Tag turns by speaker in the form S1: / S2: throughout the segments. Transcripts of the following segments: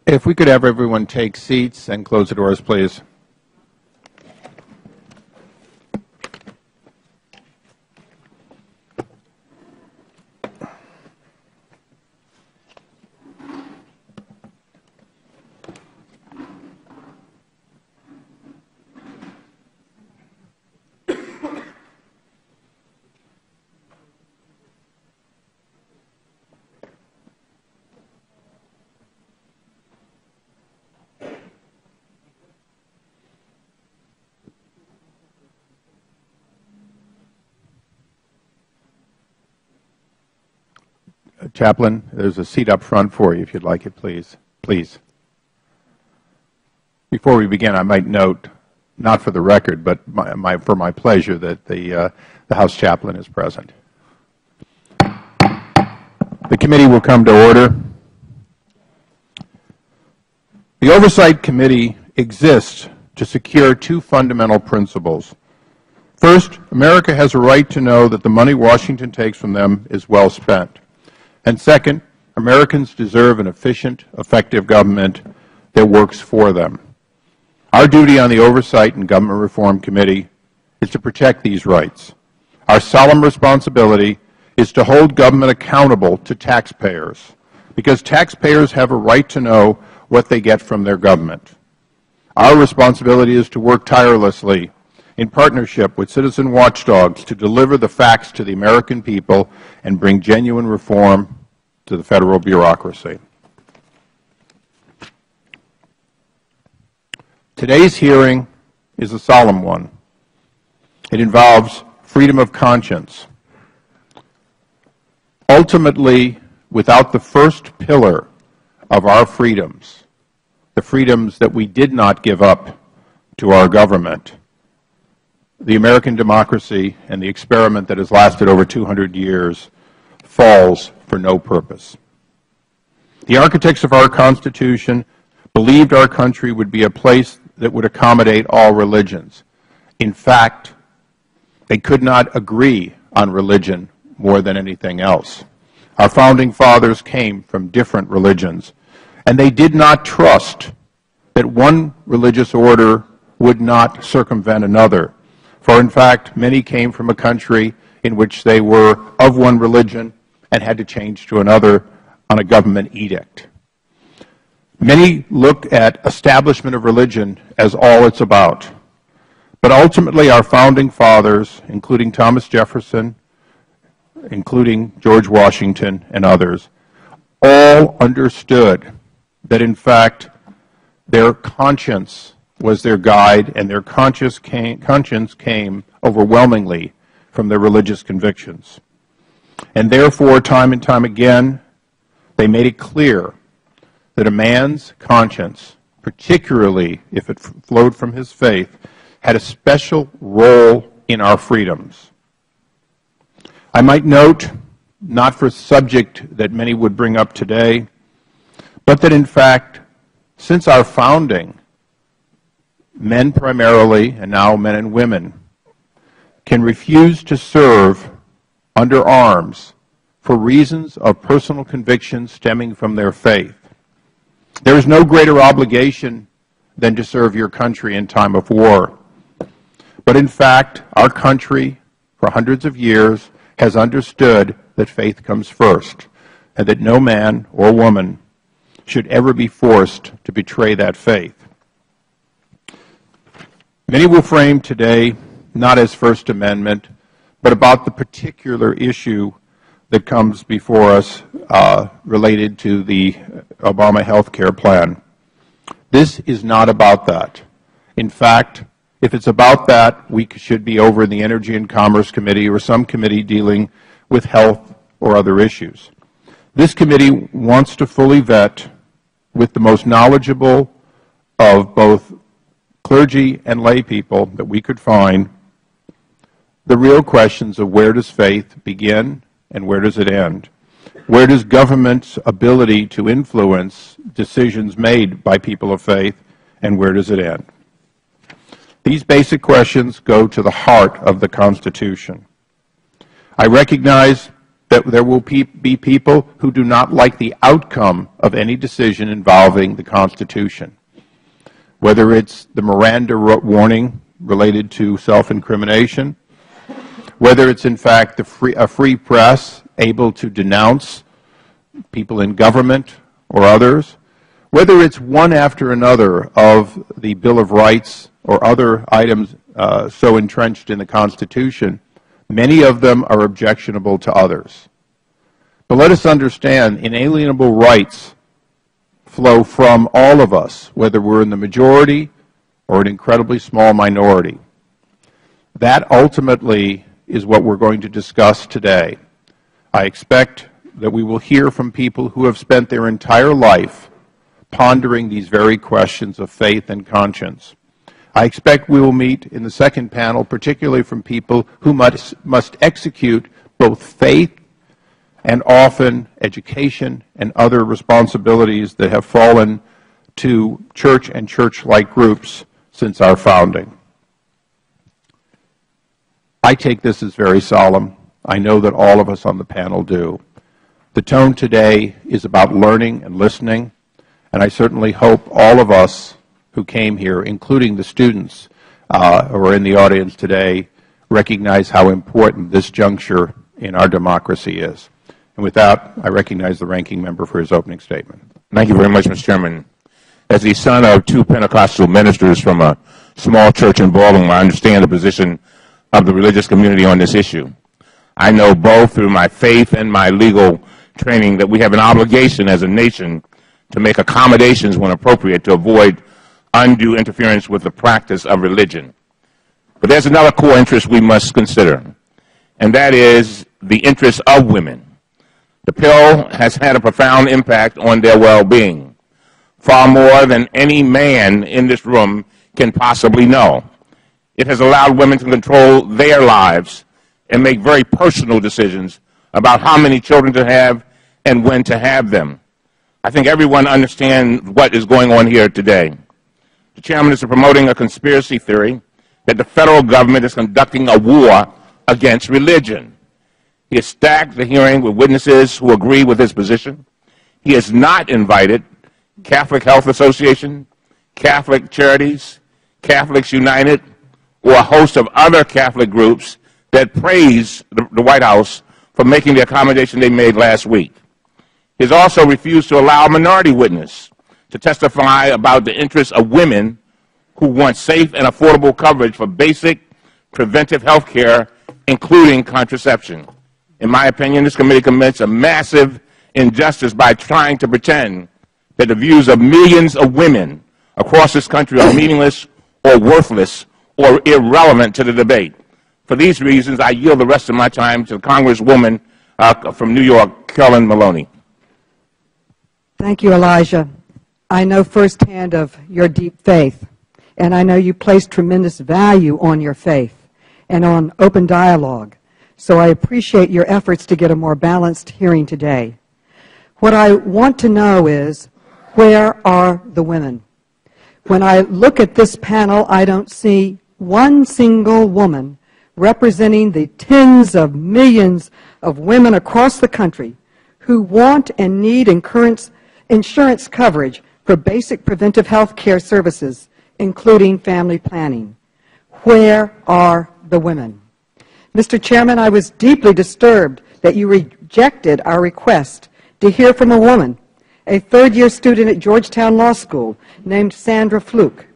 S1: If we could have everyone take seats and close the doors, please. Chaplain, there's a seat up front for you if you'd like it, please. Please. Before we begin, I might note, not for the record, but for my pleasure, that the House Chaplain is present. The committee will come to order. The Oversight Committee exists to secure two fundamental principles. First, America has a right to know that the money Washington takes from them is well spent. And second, Americans deserve an efficient, effective government that works for them. Our duty on the Oversight and Government Reform Committee is to protect these rights. Our solemn responsibility is to hold government accountable to taxpayers, because taxpayers have a right to know what they get from their government. Our responsibility is to work tirelessly in partnership with citizen watchdogs to deliver the facts to the American people and bring genuine reform to the Federal bureaucracy. Today's hearing is a solemn one. It involves freedom of conscience. Ultimately, without the first pillar of our freedoms, the freedoms that we did not give up to our government, the American democracy and the experiment that has lasted over 200 years falls for no purpose. The architects of our Constitution believed our country would be a place that would accommodate all religions. In fact, they could not agree on religion more than anything else. Our founding fathers came from different religions, and they did not trust that one religious order would not circumvent another. For in fact, many came from a country in which they were of one religion and had to change to another on a government edict. Many look at establishment of religion as all it's about. But ultimately, our founding fathers, including Thomas Jefferson, including George Washington and others, all understood that, in fact, their conscience was their guide, and their conscience came overwhelmingly from their religious convictions. And therefore, time and time again, they made it clear that a man's conscience, particularly if it flowed from his faith, had a special role in our freedoms. I might note, not for a subject that many would bring up today, but that in fact, since our founding, men primarily, and now men and women, can refuse to serve under arms for reasons of personal conviction stemming from their faith. There is no greater obligation than to serve your country in time of war. But in fact, our country, for hundreds of years, has understood that faith comes first, and that no man or woman should ever be forced to betray that faith. Many will frame today not as First Amendment, but about the particular issue that comes before us related to the Obama health care plan. This is not about that. In fact, if it's about that, we should be over in the Energy and Commerce Committee or some committee dealing with health or other issues. This committee wants to fully vet, with the most knowledgeable of both clergy and lay people that we could find, the real questions of where does faith begin and where does it end? Where does government's ability to influence decisions made by people of faith, and where does it end? These basic questions go to the heart of the Constitution. I recognize that there will be people who do not like the outcome of any decision involving the Constitution, whether it's the Miranda warning related to self-incrimination, whether it's in fact a free press able to denounce people in government or others, whether it's one after another of the Bill of Rights or other items so entrenched in the Constitution. Many of them are objectionable to others. But let us understand, inalienable rights flow from all of us, whether we're in the majority or an incredibly small minority. That ultimately is what we're going to discuss today. I expect that we will hear from people who have spent their entire life pondering these very questions of faith and conscience. I expect we will meet in the second panel, particularly from people who must execute both faith and often education and other responsibilities that have fallen to church and church-like groups since our founding. I take this as very solemn. I know that all of us on the panel do. The tone today is about learning and listening, and I certainly hope all of us who came here, including the students who are in the audience today, recognize how important this juncture in our democracy is. And with that, I recognize the ranking member for his opening statement.
S2: Thank you very much, Mr. Chairman. As the son of two Pentecostal ministers from a small church in Baltimore, I understand the position of the religious community on this issue. I know both through my faith and my legal training that we have an obligation as a nation to make accommodations when appropriate to avoid undue interference with the practice of religion. But there's another core interest we must consider, and that is the interest of women. The pill has had a profound impact on their well-being, far more than any man in this room can possibly know. It has allowed women to control their lives and make very personal decisions about how many children to have and when to have them. I think everyone understands what is going on here today. The chairman is promoting a conspiracy theory that the federal government is conducting a war against religion. He has stacked the hearing with witnesses who agree with his position. He has not invited Catholic Health Association, Catholic Charities, Catholics United, or a host of other Catholic groups that praise the White House for making the accommodation they made last week. He has also refused to allow a minority witness to testify about the interests of women who want safe and affordable coverage for basic preventive health care, including contraception. In my opinion, this committee commits a massive injustice by trying to pretend that the views of millions of women across this country are meaningless or worthless or irrelevant to the debate. For these reasons, I yield the rest of my time to Congresswoman from New York, Carolyn Maloney.
S3: Thank you, Elijah. I know firsthand of your deep faith, and I know you place tremendous value on your faith and on open dialogue. So I appreciate your efforts to get a more balanced hearing today. What I want to know is, where are the women? When I look at this panel, I don't see one single woman representing the tens of millions of women across the country who want and need insurance coverage for basic preventive health care services, including family planning. Where are the women? Mr. Chairman, I was deeply disturbed that you rejected our request to hear from a woman, a third-year student at Georgetown Law School named Sandra Fluke.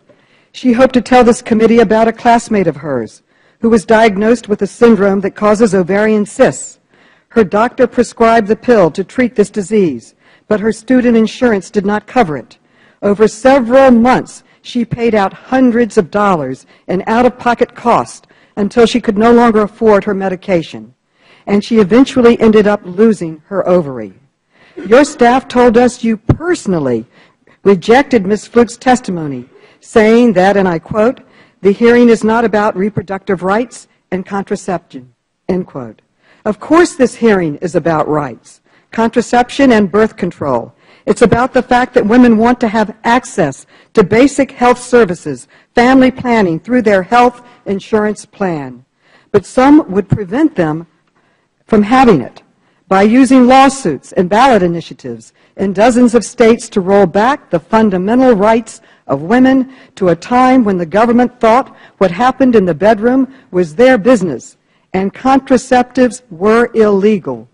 S3: She hoped to tell this committee about a classmate of hers who was diagnosed with a syndrome that causes ovarian cysts. Her doctor prescribed the pill to treat this disease, but her student insurance did not cover it. Over several months, she paid out hundreds of dollars in out-of-pocket costs until she could no longer afford her medication, and she eventually ended up losing her ovary. Your staff told us you personally rejected Ms. Fluke's testimony, saying that, and I quote, "The hearing is not about reproductive rights and contraception," end quote. Of course this hearing is about rights, contraception and birth control. It's about the fact that women want to have access to basic health services, family planning through their health insurance plan. But some would prevent them from having it by using lawsuits and ballot initiatives in dozens of states to roll back the fundamental rights of women to a time when the government thought what happened in the bedroom was their business and contraceptives were illegal.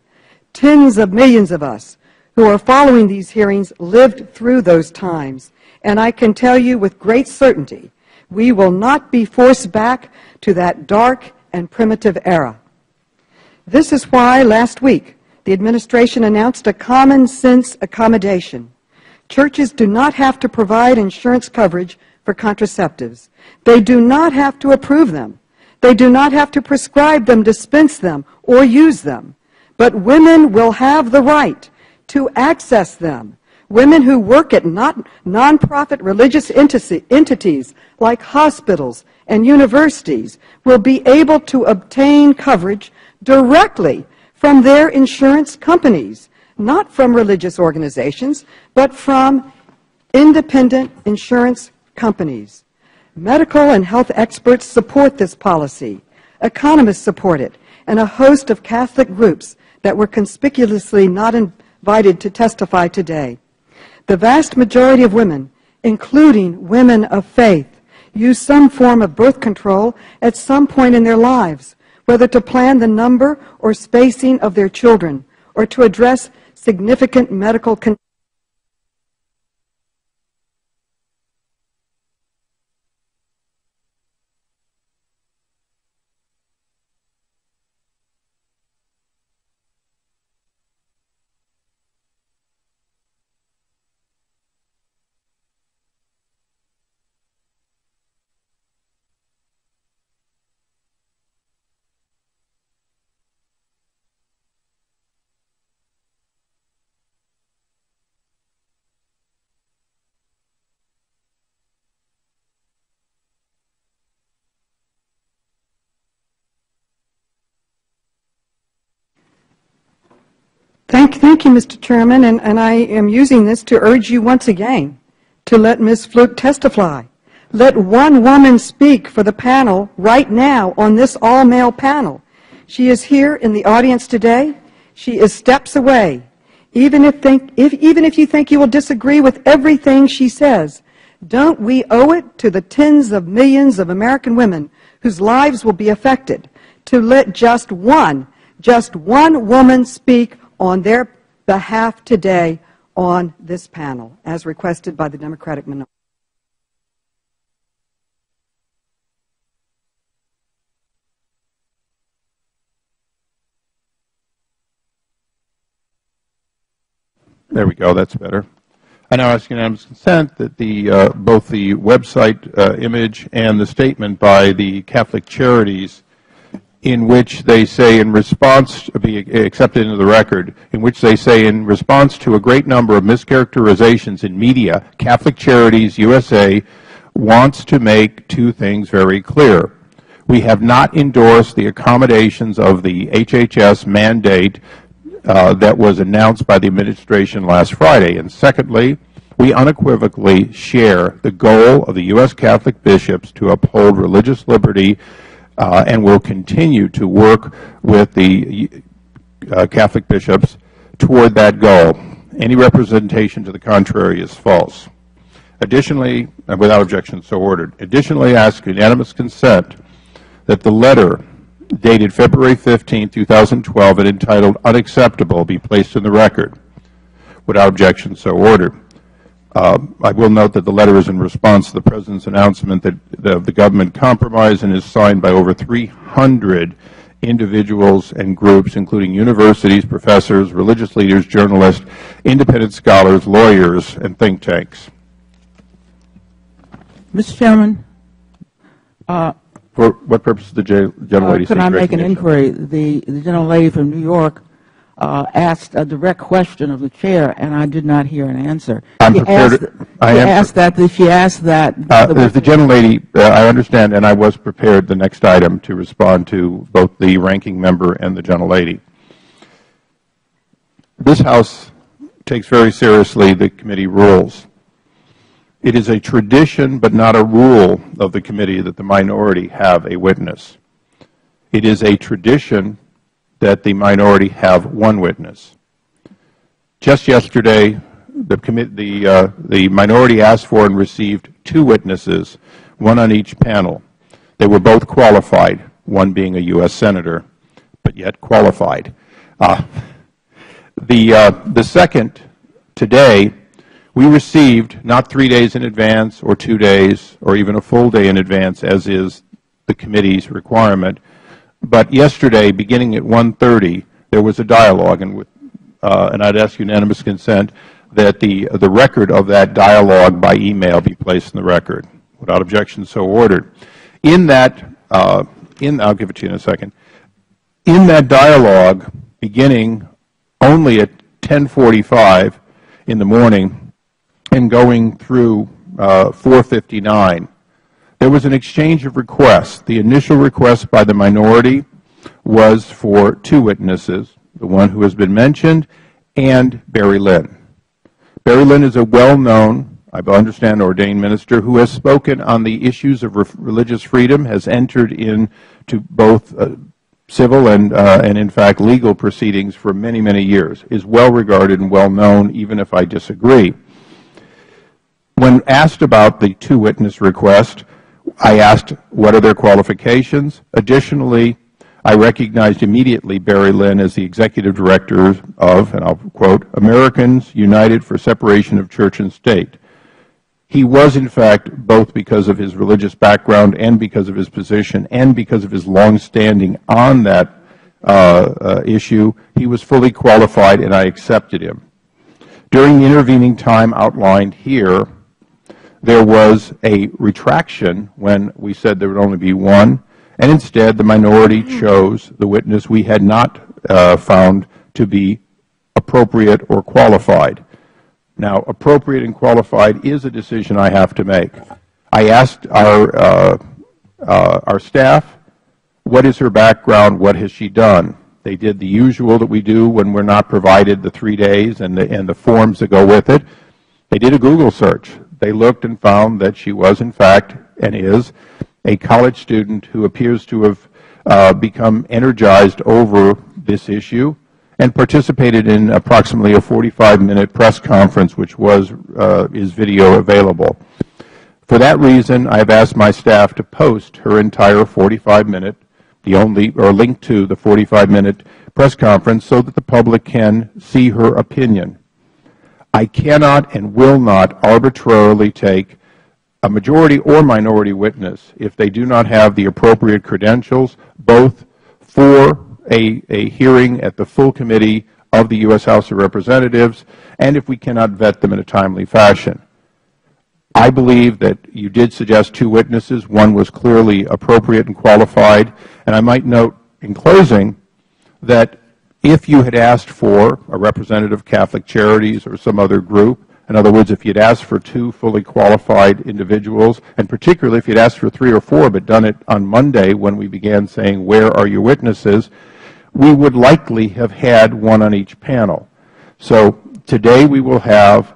S3: Tens of millions of us who are following these hearings lived through those times, and I can tell you with great certainty, we will not be forced back to that dark and primitive era. This is why last week the administration announced a common sense accommodation. Churches do not have to provide insurance coverage for contraceptives. They do not have to approve them. They do not have to prescribe them, dispense them, or use them. But women will have the right to access them. Women who work at nonprofit religious entities like hospitals and universities will be able to obtain coverage directly from their insurance companies, not from religious organizations, but from independent insurance companies. Medical and health experts support this policy. Economists support it, and a host of Catholic groups that were conspicuously not invited to testify today. The vast majority of women, including women of faith, use some form of birth control at some point in their lives, whether to plan the number or spacing of their children or to address significant medical conditions. Thank you, Mr. Chairman, and I am using this to urge you once again to let Ms. Fluke testify. Let one woman speak for the panel right now on this all-male panel. She is here in the audience today. She is steps away. Even if you think you will disagree with everything she says, don't we owe it to the tens of millions of American women whose lives will be affected to let just one woman speak on their behalf today on this panel, as requested by the Democratic minority?
S1: There we go. That's better. I now ask unanimous consent that both the website image and the statement by the Catholic Charities, in which they say in response, be accepted into the record, in which they say in response to a great number of mischaracterizations in media, Catholic Charities USA wants to make two things very clear. We have not endorsed the accommodations of the HHS mandate that was announced by the administration last Friday. And secondly, we unequivocally share the goal of the U.S. Catholic bishops to uphold religious liberty and will continue to work with the Catholic bishops toward that goal. Any representation to the contrary is false. Additionally, and without objection, so ordered. Additionally, I ask unanimous consent that the letter dated February 15, 2012 and entitled Unacceptable be placed in the record. Without objection, so ordered. I will note that the letter is in response to the President's announcement that the government compromise and is signed by over 300 individuals and groups, including universities, professors, religious leaders, journalists, independent scholars, lawyers, and think tanks.
S4: Mr. Chairman.
S1: For what purpose did the gentlelady seek
S4: could I make an
S1: recognition?
S4: inquiry? The gentlelady from New York asked a direct question of the chair, and I did not hear an answer.
S1: I'm
S4: she
S1: prepared.
S4: asked that. The
S1: gentlelady, I understand, and I was prepared the next item to respond to both the ranking member and the gentlelady. This House takes very seriously the committee rules. It is a tradition, but not a rule of the committee, that the minority have a witness. It is a tradition that the minority have one witness. Just yesterday, the minority asked for and received two witnesses, one on each panel. They were both qualified, one being a U.S. Senator, but yet qualified. The second, today, we received not 3 days in advance or 2 days or even a full day in advance, as is the committee's requirement, but yesterday, beginning at 1:30, there was a dialogue, and I'd ask unanimous consent that the record of that dialogue by email be placed in the record. Without objection, so ordered. In that, I'll give it to you in a second. In that dialogue, beginning only at 10:45 in the morning and going through 4:59, there was an exchange of requests. The initial request by the minority was for two witnesses, the one who has been mentioned, and Barry Lynn. Barry Lynn is a well-known, I understand, ordained minister who has spoken on the issues of religious freedom, has entered into both civil and in fact, legal proceedings for many, many years, is well-regarded and well-known, even if I disagree. When asked about the two-witness request, I asked what are their qualifications. Additionally, I recognized immediately Barry Lynn as the executive director of, and I'll quote, Americans United for Separation of Church and State. He was, in fact, both because of his religious background and because of his position and because of his long-standing on that issue, he was fully qualified, and I accepted him. During the intervening time outlined here, there was a retraction when we said there would only be one, and instead the minority chose the witness we had not found to be appropriate or qualified. Now, appropriate and qualified is a decision I have to make. I asked our staff, what is her background, what has she done? They did the usual that we do when we're not provided the 3 days and the forms that go with it. They did a Google search. They looked and found that she was, in fact, and is, a college student who appears to have become energized over this issue and participated in approximately a 45-minute press conference, which is video available. For that reason, I have asked my staff to post her entire 45-minute, link to the 45-minute press conference so that the public can see her opinion. I cannot and will not arbitrarily take a majority or minority witness if they do not have the appropriate credentials, both for a hearing at the full committee of the U.S. House of Representatives, and if we cannot vet them in a timely fashion. I believe that you did suggest two witnesses. One was clearly appropriate and qualified, and I might note in closing that if you had asked for a representative of Catholic Charities or some other group, in other words, if you had asked for two fully qualified individuals, and particularly if you had asked for 3 or 4 but done it on Monday when we began saying, where are your witnesses, we would likely have had one on each panel. So today we will have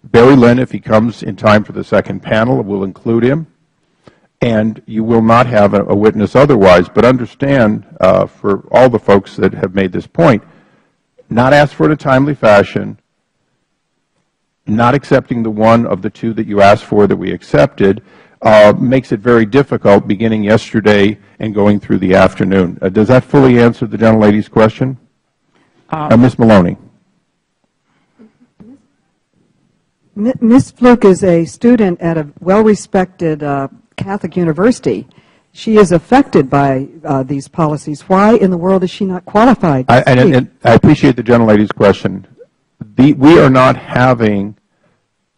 S1: Barry Lynn, if he comes in time for the second panel, we'll include him. And you will not have a witness otherwise. But understand, for all the folks that have made this point, not asked for in a timely fashion, not accepting the one of the two that you asked for that we accepted, makes it very difficult beginning yesterday and going through the afternoon. Does that fully answer the gentlelady's question? Ms. Maloney.
S3: Ms. Fluke is a student at a well-respected Catholic university. She is affected by these policies. Why in the world is she not qualified to speak?
S1: And I appreciate the gentlelady's question. We are not having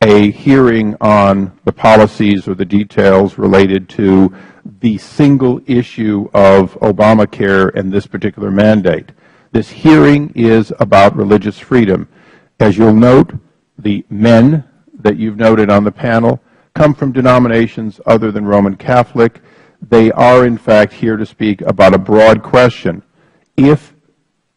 S1: a hearing on the policies or the details related to the single issue of Obamacare and this particular mandate. This hearing is about religious freedom. As you'll note, the men that you've noted on the panel come from denominations other than Roman Catholic. They are, in fact, here to speak about a broad question. If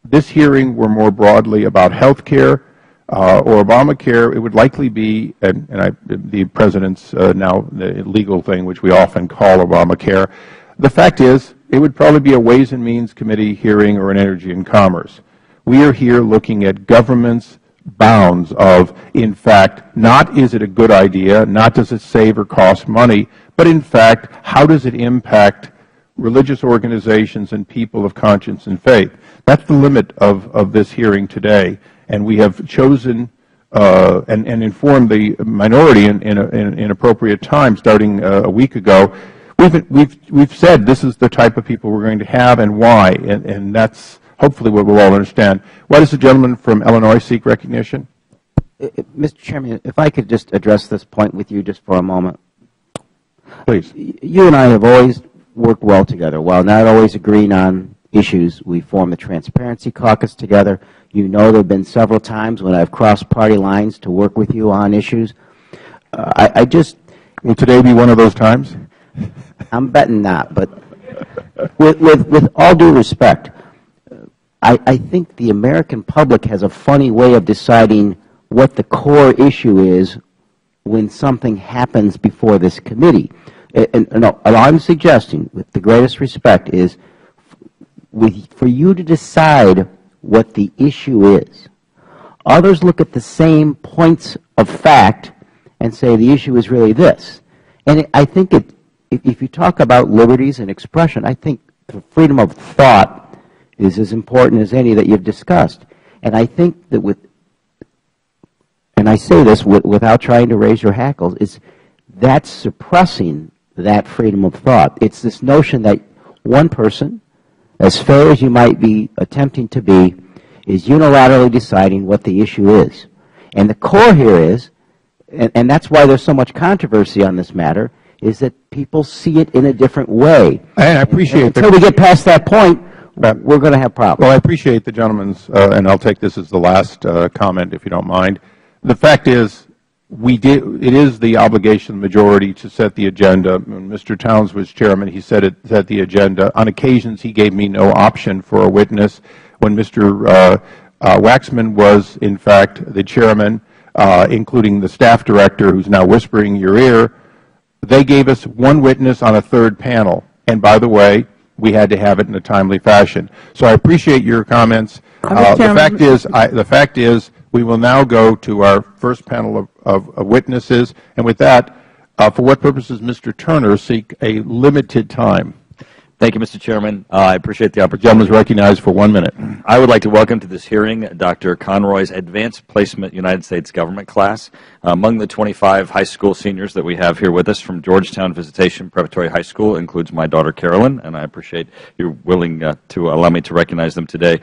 S1: this hearing were more broadly about health care or Obamacare, it would likely be, the President's now the legal thing, which we often call Obamacare. The fact is, it would probably be a Ways and Means Committee hearing or an Energy and Commerce. We are here looking at government's bounds of, in fact, not is it a good idea, not does it save or cost money, but in fact, how does it impact religious organizations and people of conscience and faith. That's the limit of this hearing today, and we have chosen and informed the minority in appropriate time, starting a week ago. We've said this is the type of people we're going to have and why, and that's hopefully what we'll all understand. Why does the gentleman from Illinois seek recognition?
S5: Mr. Chairman, if I could just address this point with you just for a moment.
S1: Please.
S5: You and I have always worked well together. While not always agreeing on issues, we formed the Transparency Caucus together. You know there have been several times when I've crossed party lines to work with you on issues.
S1: Will today be one of those times?
S5: I'm betting not, but with all due respect, I think the American public has a funny way of deciding what the core issue is when something happens before this committee. And all I'm suggesting, with the greatest respect, is for you to decide what the issue is. Others look at the same points of fact and say the issue is really this. And I think if you talk about liberties and expression, I think the freedom of thought is as important as any that you've discussed. And I think that and I say this without trying to raise your hackles, that's suppressing that freedom of thought. It's this notion that one person, as fair as you might be attempting to be, is unilaterally deciding what the issue is. And the core here is, and that's why there's so much controversy on this matter, is that people see it in a different way.
S1: And I appreciate
S5: until we get past that point, we're going to have problems.
S1: Well, I appreciate the gentleman's, and I'll take this as the last comment, if you don't mind. The fact is, it is the obligation of the majority to set the agenda. When Mr. Towns was chairman, he set the agenda. On occasions, he gave me no option for a witness. When Mr. Waxman was, in fact, the chairman, including the staff director, who's now whispering in your ear, they gave us one witness on a third panel. And by the way, we had to have it in a timely fashion. So I appreciate your comments. The fact is, we will now go to our first panel of witnesses. And with that, for what purposes Mr. Turner seek a limited time?
S6: Thank you, Mr. Chairman. I appreciate the opportunity.
S1: The gentleman is recognized for 1 minute.
S6: I would like to welcome to this hearing Dr. Conroy's Advanced Placement United States Government class. Among the 25 high school seniors that we have here with us from Georgetown Visitation Preparatory High School includes my daughter Carolyn, and I appreciate you willing to allow me to recognize them today.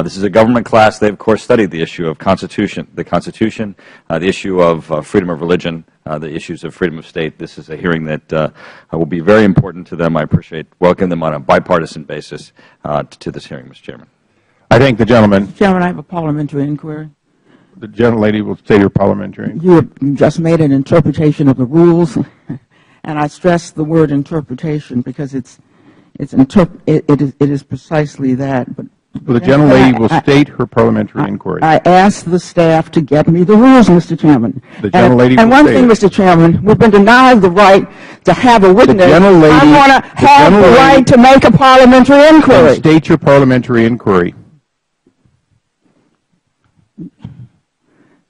S6: This is a government class. They, of course, studied the issue of the Constitution, the issue of freedom of religion, the issues of freedom of state. This is a hearing that will be very important to them. I appreciate welcoming them on a bipartisan basis to this hearing, Mr. Chairman.
S1: I thank the gentleman.
S4: Mr. Chairman, I have a parliamentary inquiry.
S1: The gentlelady will state her parliamentary inquiry.
S4: You have just made an interpretation of the rules, and I stress the word interpretation because it is precisely that. But
S1: the gentlelady will state her parliamentary inquiry.
S4: I asked the staff to get me the rules, Mr. Chairman.
S1: The gentlelady will
S4: and one thing, Mr. Chairman, we've been denied the right to have a witness. I want to have the right to make a parliamentary inquiry.
S1: State your parliamentary inquiry.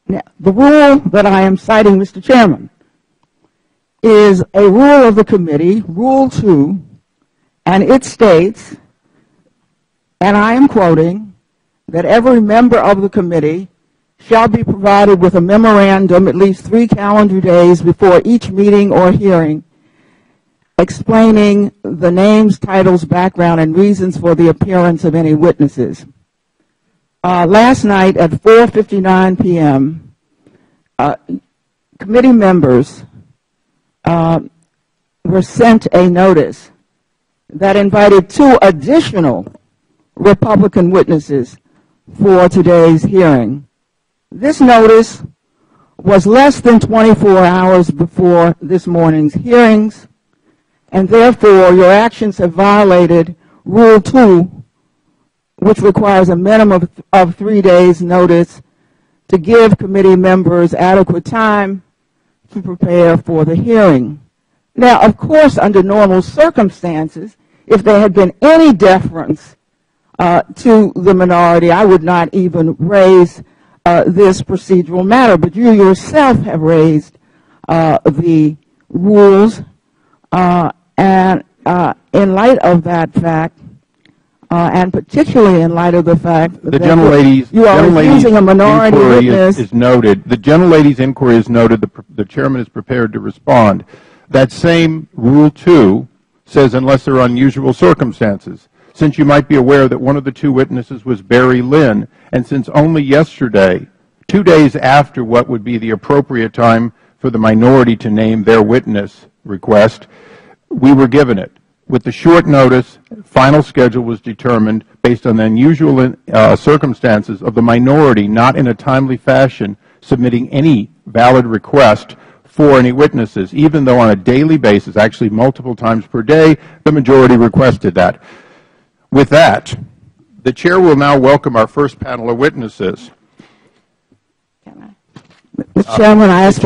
S4: Now, the rule that I am citing, Mr. Chairman, is a rule of the committee, Rule 2, and it states, and I am quoting, that every member of the committee shall be provided with a memorandum at least 3 calendar days before each meeting or hearing explaining the names, titles, background, and reasons for the appearance of any witnesses. Last night at 4:59 p.m., committee members were sent a notice that invited 2 additional Republican witnesses for today's hearing. This notice was less than 24 hours before this morning's hearings, and therefore your actions have violated Rule 2, which requires a minimum of 3 days' notice to give committee members adequate time to prepare for the hearing. Now, of course, under normal circumstances, if there had been any deference to the minority, I would not even raise this procedural matter. But you yourself have raised the rules, and in light of that fact, and particularly in light of the fact that you are refusing a minority witness.
S1: Is noted. The gentlelady's inquiry is noted. The chairman is prepared to respond. That same Rule 2 says unless there are unusual circumstances. Since you might be aware that one of the two witnesses was Barry Lynn, and since only yesterday, 2 days after what would be the appropriate time for the minority to name their witness request, we were given it. With the short notice, final schedule was determined based on the unusual circumstances of the minority not in a timely fashion submitting any valid request for any witnesses, even though on a daily basis, actually multiple times per day, the majority requested that. With that, the chair will now welcome our first panel of witnesses.
S4: Mr. Chairman, I ask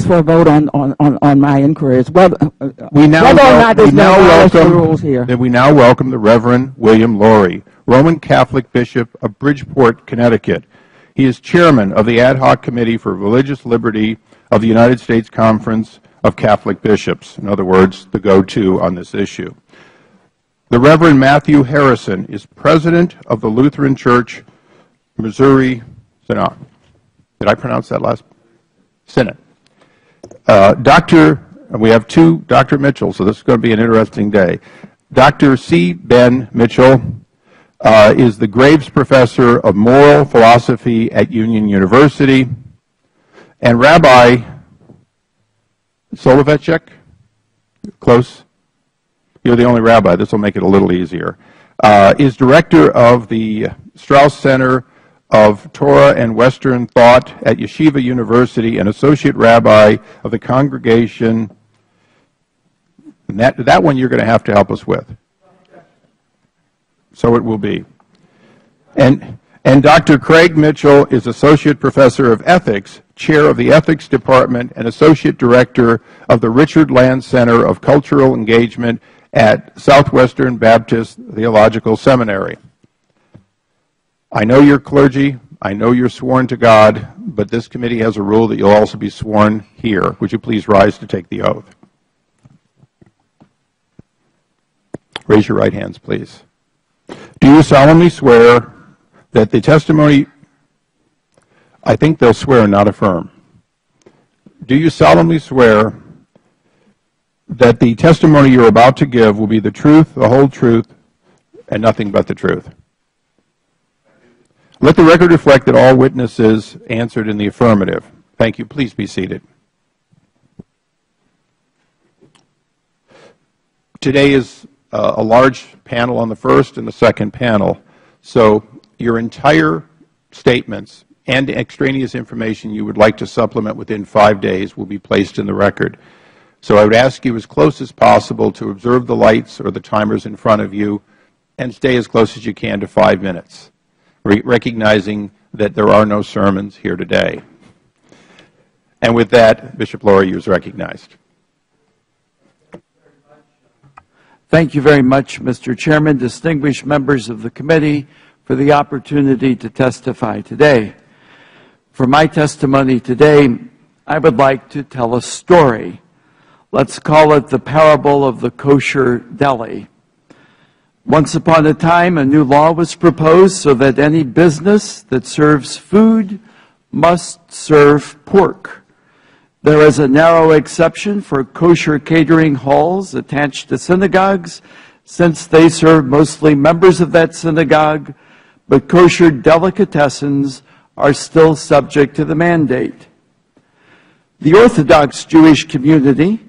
S4: for a vote on my inquiries. Whether
S1: we now welcome the Reverend William Laurie, Roman Catholic Bishop of Bridgeport, Connecticut. He is chairman of the Ad Hoc Committee for Religious Liberty of the United States Conference of Catholic Bishops. In other words, the go-to on this issue. The Reverend Matthew Harrison is president of the Lutheran Church, Missouri Synod. Did I pronounce that last? Synod. We have two Dr. Mitchell, so this is going to be an interesting day. Dr. C. Ben Mitchell is the Graves Professor of Moral Philosophy at Union University, and Rabbi Soloveitchik, close? You're the only rabbi. This will make it a little easier. Is director of the Strauss Center of Torah and Western Thought at Yeshiva University and associate rabbi of the congregation. And that one you're going to have to help us with. So it will be. And Dr. Craig Mitchell is associate professor of ethics, chair of the ethics department, and associate director of the Richard Land Center of Cultural Engagement at Southwestern Baptist Theological Seminary. I know you're clergy, I know you're sworn to God, but this committee has a rule that you'll also be sworn here. Would you please rise to take the oath? Raise your right hands, please. Do you solemnly swear that the testimony, I think they'll swear, not affirm. Do you solemnly swear that the testimony you're about to give will be the truth, the whole truth, and nothing but the truth? Let the record reflect that all witnesses answered in the affirmative. Thank you. Please be seated. Today is a large panel on the first and the second panel, so your entire statements and extraneous information you would like to supplement within 5 days will be placed in the record. So I would ask you as close as possible to observe the lights or the timers in front of you and stay as close as you can to 5 minutes. Recognizing that there are no sermons here today. And with that, Bishop Laurie is recognized.
S7: Thank you very much, Mr. Chairman, distinguished members of the committee, for the opportunity to testify today. For my testimony today, I would like to tell a story. Let's call it the parable of the kosher deli. Once upon a time, a new law was proposed so that any business that serves food must serve pork. There is a narrow exception for kosher catering halls attached to synagogues, since they serve mostly members of that synagogue, but kosher delicatessens are still subject to the mandate. The Orthodox Jewish community,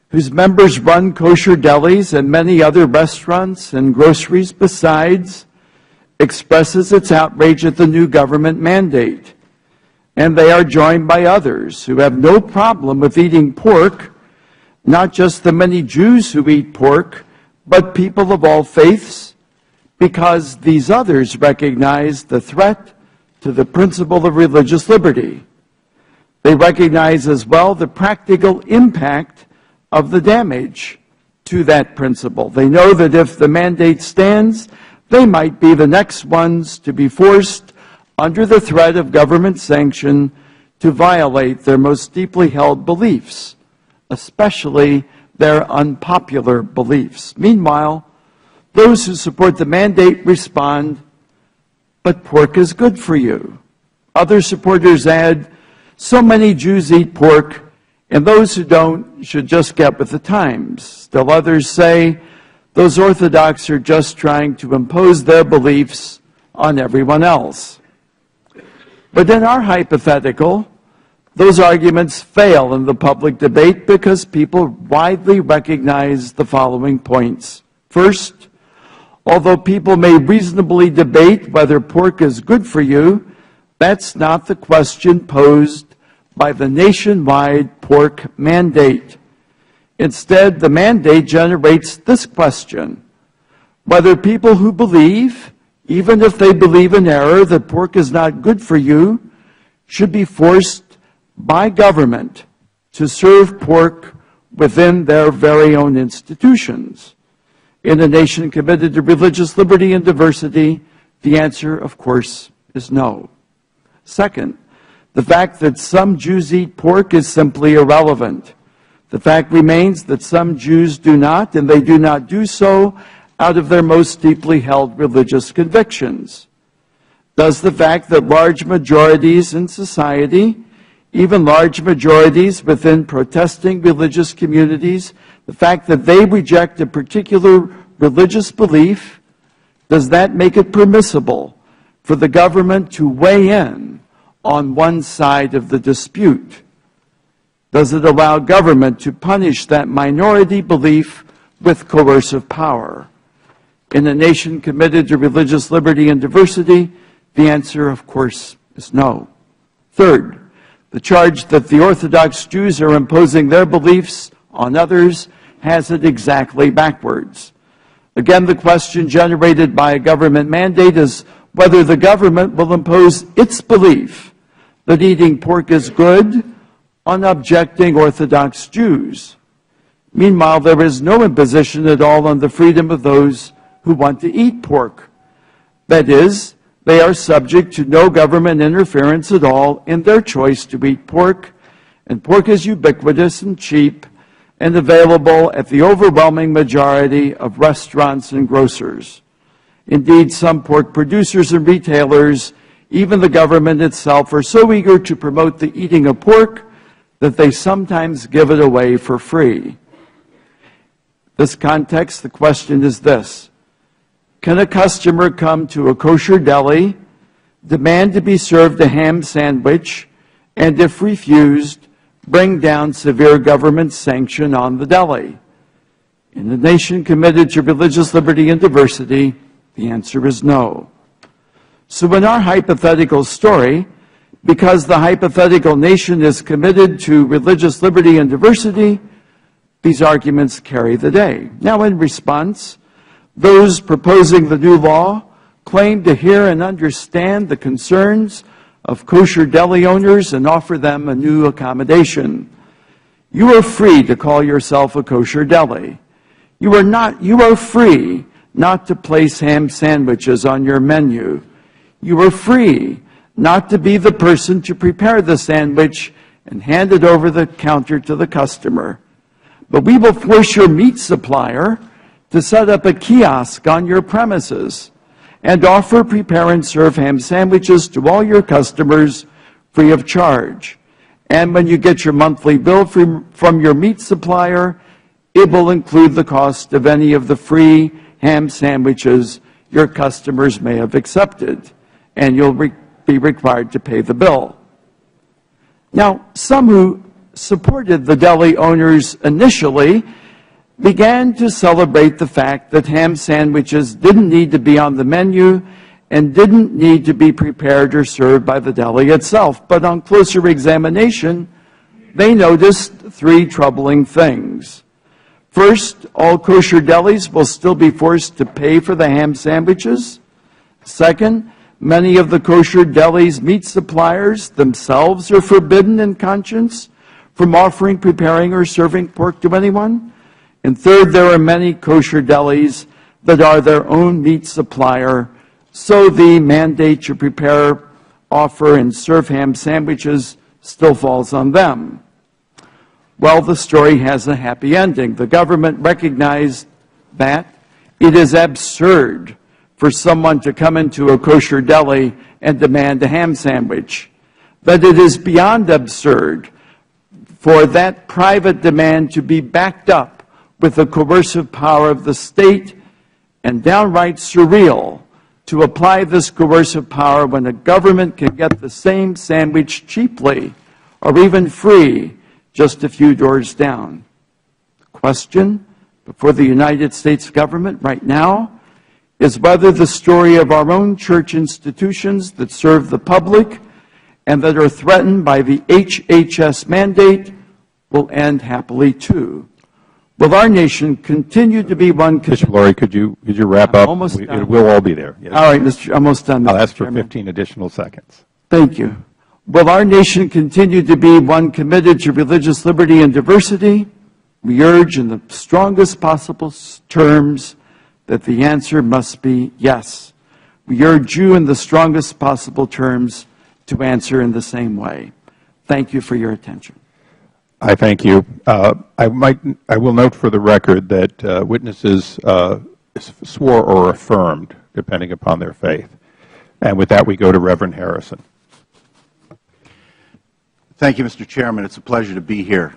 S7: whose members run kosher delis and many other restaurants and groceries besides, expresses its outrage at the new government mandate. And they are joined by others who have no problem with eating pork, not just the many Jews who eat pork, but people of all faiths, because these others recognize the threat to the principle of religious liberty. They recognize as well the practical impact of the damage to that principle. They know that if the mandate stands, they might be the next ones to be forced under the threat of government sanction to violate their most deeply held beliefs, especially their unpopular beliefs. Meanwhile, those who support the mandate respond, "But pork is good for you." Other supporters add, "So many Jews eat pork, and those who don't should just get with the times." Still others say, "Those Orthodox are just trying to impose their beliefs on everyone else." But in our hypothetical, those arguments fail in the public debate because people widely recognize the following points. First, although people may reasonably debate whether pork is good for you, that's not the question posed by the nationwide pork mandate. Instead, the mandate generates this question: whether people who believe, even if they believe in error, that pork is not good for you, should be forced by government to serve pork within their very own institutions. In a nation committed to religious liberty and diversity, the answer, of course, is no. Second, the fact that some Jews eat pork is simply irrelevant. The fact remains that some Jews do not, and they do not do so out of their most deeply held religious convictions. Does the fact that large majorities in society, even large majorities within protesting religious communities, the fact that they reject a particular religious belief, does that make it permissible for the government to weigh in on one side of the dispute? Does it allow government to punish that minority belief with coercive power? In a nation committed to religious liberty and diversity, the answer, of course, is no. Third, the charge that the Orthodox Jews are imposing their beliefs on others has it exactly backwards. Again, the question generated by a government mandate is whether the government will impose its belief that eating pork is good on objecting Orthodox Jews. Meanwhile, there is no imposition at all on the freedom of those who want to eat pork. That is, they are subject to no government interference at all in their choice to eat pork, and pork is ubiquitous and cheap and available at the overwhelming majority of restaurants and grocers. Indeed, some pork producers and retailers, even the government itself, are so eager to promote the eating of pork that they sometimes give it away for free. In this context, the question is this: can a customer come to a kosher deli, demand to be served a ham sandwich, and if refused, bring down severe government sanction on the deli? In a nation committed to religious liberty and diversity, the answer is no. So in our hypothetical story, because the hypothetical nation is committed to religious liberty and diversity, these arguments carry the day. Now, in response, those proposing the new law claim to hear and understand the concerns of kosher deli owners and offer them a new accommodation. You are free to call yourself a kosher deli. You are free not to place ham sandwiches on your menu. You are free not to be the person to prepare the sandwich and hand it over the counter to the customer. But we will force your meat supplier to set up a kiosk on your premises and offer, prepare, and serve ham sandwiches to all your customers free of charge. And when you get your monthly bill from your meat supplier, it will include the cost of any of the free ham sandwiches your customers may have accepted, and you'll be required to pay the bill. Now, some who supported the deli owners initially began to celebrate the fact that ham sandwiches didn't need to be on the menu and didn't need to be prepared or served by the deli itself. But on closer examination, they noticed three troubling things. First, all kosher delis will still be forced to pay for the ham sandwiches. Second, many of the kosher delis' meat suppliers themselves are forbidden in conscience from offering, preparing, or serving pork to anyone. And third, there are many kosher delis that are their own meat supplier, so the mandate to prepare, offer, and serve ham sandwiches still falls on them. Well, the story has a happy ending. The government recognized that it is absurd for someone to come into a kosher deli and demand a ham sandwich, but it is beyond absurd for that private demand to be backed up with the coercive power of the state, and downright surreal to apply this coercive power when a government can get the same sandwich cheaply or even free just a few doors down. The question before the United States government right now is whether the story of our own church institutions that serve the public and that are threatened by the HHS mandate will end happily too. Will our nation continue to be one...
S1: Bishop Lurie, could you wrap up?
S7: Almost done.
S1: We'll all be there. Yes.
S7: All right, Mr. Almost done, Mr.
S1: I'll ask for
S7: Chairman.
S1: 15 additional seconds.
S7: Thank you. Will our nation continue to be one committed to religious liberty and diversity? We urge in the strongest possible terms that the answer must be yes. We urge you in the strongest possible terms to answer in the same way. Thank you for your attention.
S1: I thank you. I will note for the record that witnesses swore or affirmed, depending upon their faith. And with that, we go to Reverend Harrison.
S8: Thank you, Mr. Chairman. It's a pleasure to be here.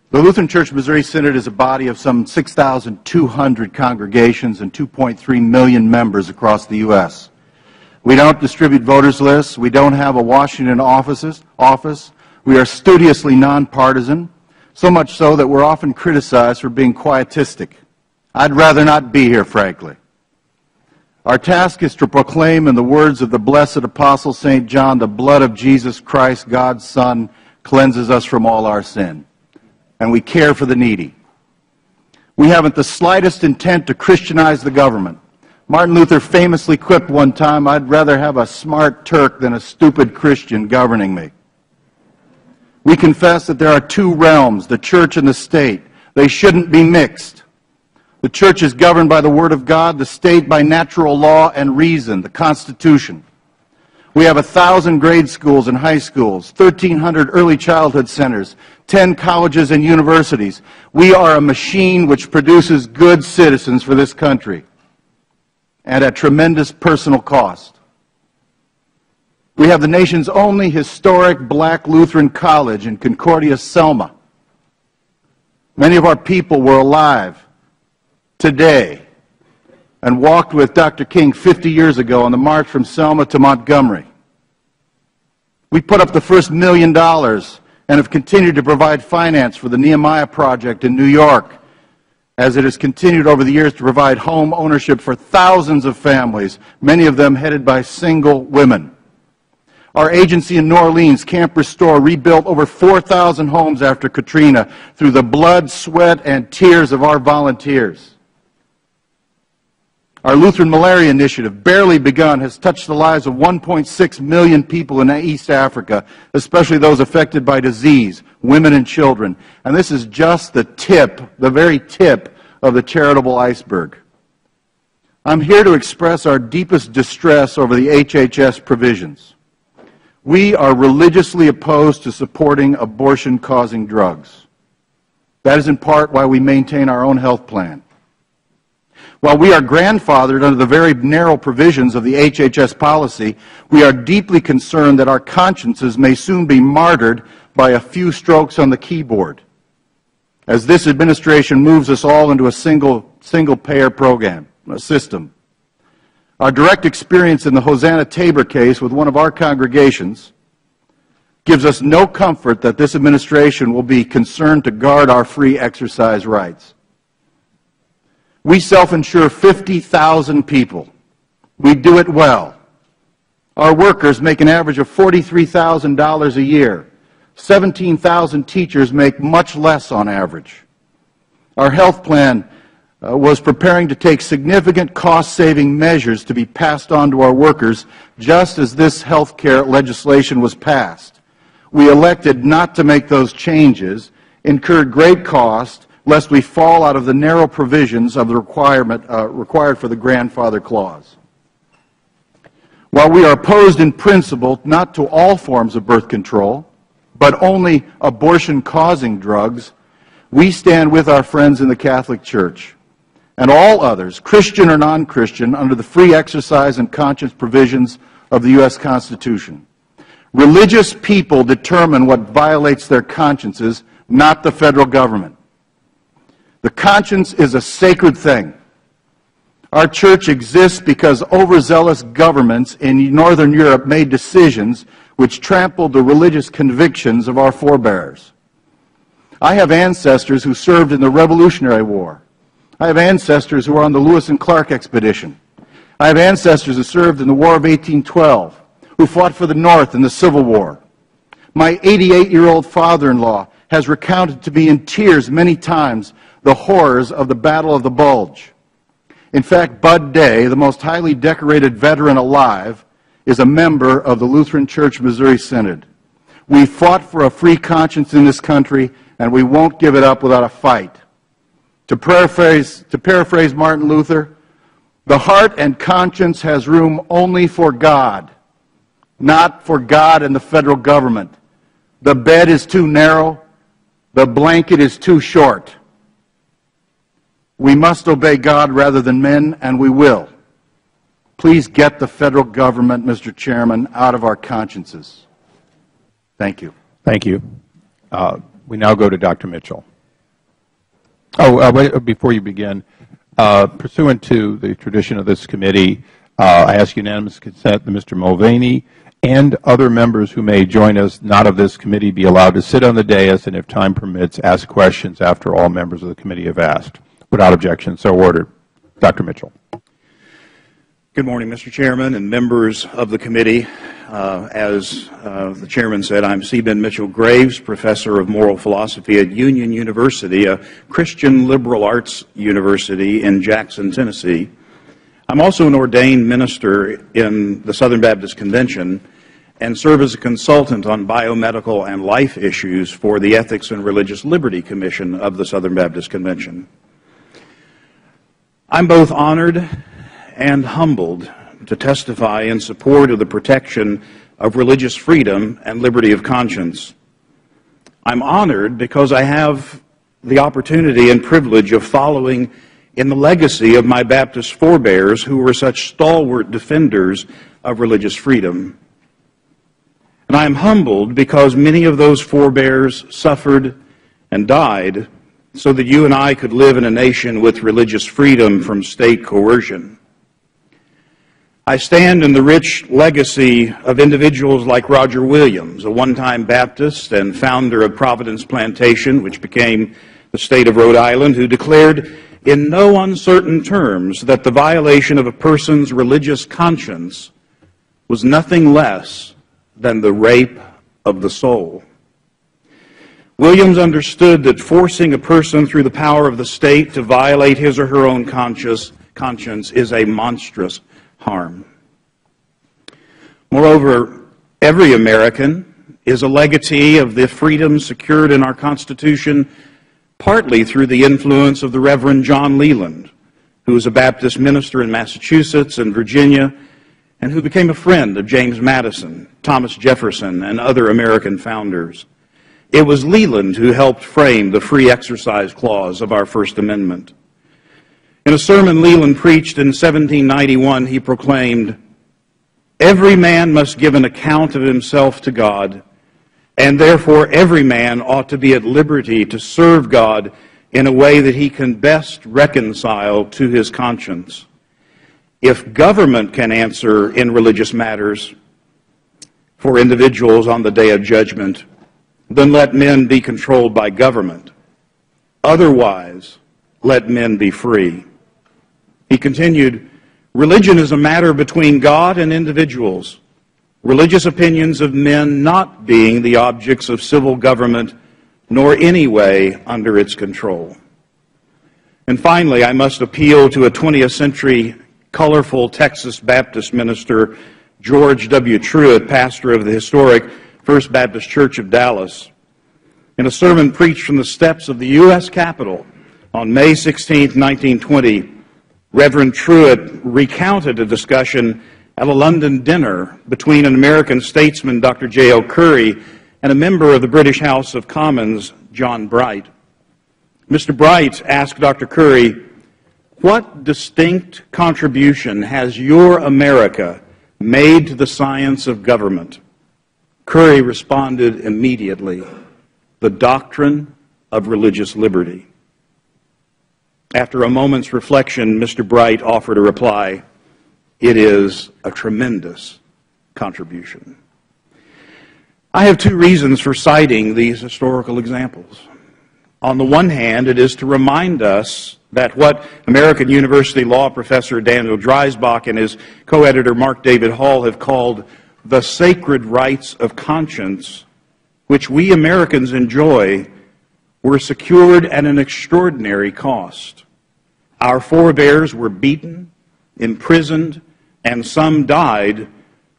S8: The Lutheran Church Missouri Synod is a body of some 6,200 congregations and 2.3 million members across the U.S. We don't distribute voters lists. We don't have a Washington office. We are studiously nonpartisan, so much so that we're often criticized for being quietistic. I'd rather not be here, frankly. Our task is to proclaim in the words of the blessed Apostle St. John, the blood of Jesus Christ, God's Son, cleanses us from all our sin. And we care for the needy. We haven't the slightest intent to Christianize the government. Martin Luther famously quipped one time, "I'd rather have a smart Turk than a stupid Christian governing me." We confess that there are two realms, the church and the state. They shouldn't be mixed. The church is governed by the Word of God, the state by natural law and reason, the Constitution. We have 1,000 grade schools and high schools, 1,300 early childhood centers, 10 colleges and universities. We are a machine which produces good citizens for this country, and at tremendous personal cost. We have the nation's only historic black Lutheran college in Concordia, Selma. Many of our people were alive today and walked with Dr. King 50 years ago on the march from Selma to Montgomery. We put up the first $1 million and have continued to provide finance for the Nehemiah Project in New York, as it has continued over the years to provide home ownership for thousands of families, many of them headed by single women. Our agency in New Orleans, Camp Restore, rebuilt over 4,000 homes after Katrina through the blood, sweat, and tears of our volunteers. Our Lutheran Malaria Initiative, barely begun, has touched the lives of 1.6 million people in East Africa, especially those affected by disease, women and children. And this is just the tip, the very tip of the charitable iceberg. I'm here to express our deepest distress over the HHS provisions. We are religiously opposed to supporting abortion-causing drugs. That is in part why we maintain our own health plan. While we are grandfathered under the very narrow provisions of the HHS policy, we are deeply concerned that our consciences may soon be martyred by a few strokes on the keyboard, as this administration moves us all into a single-payer program, a system. Our direct experience in the Hosanna Tabor case with one of our congregations gives us no comfort that this administration will be concerned to guard our free exercise rights. We self-insure 50,000 people. We do it well. Our workers make an average of $43,000 a year. 17,000 teachers make much less on average. Our health plan was preparing to take significant cost-saving measures to be passed on to our workers just as this health care legislation was passed. We elected not to make those changes, incurred great cost, lest we fall out of the narrow provisions of the required for the grandfather clause. While we are opposed in principle not to all forms of birth control, but only abortion-causing drugs, we stand with our friends in the Catholic Church and all others, Christian or non-Christian, under the free exercise and conscience provisions of the U.S. Constitution. Religious people determine what violates their consciences, not the federal government. The conscience is a sacred thing. Our church exists because overzealous governments in Northern Europe made decisions which trampled the religious convictions of our forebears. I have ancestors who served in the Revolutionary War. I have ancestors who were on the Lewis and Clark expedition. I have ancestors who served in the War of 1812, who fought for the North in the Civil War. My 88-year-old father-in-law has recounted to me in tears many times the horrors of the Battle of the Bulge. In fact, Bud Day, the most highly decorated veteran alive, is a member of the Lutheran Church Missouri Synod. We fought for a free conscience in this country, and we won't give it up without a fight. To paraphrase Martin Luther, the heart and conscience has room only for God, not for God and the federal government. The bed is too narrow, the blanket is too short. We must obey God rather than men, and we will. Please get the federal government, Mr. Chairman, out of our consciences. Thank you.
S1: Thank you. We now go to Dr. Mitchell. Before you begin, pursuant to the tradition of this committee, I ask unanimous consent that Mr. Mulvaney and other members who may join us not of this committee be allowed to sit on the dais and, if time permits, ask questions after all members of the committee have asked. Without objection, so ordered. Dr. Mitchell.
S9: Good morning, Mr. Chairman and members of the committee. As the Chairman said, I'm C. Ben Mitchell Graves, Professor of Moral Philosophy at Union University, a Christian liberal arts university in Jackson, Tennessee. I'm also an ordained minister in the Southern Baptist Convention and serve as a consultant on biomedical and life issues for the Ethics and Religious Liberty Commission of the Southern Baptist Convention. I'm both honored and humbled to testify in support of the protection of religious freedom and liberty of conscience. I'm honored because I have the opportunity and privilege of following in the legacy of my Baptist forebears who were such stalwart defenders of religious freedom. And I am humbled because many of those forebears suffered and died so that you and I could live in a nation with religious freedom from state coercion. I stand in the rich legacy of individuals like Roger Williams, a one-time Baptist and founder of Providence Plantation, which became the state of Rhode Island, who declared in no uncertain terms that the violation of a person's religious conscience was nothing less than the rape of the soul. Williams understood that forcing a person through the power of the state to violate his or her own conscience is a monstrous harm. Moreover, every American is a legatee of the freedoms secured in our Constitution, partly through the influence of the Reverend John Leland, who was a Baptist minister in Massachusetts and Virginia, and who became a friend of James Madison, Thomas Jefferson, and other American founders. It was Leland who helped frame the free exercise clause of our First Amendment. In a sermon Leland preached in 1791, he proclaimed, "Every man must give an account of himself to God, and therefore every man ought to be at liberty to serve God in a way that he can best reconcile to his conscience. If government can answer in religious matters for individuals on the day of judgment, then let men be controlled by government. Otherwise, let men be free." He continued, "Religion is a matter between God and individuals, religious opinions of men not being the objects of civil government, nor any way under its control." And finally, I must appeal to a 20th century colorful Texas Baptist minister, George W. Truitt, pastor of the historic First Baptist Church of Dallas. In a sermon preached from the steps of the U.S. Capitol On May 16, 1920, Reverend Truett recounted a discussion at a London dinner between an American statesman, Dr. J.L. Curry, and a member of the British House of Commons, John Bright. Mr. Bright asked Dr. Curry, "What distinct contribution has your America made to the science of government?" Curry responded immediately, "The doctrine of religious liberty." After a moment's reflection, Mr. Bright offered a reply, "It is a tremendous contribution." I have two reasons for citing these historical examples. On the one hand, it is to remind us that what American University law professor Daniel Dreisbach and his co-editor Mark David Hall have called the sacred rights of conscience, which we Americans enjoy, were secured at an extraordinary cost. Our forebears were beaten, imprisoned, and some died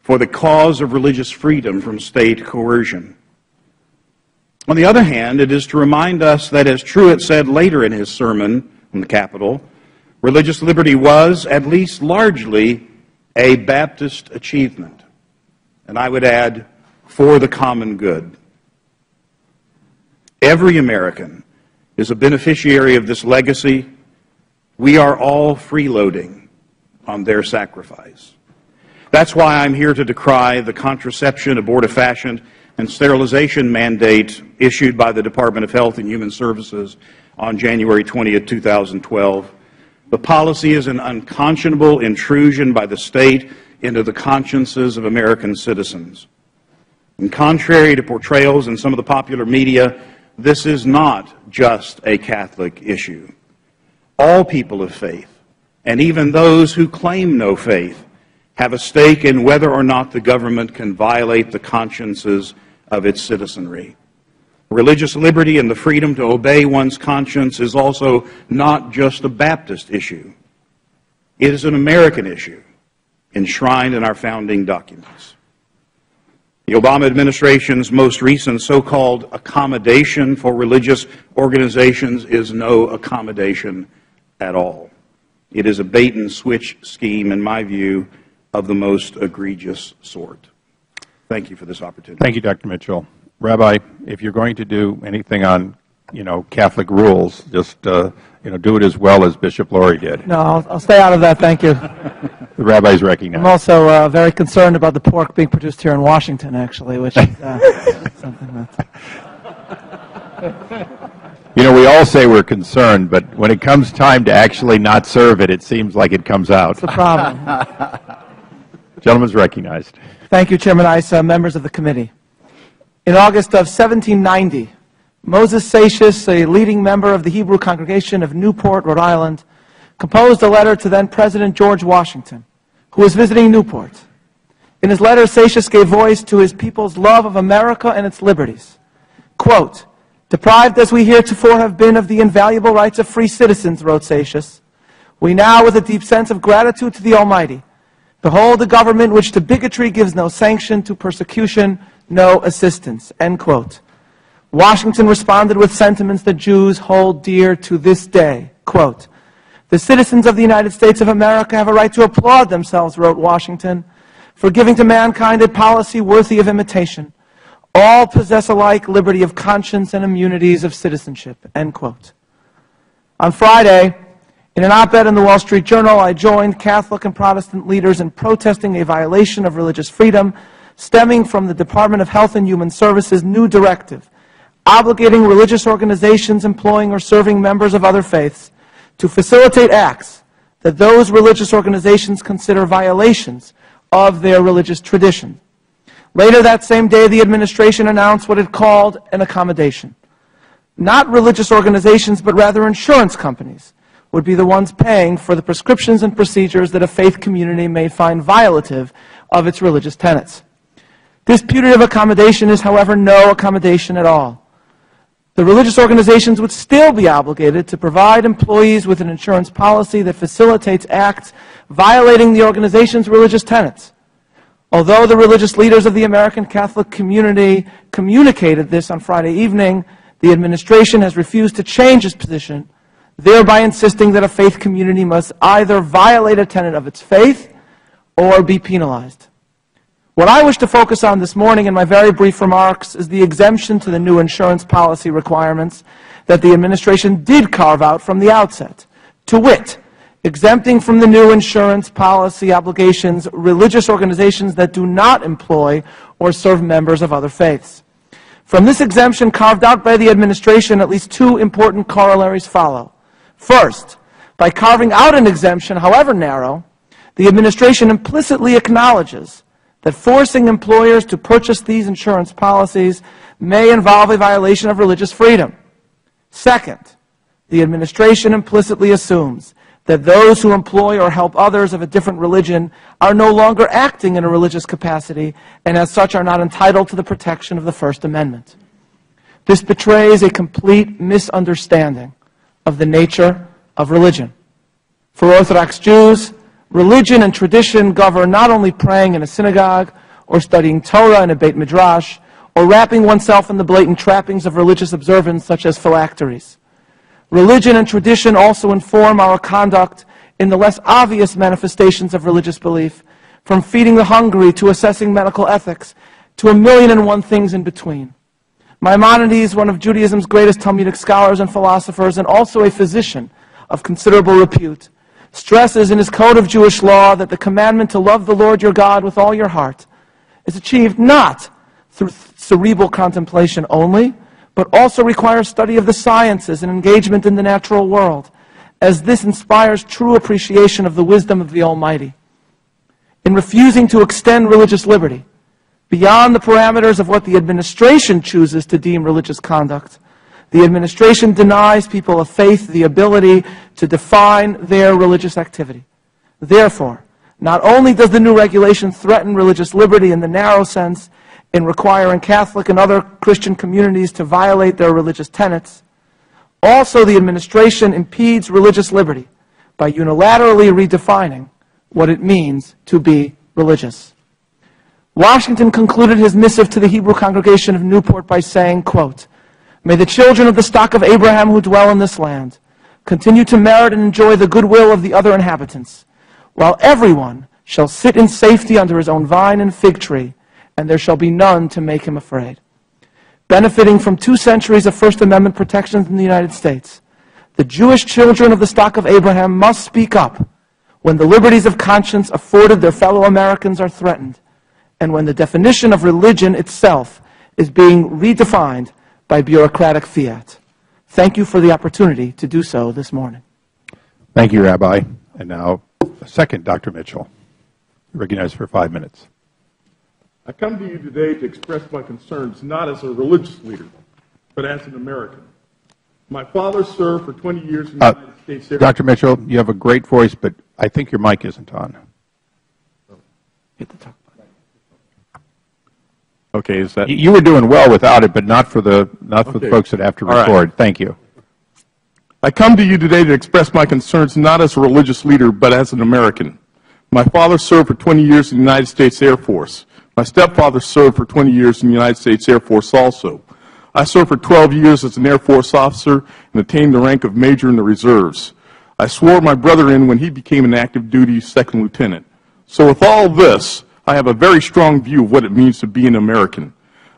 S9: for the cause of religious freedom from state coercion. On the other hand, it is to remind us that, as Truett said later in his sermon on the Capitol, religious liberty was, at least largely, a Baptist achievement. And I would add, for the common good. Every American is a beneficiary of this legacy. We are all freeloading on their sacrifice. That's why I'm here to decry the contraception, abortifacient, and sterilization mandate issued by the Department of Health and Human Services on January 20th, 2012. The policy is an unconscionable intrusion by the state into the consciences of American citizens. And contrary to portrayals in some of the popular media, this is not just a Catholic issue. All people of faith, and even those who claim no faith, have a stake in whether or not the government can violate the consciences of its citizenry. Religious liberty and the freedom to obey one's conscience is also not just a Baptist issue. It is an American issue enshrined in our founding documents. The Obama administration's most recent so-called accommodation for religious organizations is no accommodation at all. It is a bait-and-switch scheme, in my view, of the most egregious sort. Thank you for this opportunity.
S1: Thank you, Dr. Mitchell. Rabbi, if you're going to do anything on, Catholic rules, just, do it as well as Bishop Laurie did.
S10: No, I'll stay out of that. Thank you.
S1: The rabbi is recognized.
S10: I'm also very concerned about the pork being produced here in Washington, actually, which is something that's...
S1: We all say we're concerned, but when it comes time to actually not serve it, it seems like it comes out.
S10: That's the problem.
S1: The gentleman is recognized.
S10: Thank you, Chairman Issa, members of the committee. In August of 1790, Moses Seixas, a leading member of the Hebrew congregation of Newport, Rhode Island, composed a letter to then-President George Washington, who was visiting Newport. In his letter, Seixas gave voice to his people's love of America and its liberties. Quote, "Deprived as we heretofore have been of the invaluable rights of free citizens," wrote Seixas, "we now, with a deep sense of gratitude to the Almighty, behold a government which to bigotry gives no sanction, to persecution no assistance." End quote. Washington responded with sentiments that Jews hold dear to this day. Quote, "The citizens of the United States of America have a right to applaud themselves," wrote Washington, "for giving to mankind a policy worthy of imitation. All possess alike liberty of conscience and immunities of citizenship." End quote. On Friday, in an op-ed in the Wall Street Journal, I joined Catholic and Protestant leaders in protesting a violation of religious freedom stemming from the Department of Health and Human Services' new directive, obligating religious organizations employing or serving members of other faiths to facilitate acts that those religious organizations consider violations of their religious tradition. Later that same day, the administration announced what it called an accommodation. Not religious organizations, but rather insurance companies would be the ones paying for the prescriptions and procedures that a faith community may find violative of its religious tenets. This putative accommodation is, however, no accommodation at all. The religious organizations would still be obligated to provide employees with an insurance policy that facilitates acts violating the organization's religious tenets. Although the religious leaders of the American Catholic community communicated this on Friday evening, the administration has refused to change its position thereby insisting that a faith community must either violate a tenet of its faith or be penalized. What I wish to focus on this morning in my very brief remarks is the exemption to the new insurance policy requirements that the administration did carve out from the outset, to wit, exempting from the new insurance policy obligations religious organizations that do not employ or serve members of other faiths. From this exemption carved out by the administration, at least two important corollaries follow. First, by carving out an exemption, however narrow, the administration implicitly acknowledges that forcing employers to purchase these insurance policies may involve a violation of religious freedom. Second, the administration implicitly assumes that those who employ or help others of a different religion are no longer acting in a religious capacity and as such are not entitled to the protection of the First Amendment. This betrays a complete misunderstanding of the nature of religion. For Orthodox Jews, religion and tradition govern not only praying in a synagogue or studying Torah in a Beit Midrash or wrapping oneself in the blatant trappings of religious observance such as phylacteries. Religion and tradition also inform our conduct in the less obvious manifestations of religious belief, from feeding the hungry to assessing medical ethics to 1,000,001 things in between. Maimonides, one of Judaism's greatest Talmudic scholars and philosophers and also a physician of considerable repute, stresses in his Code of Jewish Law that the commandment to love the Lord your God with all your heart is achieved not through cerebral contemplation only, but also requires study of the sciences and engagement in the natural world, as this inspires true appreciation of the wisdom of the Almighty. In refusing to extend religious liberty beyond the parameters of what the administration chooses to deem religious conduct, the administration denies people of faith the ability to define their religious activity. Therefore, not only does the new regulation threaten religious liberty in the narrow sense in requiring Catholic and other Christian communities to violate their religious tenets, also the administration impedes religious liberty by unilaterally redefining what it means to be religious. Washington concluded his missive to the Hebrew congregation of Newport by saying, quote, "May the children of the stock of Abraham who dwell in this land continue to merit and enjoy the goodwill of the other inhabitants, while everyone shall sit in safety under his own vine and fig tree, and there shall be none to make him afraid." Benefiting from 2 centuries of First Amendment protections in the United States, the Jewish children of the stock of Abraham must speak up when the liberties of conscience afforded their fellow Americans are threatened, and when the definition of religion itself is being redefined by bureaucratic fiat. Thank you for the opportunity to do so this morning.
S1: Thank you, Rabbi. And now, a second, Dr. Mitchell. You're recognized for 5 minutes.
S11: I come to you today to express my concerns not as a religious leader, but as an American. My father served for 20 years in the United States Air Force.
S1: Dr. Mitchell, you have a great voice, but I think your mic isn't on.
S11: Hit the talk button. Okay, is that?
S1: You were doing well without it, but not for the folks that have to record.
S11: Right.
S1: Thank you.
S11: I come to you today to express my concerns not as a religious leader, but as an American. My father served for 20 years in the United States Air Force. My stepfather served for 20 years in the United States Air Force also. I served for 12 years as an Air Force officer and attained the rank of major in the reserves. I swore my brother in when he became an active duty second lieutenant. So with all this, I have a very strong view of what it means to be an American.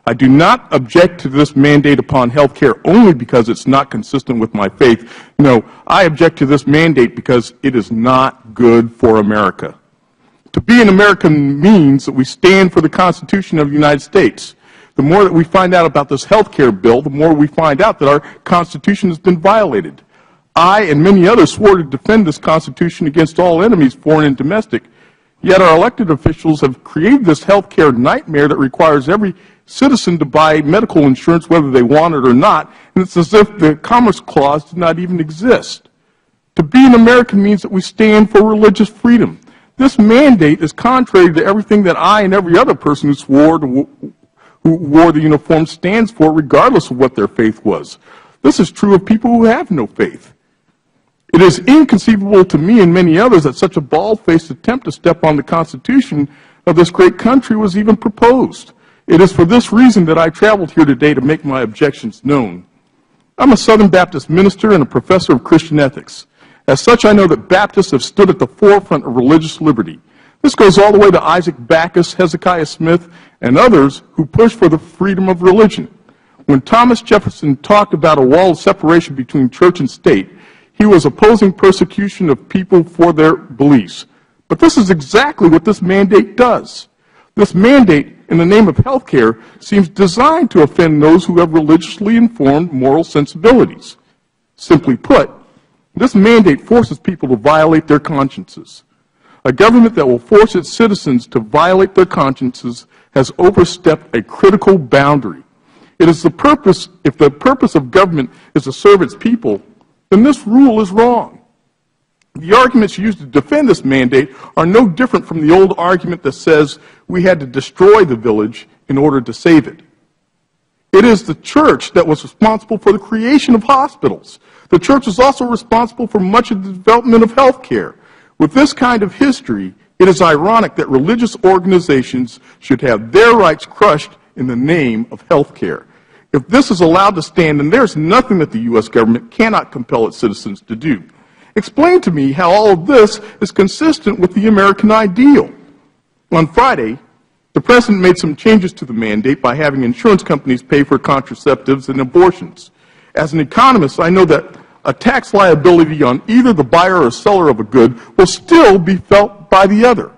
S11: I do not object to this mandate upon health care only because it's not consistent with my faith. No, I object to this mandate because it is not good for America. To be an American means that we stand for the Constitution of the United States. The more that we find out about this health care bill, the more we find out that our Constitution has been violated. I and many others swore to defend this Constitution against all enemies, foreign and domestic. Yet our elected officials have created this health care nightmare that requires every citizen to buy medical insurance whether they want it or not, and it's as if the Commerce Clause did not even exist. To be an American means that we stand for religious freedom. This mandate is contrary to everything that I and every other person who wore the uniform stands for, regardless of what their faith was. This is true of people who have no faith. It is inconceivable to me and many others that such a bald-faced attempt to step on the Constitution of this great country was even proposed. It is for this reason that I traveled here today to make my objections known. I'm a Southern Baptist minister and a professor of Christian ethics. As such, I know that Baptists have stood at the forefront of religious liberty. This goes all the way to Isaac Backus, Hezekiah Smith, and others who pushed for the freedom of religion. When Thomas Jefferson talked about a wall of separation between church and state, he was opposing persecution of people for their beliefs. But this is exactly what this mandate does. This mandate, in the name of health care, seems designed to offend those who have religiously informed moral sensibilities. Simply put, this mandate forces people to violate their consciences. A government that will force its citizens to violate their consciences has overstepped a critical boundary. It is the purpose, if the purpose of government is to serve its people, then this rule is wrong. The arguments used to defend this mandate are no different from the old argument that says we had to destroy the village in order to save it. It is the church that was responsible for the creation of hospitals. The church was also responsible for much of the development of health care. With this kind of history, it is ironic that religious organizations should have their rights crushed in the name of health care. If this is allowed to stand, then there's nothing that the U.S. government cannot compel its citizens to do. Explain to me how all of this is consistent with the American ideal. On Friday, the President made some changes to the mandate by having insurance companies pay for contraceptives and abortions. As an economist, I know that a tax liability on either the buyer or seller of a good will still be felt by the other.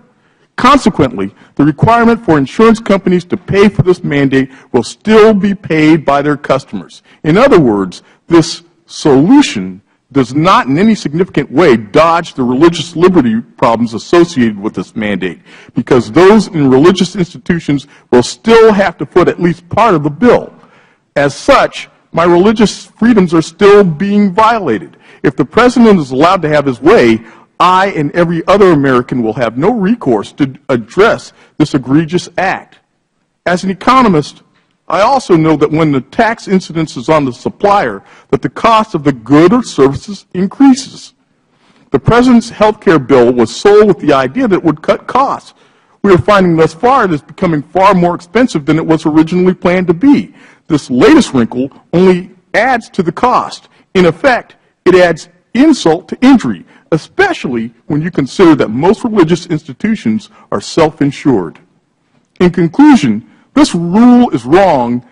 S11: Consequently, the requirement for insurance companies to pay for this mandate will still be paid by their customers. In other words, this solution does not in any significant way dodge the religious liberty problems associated with this mandate, because those in religious institutions will still have to foot at least part of the bill. As such, my religious freedoms are still being violated. If the President is allowed to have his way, I and every other American will have no recourse to address this egregious act. As an economist, I also know that when the tax incidence is on the supplier, that the cost of the good or services increases. The President's health care bill was sold with the idea that it would cut costs. We are finding thus far it is becoming far more expensive than it was originally planned to be. This latest wrinkle only adds to the cost. In effect, it adds insult to injury, especially when you consider that most religious institutions are self-insured. In conclusion, this rule is wrong,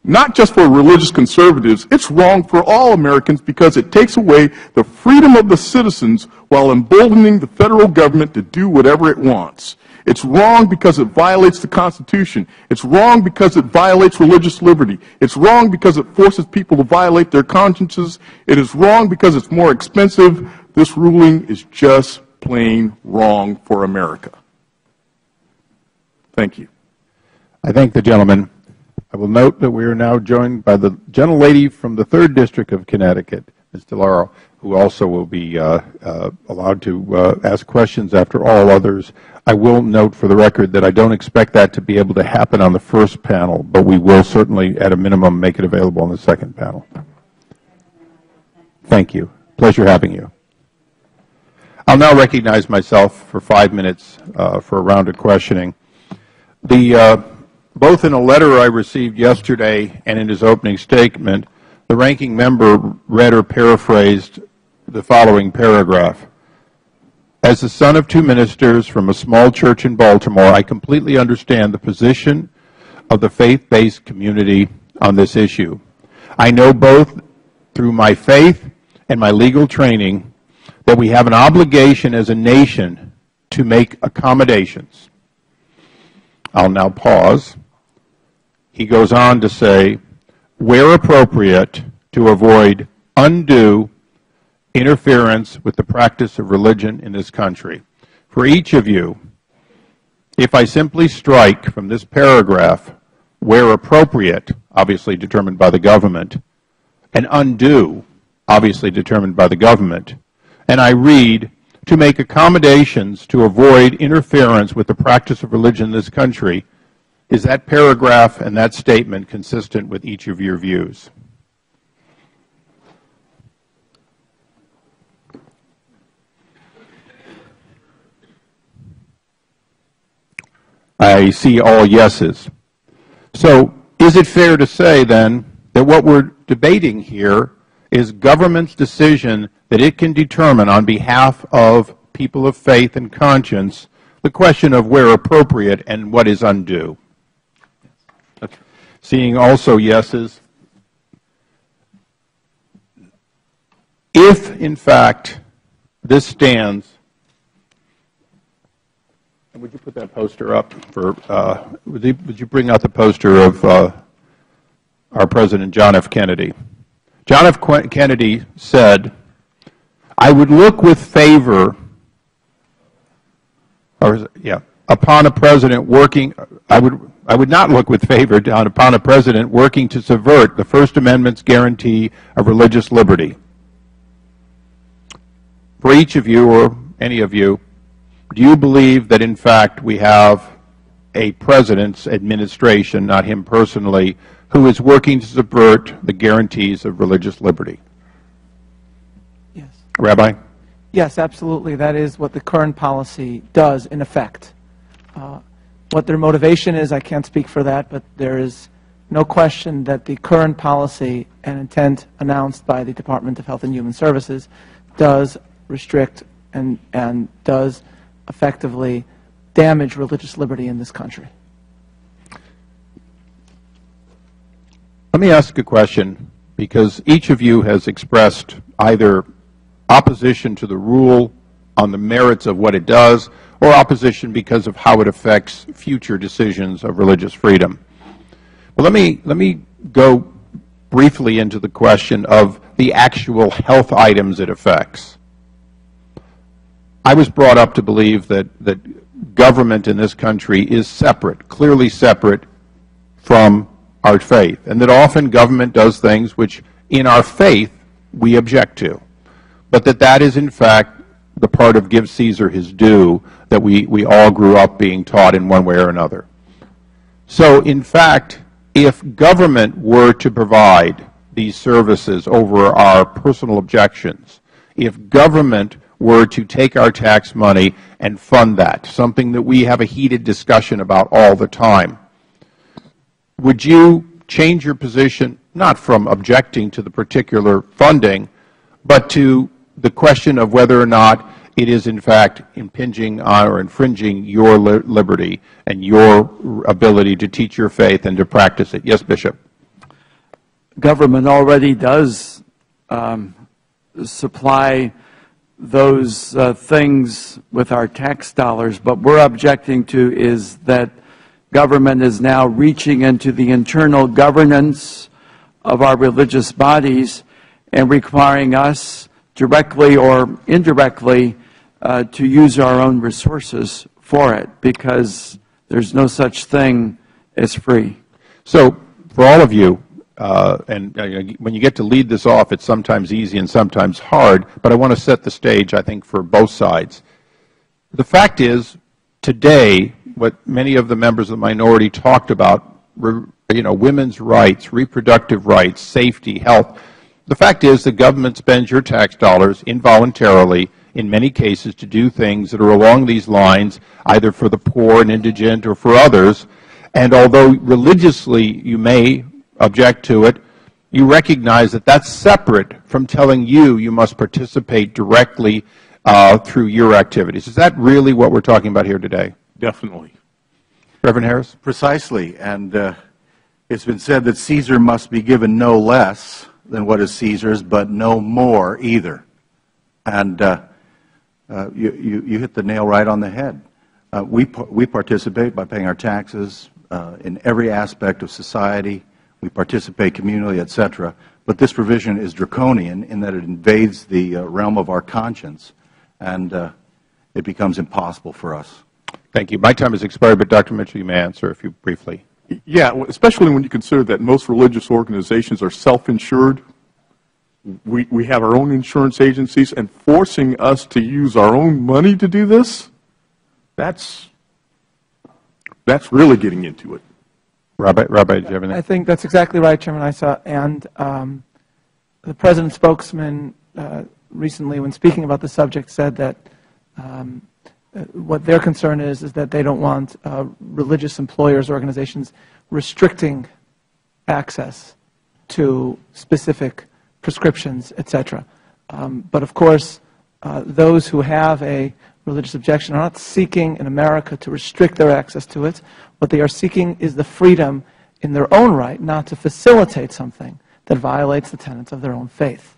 S11: not just for religious conservatives, it's wrong for all Americans because it takes away the freedom of the citizens while emboldening the federal government to do whatever it wants. It's wrong because it violates the Constitution. It's wrong because it violates religious liberty. It's wrong because it forces people to violate their consciences. It is wrong because it's more expensive. This ruling is just plain wrong for America. Thank you.
S1: I thank the gentleman. I will note that we are now joined by the gentlelady from the 3rd District of Connecticut, Ms. DeLauro, who also will be allowed to ask questions after all others. I will note for the record that I don't expect that to be able to happen on the first panel, but we will certainly, at a minimum, make it available on the second panel. Thank you. Pleasure having you. I'll now recognize myself for 5 minutes for a round of questioning. Both in a letter I received yesterday and in his opening statement, the ranking member read or paraphrased the following paragraph. As the son of 2 ministers from a small church in Baltimore, I completely understand the position of the faith-based community on this issue. I know both through my faith and my legal training that we have an obligation as a nation to make accommodations. I'll now pause. He goes on to say, where appropriate, to avoid undue interference with the practice of religion in this country. For each of you, if I simply strike from this paragraph, where appropriate, obviously determined by the government, and undue, obviously determined by the government, and I read, to make accommodations to avoid interference with the practice of religion in this country, is that paragraph and that statement consistent with each of your views? I see all yeses. So is it fair to say then that what we're debating here is government's decision that it can determine on behalf of people of faith and conscience the question of where appropriate and what is undue. Seeing also yeses. If, in fact, this stands, and would you put that poster up for, would you bring out the poster of our President John F. Kennedy? John F. Kennedy said, I would look with favor, upon a president working, I would not look with favor upon a president working to subvert the First Amendment's guarantee of religious liberty. For each of you, or any of you, do you believe that, in fact, we have a president's administration, not him personally, who is working to subvert the guarantees of religious liberty?
S10: Yes.
S1: Rabbi?
S10: Yes, absolutely. That is what the current policy does, in effect. What their motivation is, I can't speak for that, but there is no question that the current policy and intent announced by the Department of Health and Human Services does restrict and does effectively damage religious liberty in this country.
S1: Let me ask a question, because each of you has expressed either opposition to the rule on the merits of what it does, or opposition because of how it affects future decisions of religious freedom. Well, let me go briefly into the question of the actual health items it affects. I was brought up to believe that government in this country is separate, clearly separate from our faith, and that often government does things which in our faith we object to, but that is in fact the part of give Caesar his due that we all grew up being taught in one way or another. So in fact, if government were to provide these services over our personal objections, if government were to take our tax money and fund that, something that we have a heated discussion about all the time, would you change your position, not from objecting to the particular funding, but to the question of whether or not it is in fact impinging on or infringing your liberty and your ability to teach your faith and to practice it? Yes, Bishop.
S7: Government already does supply those things with our tax dollars. What we're objecting to is that government is now reaching into the internal governance of our religious bodies and requiring us directly or indirectly to use our own resources for it, because there's no such thing as free.
S1: So for all of you, and when you get to lead this off, it's sometimes easy and sometimes hard, but I want to set the stage, I think, for both sides. The fact is, today, what many of the members of the minority talked about, women's rights, reproductive rights, safety, health, the fact is the government spends your tax dollars involuntarily, in many cases, to do things that are along these lines, either for the poor and indigent or for others, and although religiously you may object to it, you recognize that that's separate from telling you must participate directly through your activities. Is that really what we're talking about here today?
S11: Definitely.
S1: Reverend Harris?
S8: Precisely. And it's been said that Caesar must be given no less than what is Caesar's, but no more either. And you hit the nail right on the head. We participate by paying our taxes in every aspect of society. We participate communally, etc. But this provision is draconian in that it invades the realm of our conscience, and it becomes impossible for us.
S1: Thank you. My time has expired, but Dr. Mitchell, you may answer if you briefly.
S11: Yeah, especially when you consider that most religious organizations are self-insured. We have our own insurance agencies, and forcing us to use our own money to do this, that's really getting into it.
S1: Rabbi, do you have anything?
S10: I think that's exactly right, Chairman Issa. And the President's spokesman recently, when speaking about the subject, said that what their concern is that they don't want religious employers, organizations restricting access to specific prescriptions, etc. But of course, those who have a religious objection are not seeking in America to restrict their access to it. What they are seeking is the freedom in their own right not to facilitate something that violates the tenets of their own faith.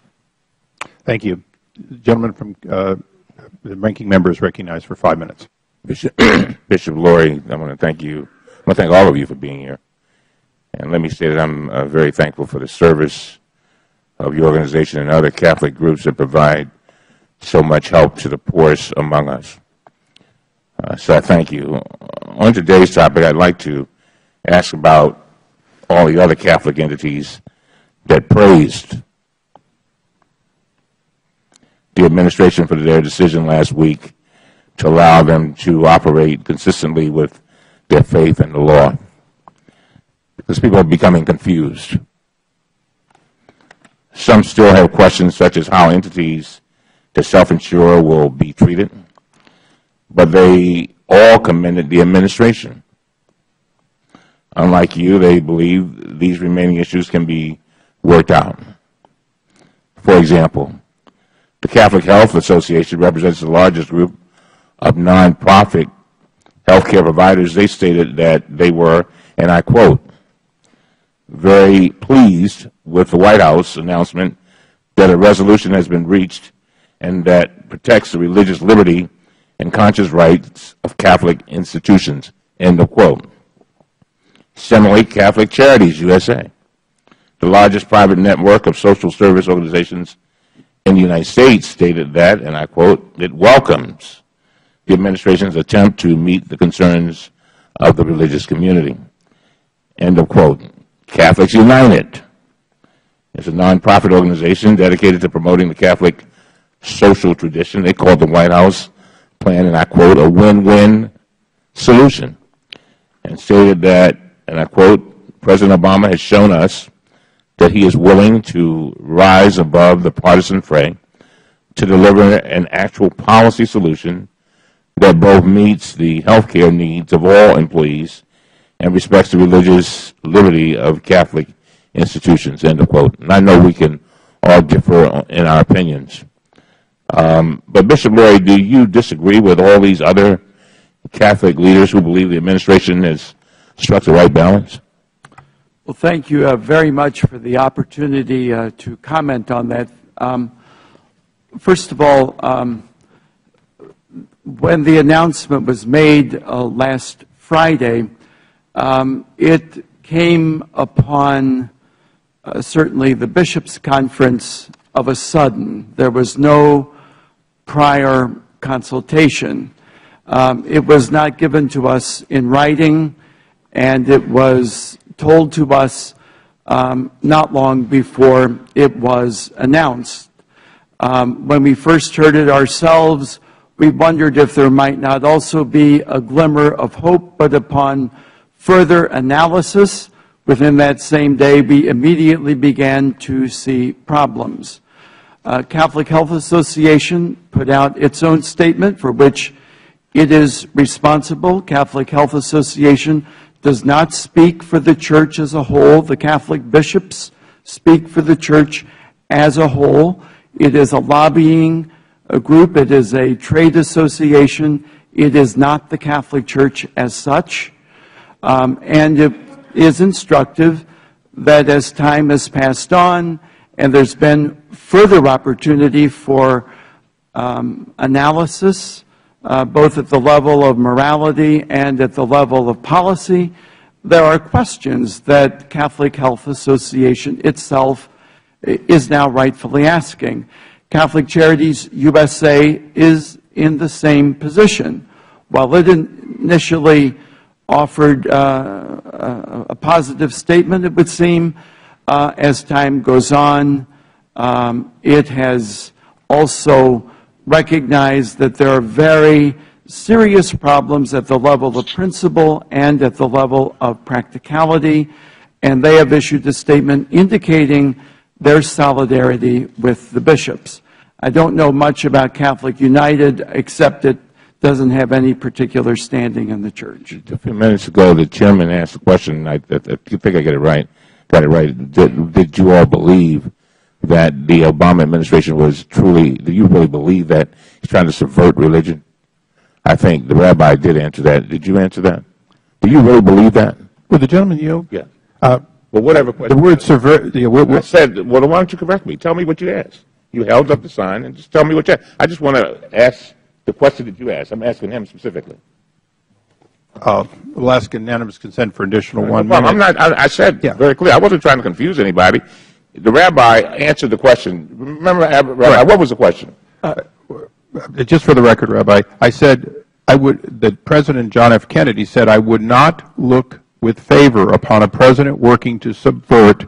S1: Thank you. The gentleman from the ranking member is recognized for 5 minutes.
S2: Bishop Lurie, I want to thank you. I want to thank all of you for being here. And let me say that I'm very thankful for the service of your organization and other Catholic groups that provide so much help to the poorest among us. So I thank you. On today's topic, I'd like to ask about all the other Catholic entities that praised the administration for their decision last week to allow them to operate consistently with their faith and the law. Because people are becoming confused. Some still have questions such as how entities that self-insure will be treated, but they all commended the administration. Unlike you, they believe these remaining issues can be worked out. For example, the Catholic Health Association represents the largest group of nonprofit health care providers. They stated that they were, and I quote, very pleased with the White House announcement that a resolution has been reached and that protects the religious liberty and conscience rights of Catholic institutions, end of quote. Similarly, Catholic Charities USA, the largest private network of social service organizations in the United States, stated that, and I quote, it welcomes the administration's attempt to meet the concerns of the religious community, end of quote. Catholics United is a nonprofit organization dedicated to promoting the Catholic social tradition. They called the White House plan, and I quote, a win-win solution, and stated that, and I quote, President Obama has shown us that he is willing to rise above the partisan fray to deliver an actual policy solution that both meets the health care needs of all employees and respects the religious liberty of Catholic institutions, end of quote. And I know we can all differ in our opinions. But Bishop Lurie, do you disagree with all these other Catholic leaders who believe the administration has struck the right balance?
S7: Well, thank you very much for the opportunity to comment on that. First of all, when the announcement was made last Friday, it came upon certainly the bishops' conference of a sudden. There was no prior consultation. It was not given to us in writing, and it was told to us not long before it was announced. When we first heard it ourselves, we wondered if there might not also be a glimmer of hope, but upon further analysis within that same day, we immediately began to see problems. Catholic Health Association put out its own statement for which it is responsible. Catholic Health Association does not speak for the church as a whole. The Catholic bishops speak for the church as a whole. It is a lobbying group. It is a trade association. It is not the Catholic Church as such. And it is instructive that as time has passed on and there's been further opportunity for analysis, both at the level of morality and at the level of policy, there are questions that Catholic Health Association itself is now rightfully asking. Catholic Charities USA is in the same position. While it initially offered a positive statement, it would seem, as time goes on, it has also recognized that there are very serious problems at the level of principle and at the level of practicality, and they have issued a statement indicating their solidarity with the bishops. I don't know much about Catholic United, except it doesn't have any particular standing in the church.
S2: A few minutes ago, the chairman asked a question, I think I get it right, got it right, did you all believe that the Obama administration was truly, do you really believe that he's trying to subvert religion? I think the rabbi did answer that. Did you answer that? Do you really believe that?
S1: Would the gentleman yield?
S2: Yeah. Well, whatever question.
S1: The word subvert,
S2: I said, well, why don't you correct me? Tell me what you asked. You held up the sign and just tell me what you asked. I just want to ask the question that you asked. I'm asking him specifically.
S1: We'll ask unanimous consent for additional 1 minute.
S2: I'm not, I said very clear. I wasn't trying to confuse anybody. The rabbi answered the question. Remember, Rabbi, what was the question?
S1: Just for the record, Rabbi, I said that President John F. Kennedy said I would not look with favor upon a president working to subvert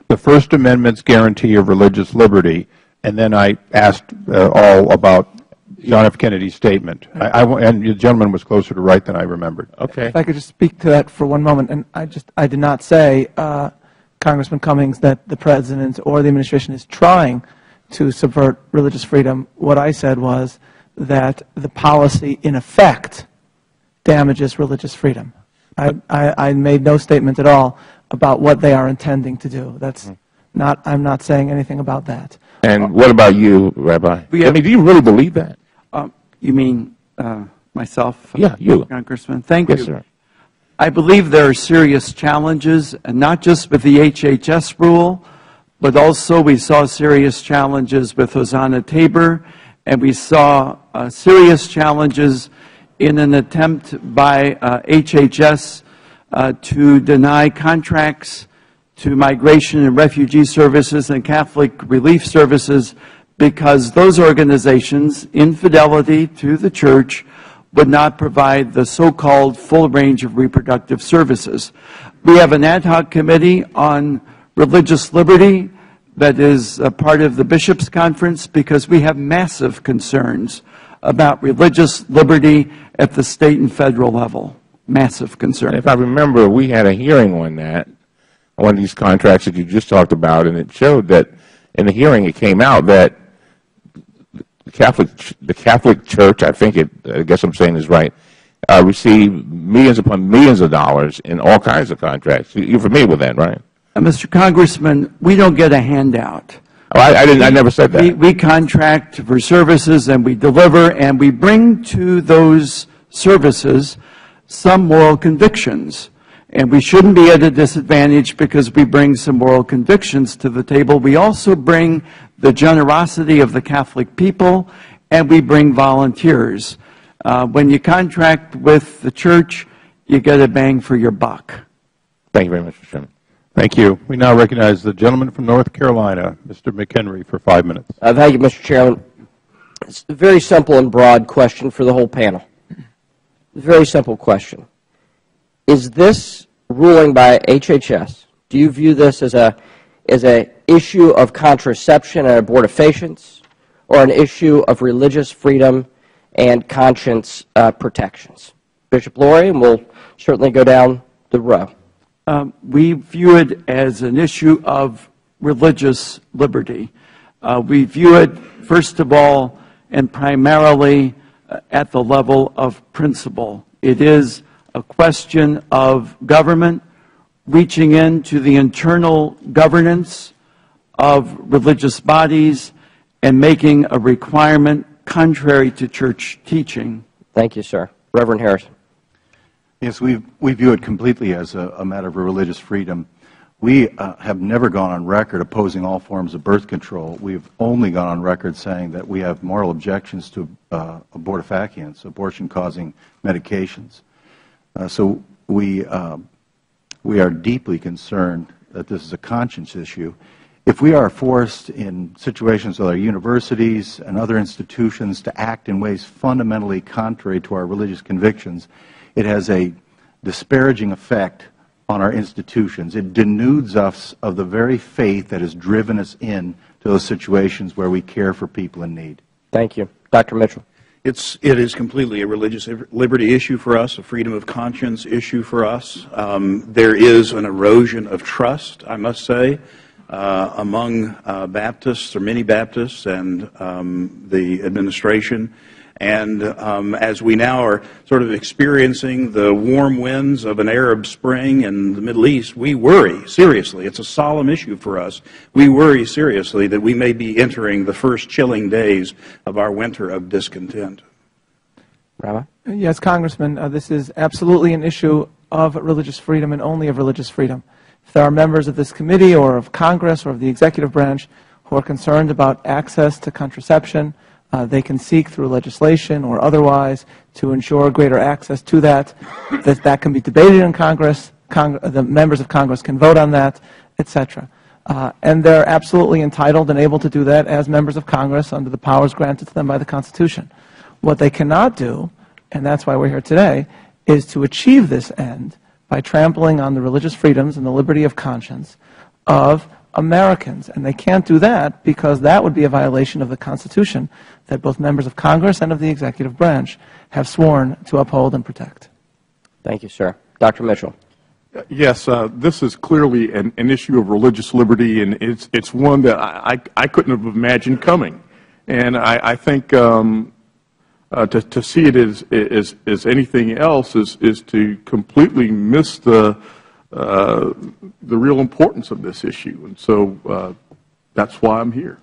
S1: the First Amendment's guarantee of religious liberty. And then I asked all about John F. Kennedy's statement. And the gentleman was closer to right than I remembered.
S2: Okay.
S10: If I could just speak to that for 1 moment. And I did not say, Congressman Cummings, that the President or the administration is trying to subvert religious freedom. What I said was that the policy, in effect, damages religious freedom. I made no statement at all about what they are intending to do. I'm not saying anything about that.
S2: And what about you, Rabbi? I mean, do you really believe that?
S7: You mean myself?
S2: Yeah, you.
S7: Congressman, thank you.
S2: Yes, sir.
S7: I believe there are serious challenges, and not just with the HHS rule, but also we saw serious challenges with Hosanna Tabor, and we saw serious challenges in an attempt by HHS to deny contracts to Migration and Refugee Services and Catholic Relief Services because those organizations, in fidelity to the Church, would not provide the so-called full range of reproductive services. We have an ad hoc committee on religious liberty that is a part of the Bishops' Conference because we have massive concerns about religious liberty at the state and federal level. Massive concern.
S2: If I remember, we had a hearing on that, on these contracts that you just talked about, and it showed that in the hearing it came out that the Catholic Church, I guess I'm saying this right, received millions upon millions of dollars in all kinds of contracts. You're familiar with that, right?
S7: Mr. Congressman, we don't get a handout.
S2: Oh, I never said that.
S7: We contract for services and we deliver and we bring to those services some moral convictions. And we shouldn't be at a disadvantage because we bring some moral convictions to the table. We also bring the generosity of the Catholic people, and we bring volunteers. When you contract with the Church, you get a bang for your buck.
S2: Thank you very much, Mr. Chairman.
S1: Thank you. We now recognize the gentleman from North Carolina, Mr. McHenry, for 5 minutes.
S12: Thank you, Mr. Chairman. It's a very simple and broad question for the whole panel. Very simple question. Is this ruling by HHS, do you view this as a issue of contraception and abortifacients, or an issue of religious freedom and conscience protections? Bishop Laurie, and we'll certainly go down the row.
S7: We view it as an issue of religious liberty. We view it, first of all, and primarily at the level of principle. It is a question of government reaching into the internal governance of religious bodies and making a requirement contrary to Church teaching.
S12: Thank you, sir. Reverend Harrison.
S8: Yes, we view it completely as a matter of religious freedom. We have never gone on record opposing all forms of birth control. We've only gone on record saying that we have moral objections to abortifacients, abortion-causing medications. So we are deeply concerned that this is a conscience issue. If we are forced in situations with our universities and other institutions to act in ways fundamentally contrary to our religious convictions, it has a disparaging effect on our institutions. It denudes us of the very faith that has driven us into those situations where we care for people in need.
S12: Thank you. Dr. Mitchell.
S9: It is completely a religious liberty issue for us, a freedom of conscience issue for us. There is an erosion of trust, I must say, among Baptists or many Baptists and the administration. And as we now are sort of experiencing the warm winds of an Arab Spring in the Middle East, we worry seriously. It's a solemn issue for us. We worry seriously that we may be entering the first chilling days of our winter of discontent.
S12: Rabbi?
S10: Yes, Congressman, this is absolutely an issue of religious freedom and only of religious freedom. If there are members of this committee or of Congress or of the executive branch who are concerned about access to contraception, they can seek through legislation or otherwise to ensure greater access to that. That can be debated in Congress. The members of Congress can vote on that, etc. And they're absolutely entitled and able to do that as members of Congress under the powers granted to them by the Constitution. What they cannot do, and that's why we're here today, is to achieve this end by trampling on the religious freedoms and the liberty of conscience of Americans. And they can't do that because that would be a violation of the Constitution that both members of Congress and of the executive branch have sworn to uphold and protect.
S12: Thank you, sir. Dr. Mitchell.
S11: Yes, this is clearly an issue of religious liberty, and it's one that I couldn't have imagined coming. And I think to see it as anything else is to completely miss the real importance of this issue. And so that's why I'm here.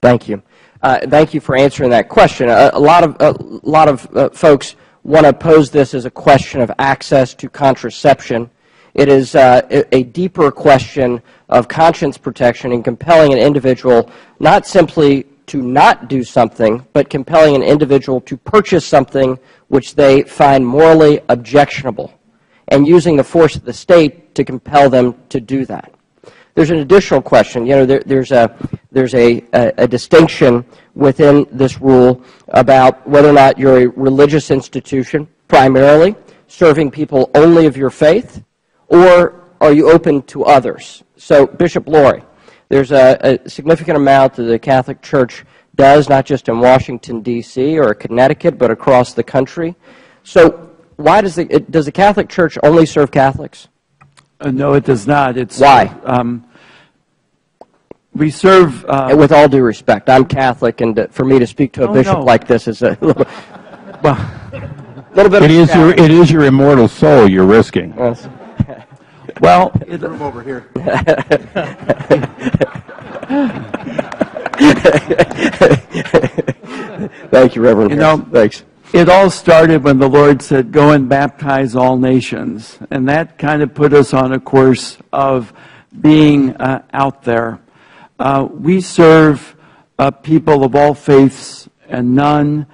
S12: Thank you. Thank you for answering that question. A lot of folks want to pose this as a question of access to contraception. It is a deeper question of conscience protection and compelling an individual not simply to not do something, but compelling an individual to purchase something which they find morally objectionable, and using the force of the state to compel them to do that. There's an additional question. You know, there's a distinction within this rule about whether or not you're a religious institution, primarily serving people only of your faith, or are you open to others? So, Bishop Lori, there's a significant amount that the Catholic Church does, not just in Washington, D.C. or Connecticut, but across the country. So why does the Catholic Church only serve Catholics?
S7: No, it does not.
S12: Why?
S7: We serve...
S12: with all due respect, I'm Catholic, and for me to speak to a bishop like this is a little bit...
S1: It is your immortal soul you're risking.
S12: Yes.
S7: Well,
S8: room over here.
S12: Thank you, Reverend.
S7: You know,
S12: thanks.
S7: It all started when the Lord said, "Go and baptize all nations," and that kind of put us on a course of being out there. We serve people of all faiths and none,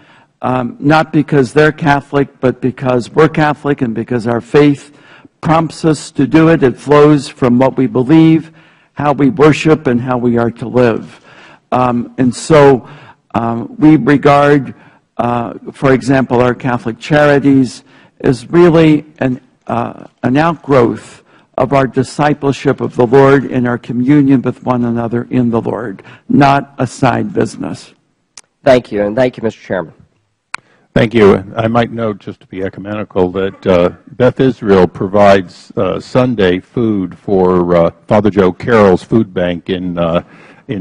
S7: not because they're Catholic, but because we're Catholic and because our faith prompts us to do it. It flows from what we believe, how we worship, and how we are to live. And so we regard, for example, our Catholic charities as really an outgrowth of our discipleship of the Lord and our communion with one another in the Lord, not a side business.
S12: Thank you, and thank you, Mr. Chairman.
S1: Thank you. I might note, just to be ecumenical, that Beth Israel provides Sunday food for Father Joe Carroll's food bank in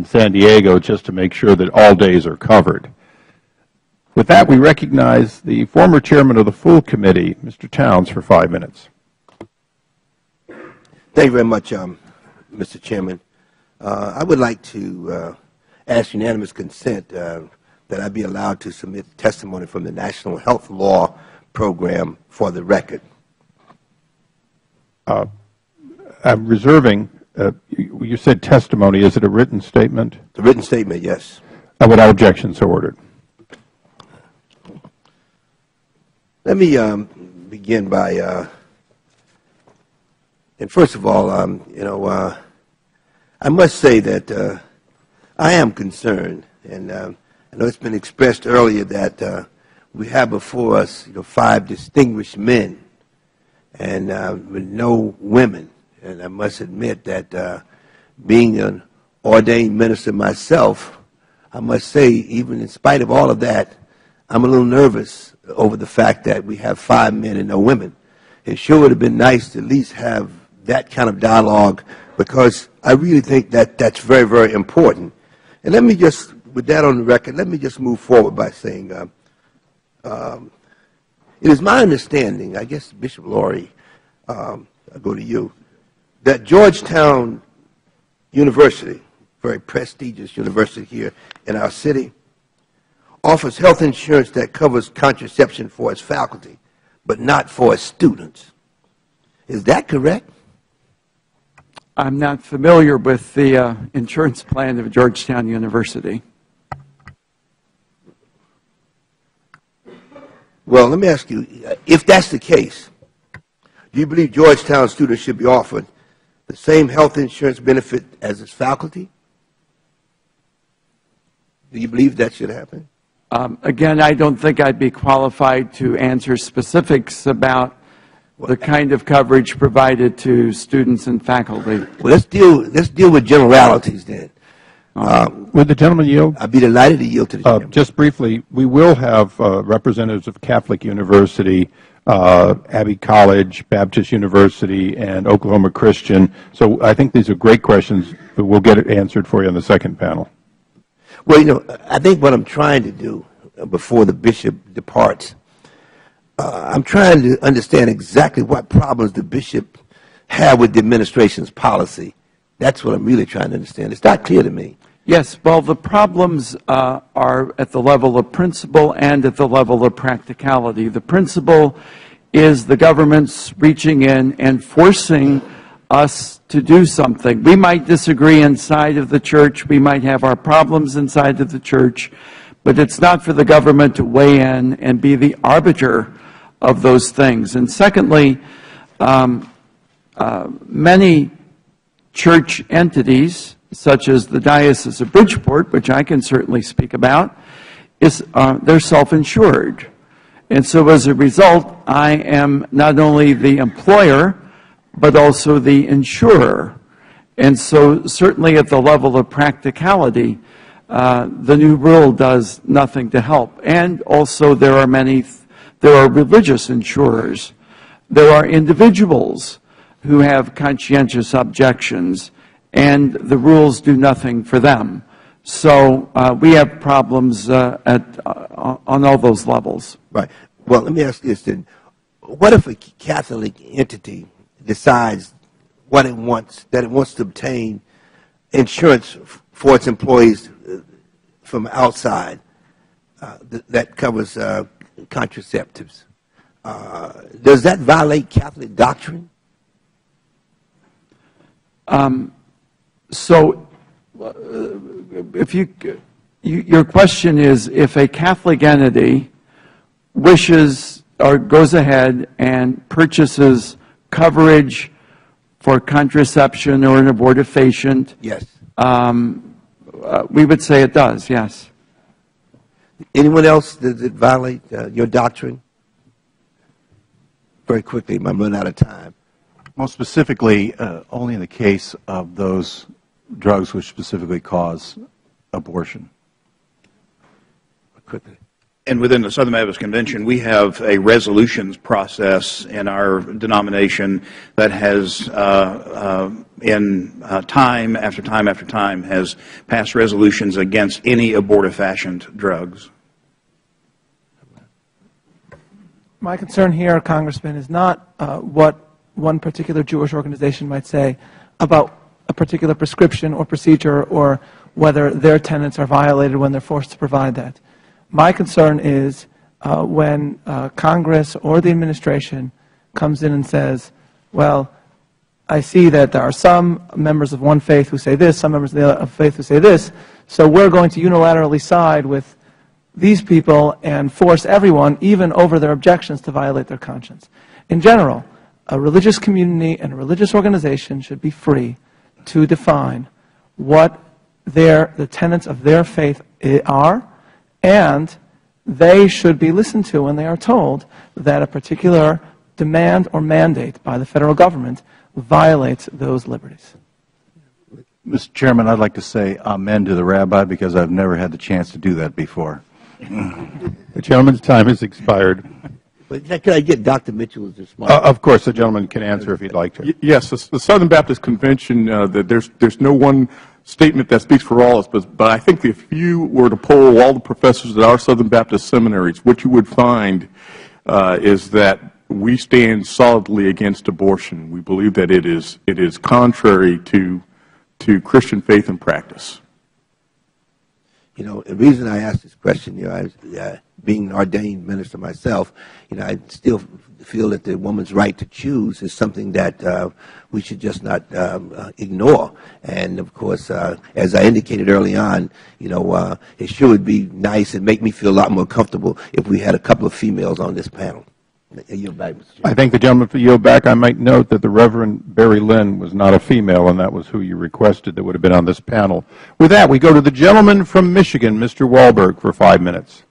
S1: San Diego, just to make sure that all days are covered. With that, we recognize the former chairman of the full committee, Mr. Towns, for 5 minutes.
S13: Thank you very much, Mr. Chairman. I would like to ask unanimous consent that I be allowed to submit testimony from the National Health Law Program for the record.
S1: I'm reserving, you said testimony. Is it a written statement?
S13: The written statement, yes.
S1: Without objection, so ordered.
S13: Let me begin by, and first of all, I must say that I am concerned, and I know it's been expressed earlier that we have before us 5 distinguished men and with no women. And I must admit that being an ordained minister myself, I must say, even in spite of all of that, I'm a little nervous over the fact that we have 5 men and no women. It sure would have been nice to at least have that kind of dialogue, because I really think that that's very, very important. And let me just, with that on the record, let me just move forward by saying It is my understanding, I guess Bishop Laurie, I'll go to you, that Georgetown University, very prestigious university here in our city, offers health insurance that covers contraception for its faculty, but not for its students. Is that correct?
S7: I'm not familiar with the insurance plan of Georgetown University.
S13: Well, let me ask you, if that's the case, do you believe Georgetown students should be offered the same health insurance benefit as its faculty? Do you believe that should happen?
S7: Again, I don't think I'd be qualified to answer specifics about the kind of coverage provided to students and faculty.
S13: Well, let's deal with generalities then.
S1: Would the gentleman yield?
S13: I'd be delighted to yield to the gentleman.
S1: Just briefly, we will have representatives of Catholic University, Abbey College, Baptist University, and Oklahoma Christian. So I think these are great questions, but we'll get it answered for you on the second panel.
S13: Well, you know, I think what I'm trying to do before the bishop departs, I'm trying to understand exactly what problems the bishop had with the administration's policy. That's what I'm really trying to understand. It's not clear to me.
S7: Yes, well, the problems are at the level of principle and at the level of practicality. The principle is the government's reaching in and forcing us to do something. We might disagree inside of the church. We might have our problems inside of the church, but it's not for the government to weigh in and be the arbiter of those things. And secondly, many church entities, such as the Diocese of Bridgeport, which I can certainly speak about, they're self-insured. And so as a result, I am not only the employer, but also the insurer. And so certainly at the level of practicality, the new rule does nothing to help. And also there are religious insurers. There are individuals who have conscientious objections, and the rules do nothing for them. So we have problems on all those levels.
S13: Right. Well, let me ask you this then. What if a Catholic entity decides that it wants to obtain insurance for its employees from outside that covers contraceptives? Does that violate Catholic doctrine?
S7: So if your question is, if a Catholic entity wishes or goes ahead and purchases coverage for contraception or an abortifacient,
S13: yes,
S7: we would say it does, yes.
S13: Anyone else, does it violate your doctrine? Very quickly, I'm running out of time.
S8: Most specifically, only in the case of those drugs which specifically cause abortion.
S13: Quickly.
S9: And within the Southern Baptist Convention, we have a resolutions process in our denomination that has, time after time after time, has passed resolutions against any abortifacient drugs.
S10: My concern here, Congressman, is not what one particular Jewish organization might say about a particular prescription or procedure or whether their tenets are violated when they're forced to provide that. My concern is when Congress or the administration comes in and says, well, I see that there are some members of one faith who say this, some members of the other faith who say this, so we're going to unilaterally side with these people and force everyone, even over their objections, to violate their conscience. In general, a religious community and a religious organization should be free to define what the tenets of their faith are, and they should be listened to when they are told that a particular demand or mandate by the federal government violates those liberties.
S8: Mr. Chairman, I'd like to say amen to the rabbi because I've never had the chance to do that before.
S1: The gentleman's time has expired.
S13: But can I get Dr. Mitchell's response?
S1: Of course, the gentleman can answer if he'd like to.
S11: Yes, the Southern Baptist Convention, there's no one statement that speaks for all of us, but I think if you were to poll all the professors at our Southern Baptist seminaries, what you would find is that we stand solidly against abortion. We believe that it is contrary to Christian faith and practice.
S13: You know, the reason I asked this question, being an ordained minister myself, I still feel that the woman's right to choose is something that we should just not ignore. And of course, as I indicated early on, it sure would be nice and make me feel a lot more comfortable if we had a couple of females on this panel. I yield back, Mr. Chairman.
S1: I thank the gentleman for yield back. I might note that the Reverend Barry Lynn was not a female, and that was who you requested that would have been on this panel. With that, we go to the gentleman from Michigan, Mr. Wahlberg, for 5 minutes.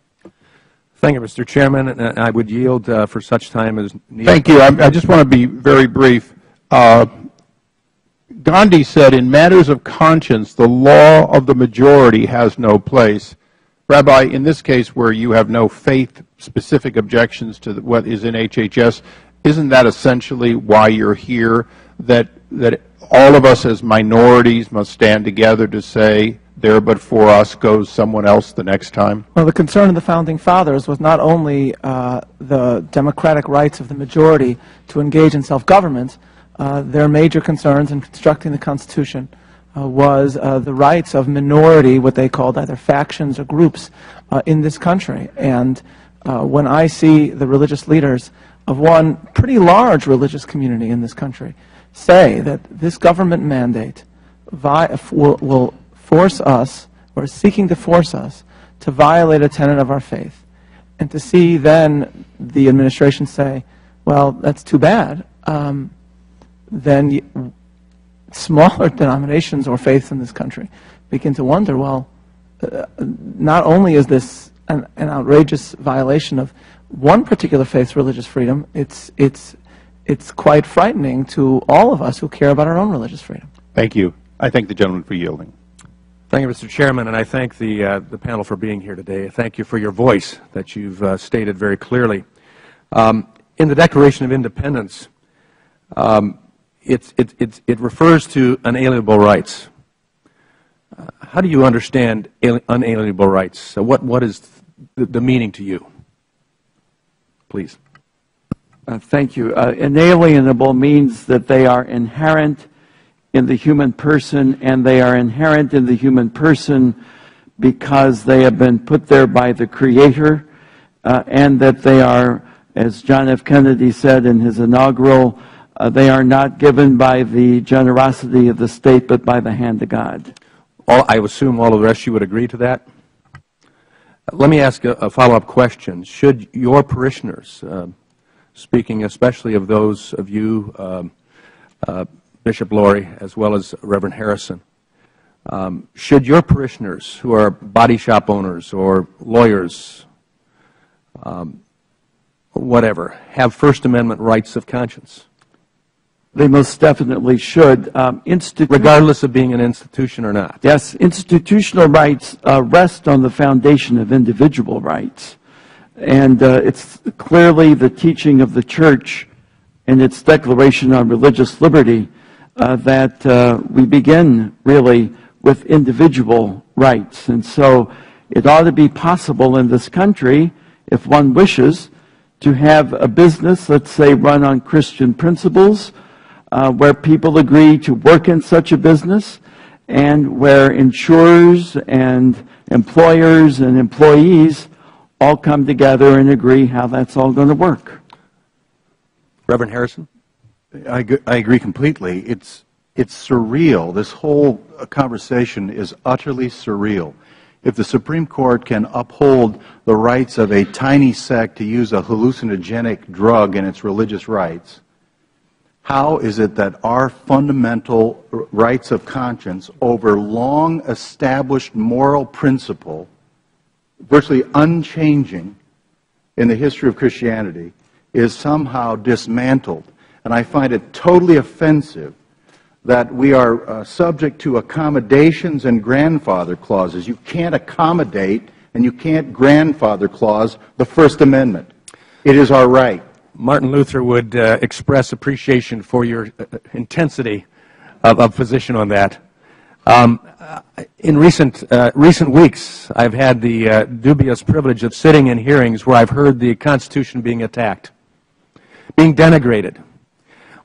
S14: Thank you, Mr. Chairman, and I would yield for such time as needed.
S1: Thank you. I just want to be very brief. Gandhi said, in matters of conscience, the law of the majority has no place. Rabbi, in this case where you have no faith-specific objections to what is in HHS, isn't that essentially why you're here, that all of us as minorities must stand together to say, there but for us goes someone else the next time?
S10: Well, the concern of the Founding Fathers was not only the democratic rights of the majority to engage in self-government. Their major concerns in constructing the Constitution was the rights of minority, what they called either factions or groups in this country. And when I see the religious leaders of one pretty large religious community in this country say that this government mandate will force us, or is seeking to force us, to violate a tenet of our faith, and to see then the administration say, well, that's too bad, then smaller denominations or faiths in this country begin to wonder, well, not only is this an outrageous violation of one particular faith's religious freedom, it's quite frightening to all of us who care about our own religious freedom.
S1: Thank you. I thank the gentleman for yielding.
S14: Thank you, Mr. Chairman, and I thank the panel for being here today. Thank you for your voice that you've stated very clearly. In the Declaration of Independence, it refers to unalienable rights. How do you understand unalienable rights? What is the meaning to you? Please.
S7: Thank you. Inalienable means that they are inherent in the human person, and they are inherent in the human person because they have been put there by the Creator, and that they are, as John F. Kennedy said in his inaugural, they are not given by the generosity of the state, but by the hand of God.
S14: I assume all of the rest of you would agree to that? Let me ask a follow-up question. Should your parishioners, speaking especially of those of you, Bishop Laurie, as well as Reverend Harrison, should your parishioners, who are body shop owners or lawyers, whatever, have First Amendment rights of conscience?
S7: They most definitely should.
S14: Regardless of being an institution or not?
S7: Yes, institutional rights rest on the foundation of individual rights. And it's clearly the teaching of the Church in its Declaration on Religious Liberty that we begin really with individual rights. And so it ought to be possible in this country, if one wishes, to have a business, let's say, run on Christian principles, where people agree to work in such a business, and where insurers and employers and employees all come together and agree how that's all going to work.
S14: Reverend Harrison?
S8: I agree completely. It's surreal. This whole conversation is utterly surreal. If the Supreme Court can uphold the rights of a tiny sect to use a hallucinogenic drug in its religious rights, how is it that our fundamental rights of conscience over long-established moral principle, virtually unchanging in the history of Christianity, is somehow dismantled? And I find it totally offensive that we are subject to accommodations and grandfather clauses. You can't accommodate and you can't grandfather clause the First Amendment. It is our right.
S14: Martin Luther would express appreciation for your intensity of position on that. In recent weeks, I've had the dubious privilege of sitting in hearings where I've heard the Constitution being attacked, being denigrated,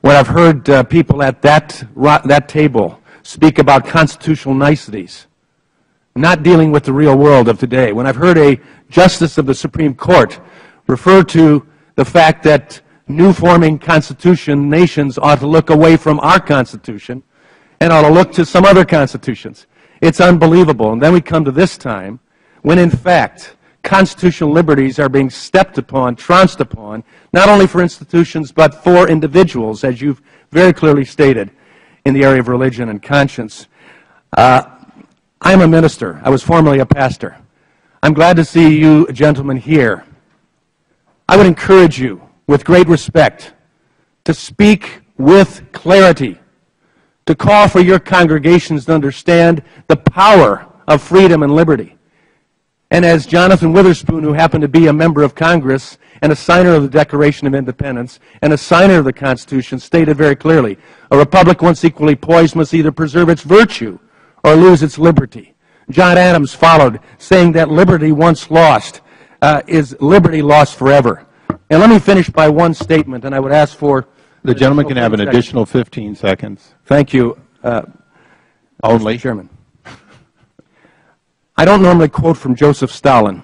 S14: when I've heard people at that table speak about constitutional niceties, not dealing with the real world of today, when I've heard a justice of the Supreme Court refer to the fact that new-forming constitution nations ought to look away from our Constitution and ought to look to some other constitutions. It's unbelievable. And then we come to this time when, in fact, constitutional liberties are being stepped upon, trounced upon, not only for institutions but for individuals, as you've very clearly stated, in the area of religion and conscience. I'm a minister. I was formerly a pastor. I'm glad to see you gentlemen here. I would encourage you, with great respect, to speak with clarity, to call for your congregations to understand the power of freedom and liberty. And as Jonathan Witherspoon, who happened to be a member of Congress and a signer of the Declaration of Independence and a signer of the Constitution, stated very clearly, a republic once equally poised must either preserve its virtue or lose its liberty. John Adams followed, saying that liberty once lost is liberty lost forever. And let me finish by one statement, and I would ask for...
S1: The gentleman can have an additional 15 seconds.
S14: Thank you.
S1: Only.
S14: Mr. Chairman. I don't normally quote from Joseph Stalin,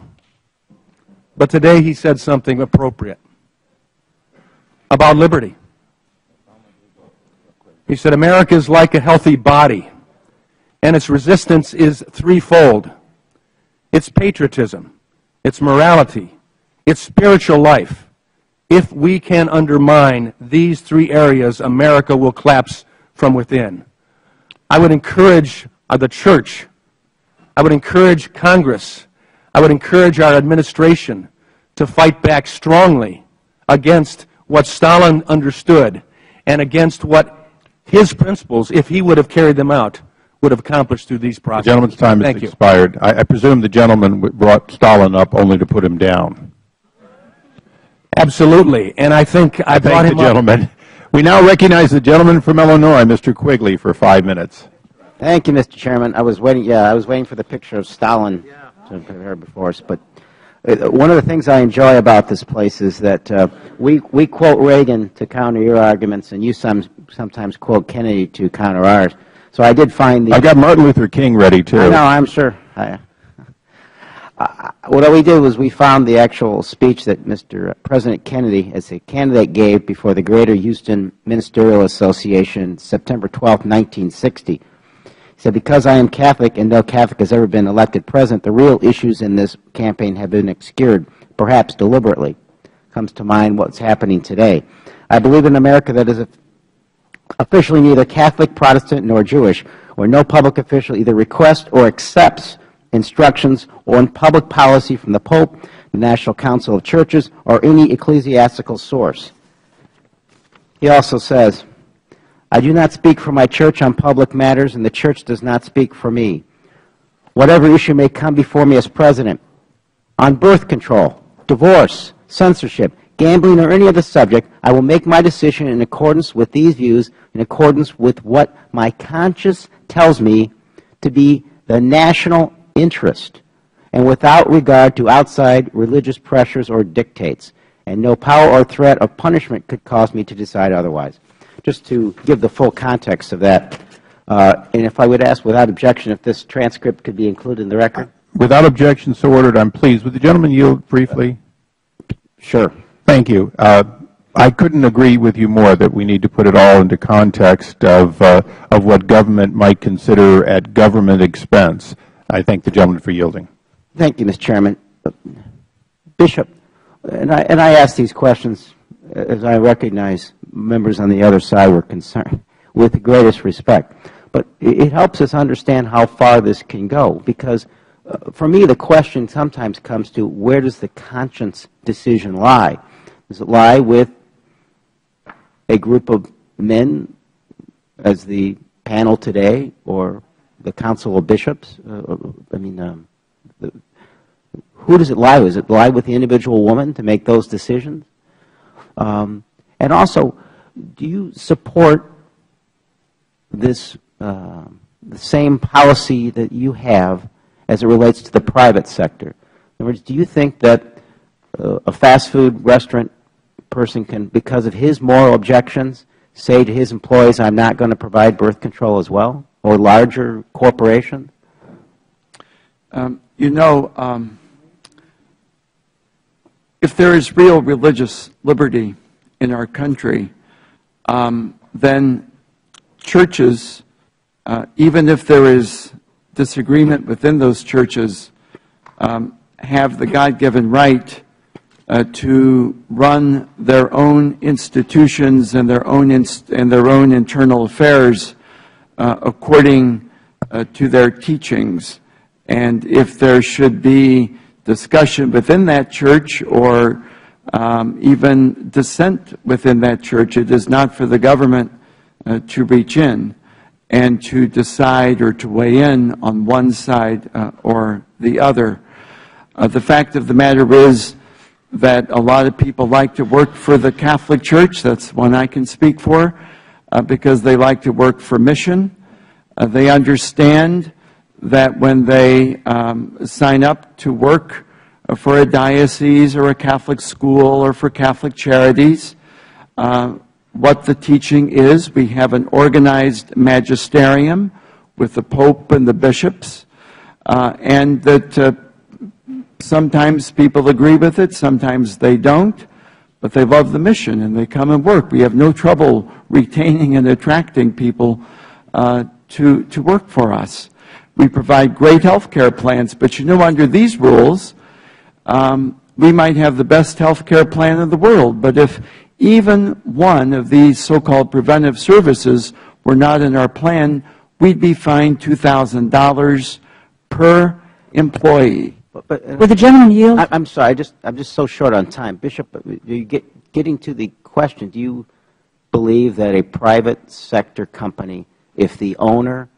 S14: but today he said something appropriate about liberty. He said, America is like a healthy body, and its resistance is threefold. It's patriotism, it's morality, it's spiritual life. If we can undermine these three areas, America will collapse from within. I would encourage the church, I would encourage Congress, I would encourage our administration to fight back strongly against what Stalin understood and against what his principles, if he would have carried them out, would have accomplished through these processes.
S1: The gentleman's time has expired. I presume the gentleman brought Stalin up only to put him down.
S14: Absolutely, and I think I brought him up.
S1: Gentleman. We now recognize the gentleman from Illinois, Mr. Quigley, for 5 minutes.
S5: Thank you, Mr. Chairman. I was waiting. I was waiting for the picture of Stalin to prepare before us. But one of the things I enjoy about this place is that we quote Reagan to counter your arguments, and you sometimes quote Kennedy to counter ours. So I did find the.
S1: I've got Martin Luther King ready too.
S5: I know. I'm sure. What we did was we found the actual speech that Mr. President Kennedy, as a candidate, gave before the Greater Houston Ministerial Association, September 12, 1960. He said, because I am Catholic and no Catholic has ever been elected president, the real issues in this campaign have been obscured, perhaps deliberately. Comes to mind what's happening today. I believe in America that is officially neither Catholic, Protestant, nor Jewish, where no public official either requests or accepts instructions on public policy from the Pope, the National Council of Churches, or any ecclesiastical source. He also says, I do not speak for my church on public matters, and the church does not speak for me. Whatever issue may come before me as president, on birth control, divorce, censorship, gambling, or any other subject, I will make my decision in accordance with these views, in accordance with what my conscience tells me to be the national interest, and without regard to outside religious pressures or dictates, and no power or threat of punishment could cause me to decide otherwise. Just to give the full context of that, and if I would ask without objection if this transcript could be included in the record.
S1: Without objection, so ordered. I'm pleased. Would the gentleman yield briefly?
S5: Sure.
S1: Thank you. I couldn't agree with you more that we need to put it all into context of what government might consider at government expense. I thank the gentleman for yielding.
S5: Thank you, Mr. Chairman. Bishop, and I ask these questions as I recognize members on the other side were concerned, with the greatest respect. But it helps us understand how far this can go, because for me the question sometimes comes to where does the conscience decision lie? Does it lie with a group of men as the panel today, or the Council of Bishops? Who does it lie with? Does it lie with the individual woman to make those decisions? And also, do you support this the same policy that you have as it relates to the private sector? In other words, do you think that a fast food restaurant person can, because of his moral objections, say to his employees, I'm not going to provide birth control as well, or larger corporations?
S7: You know, if there is real religious liberty in our country, then churches, even if there is disagreement within those churches, have the God-given right to run their own institutions and their own internal affairs according to their teachings. And if there should be discussion within that church or even dissent within that church, it is not for the government to reach in and to decide or to weigh in on one side or the other. The fact of the matter is that a lot of people like to work for the Catholic Church. That's one I can speak for, because they like to work for mission. They understand that when they sign up to work for a diocese or a Catholic school or for Catholic charities, what the teaching is. We have an organized magisterium with the Pope and the bishops, and that sometimes people agree with it, sometimes they don't, but they love the mission and they come and work. We have no trouble retaining and attracting people to work for us. We provide great health care plans, but you know, under these rules, we might have the best health care plan in the world, but if even one of these so-called preventive services were not in our plan, we'd be fined $2,000 per employee.
S5: Would the gentleman yield? I'm sorry, I'm just so short on time. Bishop, getting to the question, do you believe that a private sector company, if the owner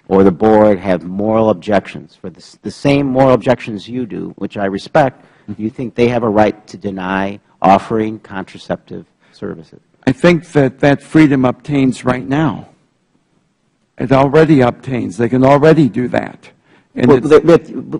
S5: or the board have moral objections, for the same moral objections you do, which I respect, do you think they have a right to deny offering contraceptive services?
S7: I think that that freedom obtains right now. It already obtains. They can already do that. And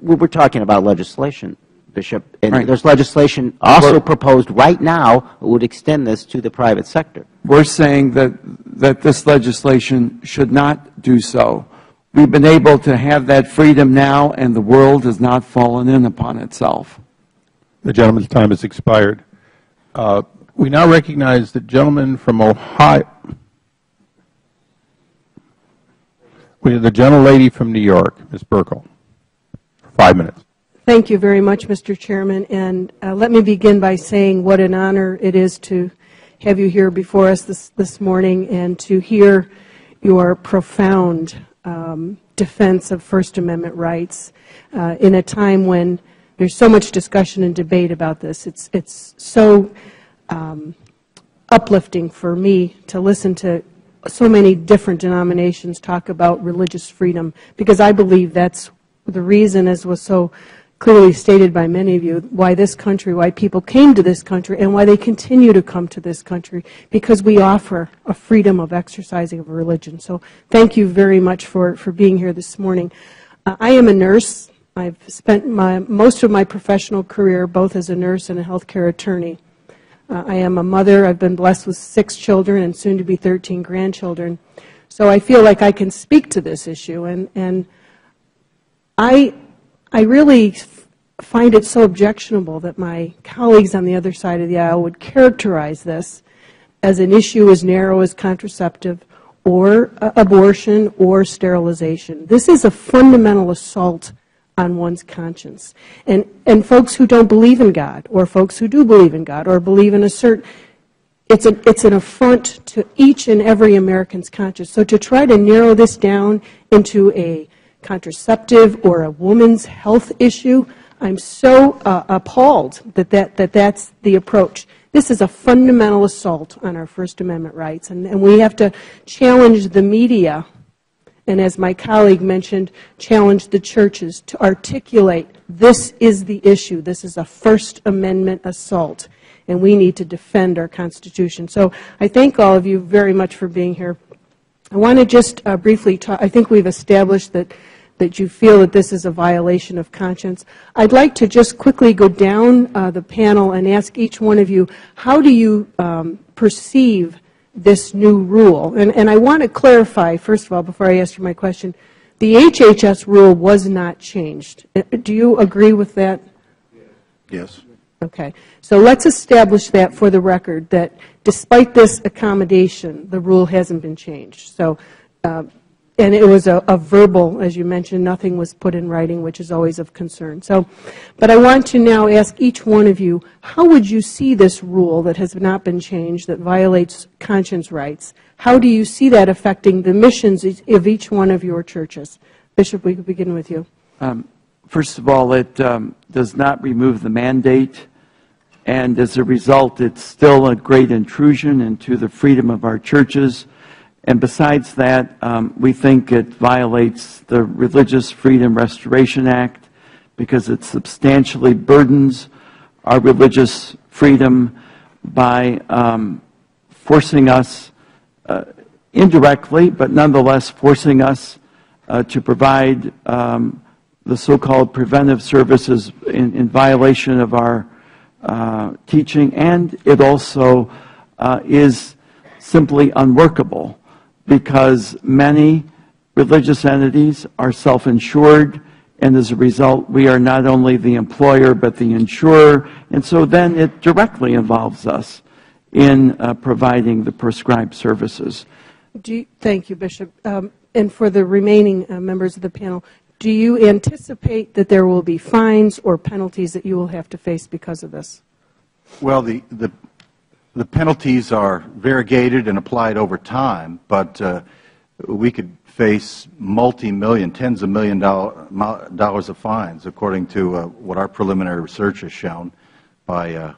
S5: we're talking about legislation, Bishop, and there's legislation also proposed right now that would extend this to the private sector.
S7: We're saying that this legislation should not do so. We've been able to have that freedom now, and the world has not fallen in upon itself.
S1: The gentleman's time has expired. We now recognize the gentleman from Ohio. We have the gentlelady from New York, Ms. Burkle, for 5 minutes.
S15: Thank you very much, Mr. Chairman. And let me begin by saying what an honor it is to have you here before us this morning and to hear your profound defense of First Amendment rights in a time when there's so much discussion and debate about this. It's so uplifting for me to listen to so many different denominations talk about religious freedom, because I believe that's the reason, as was so clearly stated by many of you, why this country, why people came to this country, and why they continue to come to this country, because we offer a freedom of exercising of religion. So thank you very much for being here this morning. I am a nurse. I've spent most of my professional career both as a nurse and a health care attorney. I am a mother. I've been blessed with 6 children and soon to be 13 grandchildren. So I feel like I can speak to this issue. And I really find it so objectionable that my colleagues on the other side of the aisle would characterize this as an issue as narrow as contraceptive or abortion or sterilization. This is a fundamental assault on one's conscience. And folks who don't believe in God, or folks who do believe in God, or believe in a certain, it's an affront to each and every American's conscience. So to try to narrow this down into a contraceptive or a woman's health issue, I'm so appalled that that's the approach. This is a fundamental assault on our First Amendment rights, and we have to challenge the media, and as my colleague mentioned, challenge the churches to articulate this is the issue. This is a First Amendment assault, and we need to defend our Constitution. So I thank all of you very much for being here. I want to just briefly talk. I think we've established that you feel that this is a violation of conscience. I'd like to just quickly go down the panel and ask each one of you, how do you perceive this new rule? And I want to clarify, first of all, before I ask you my question, the HHS rule was not changed. Do you agree with that?
S8: Yes.
S15: Okay. So let's establish that for the record, that despite this accommodation, the rule hasn't been changed. So, and it was a verbal, as you mentioned, nothing was put in writing, which is always of concern. So, but I want to now ask each one of you, how would you see this rule that has not been changed, that violates conscience rights? How do you see that affecting the missions of each one of your churches? Bishop, we could begin with you.
S7: First of all, it does not remove the mandate, and as a result, it's still a great intrusion into the freedom of our churches. And besides that, we think it violates the Religious Freedom Restoration Act because it substantially burdens our religious freedom by forcing us, indirectly, but nonetheless forcing us to provide the so-called preventive services in violation of our teaching, and it also is simply unworkable because many religious entities are self-insured, and as a result, we are not only the employer but the insurer, and so then it directly involves us in providing the prescribed services.
S15: Thank you, Bishop. And for the remaining members of the panel, do you anticipate that there will be fines or penalties that you will have to face because of this?
S8: Well, the penalties are variegated and applied over time, but we could face multi-million, tens of dollars of fines, according to what our preliminary research has shown, by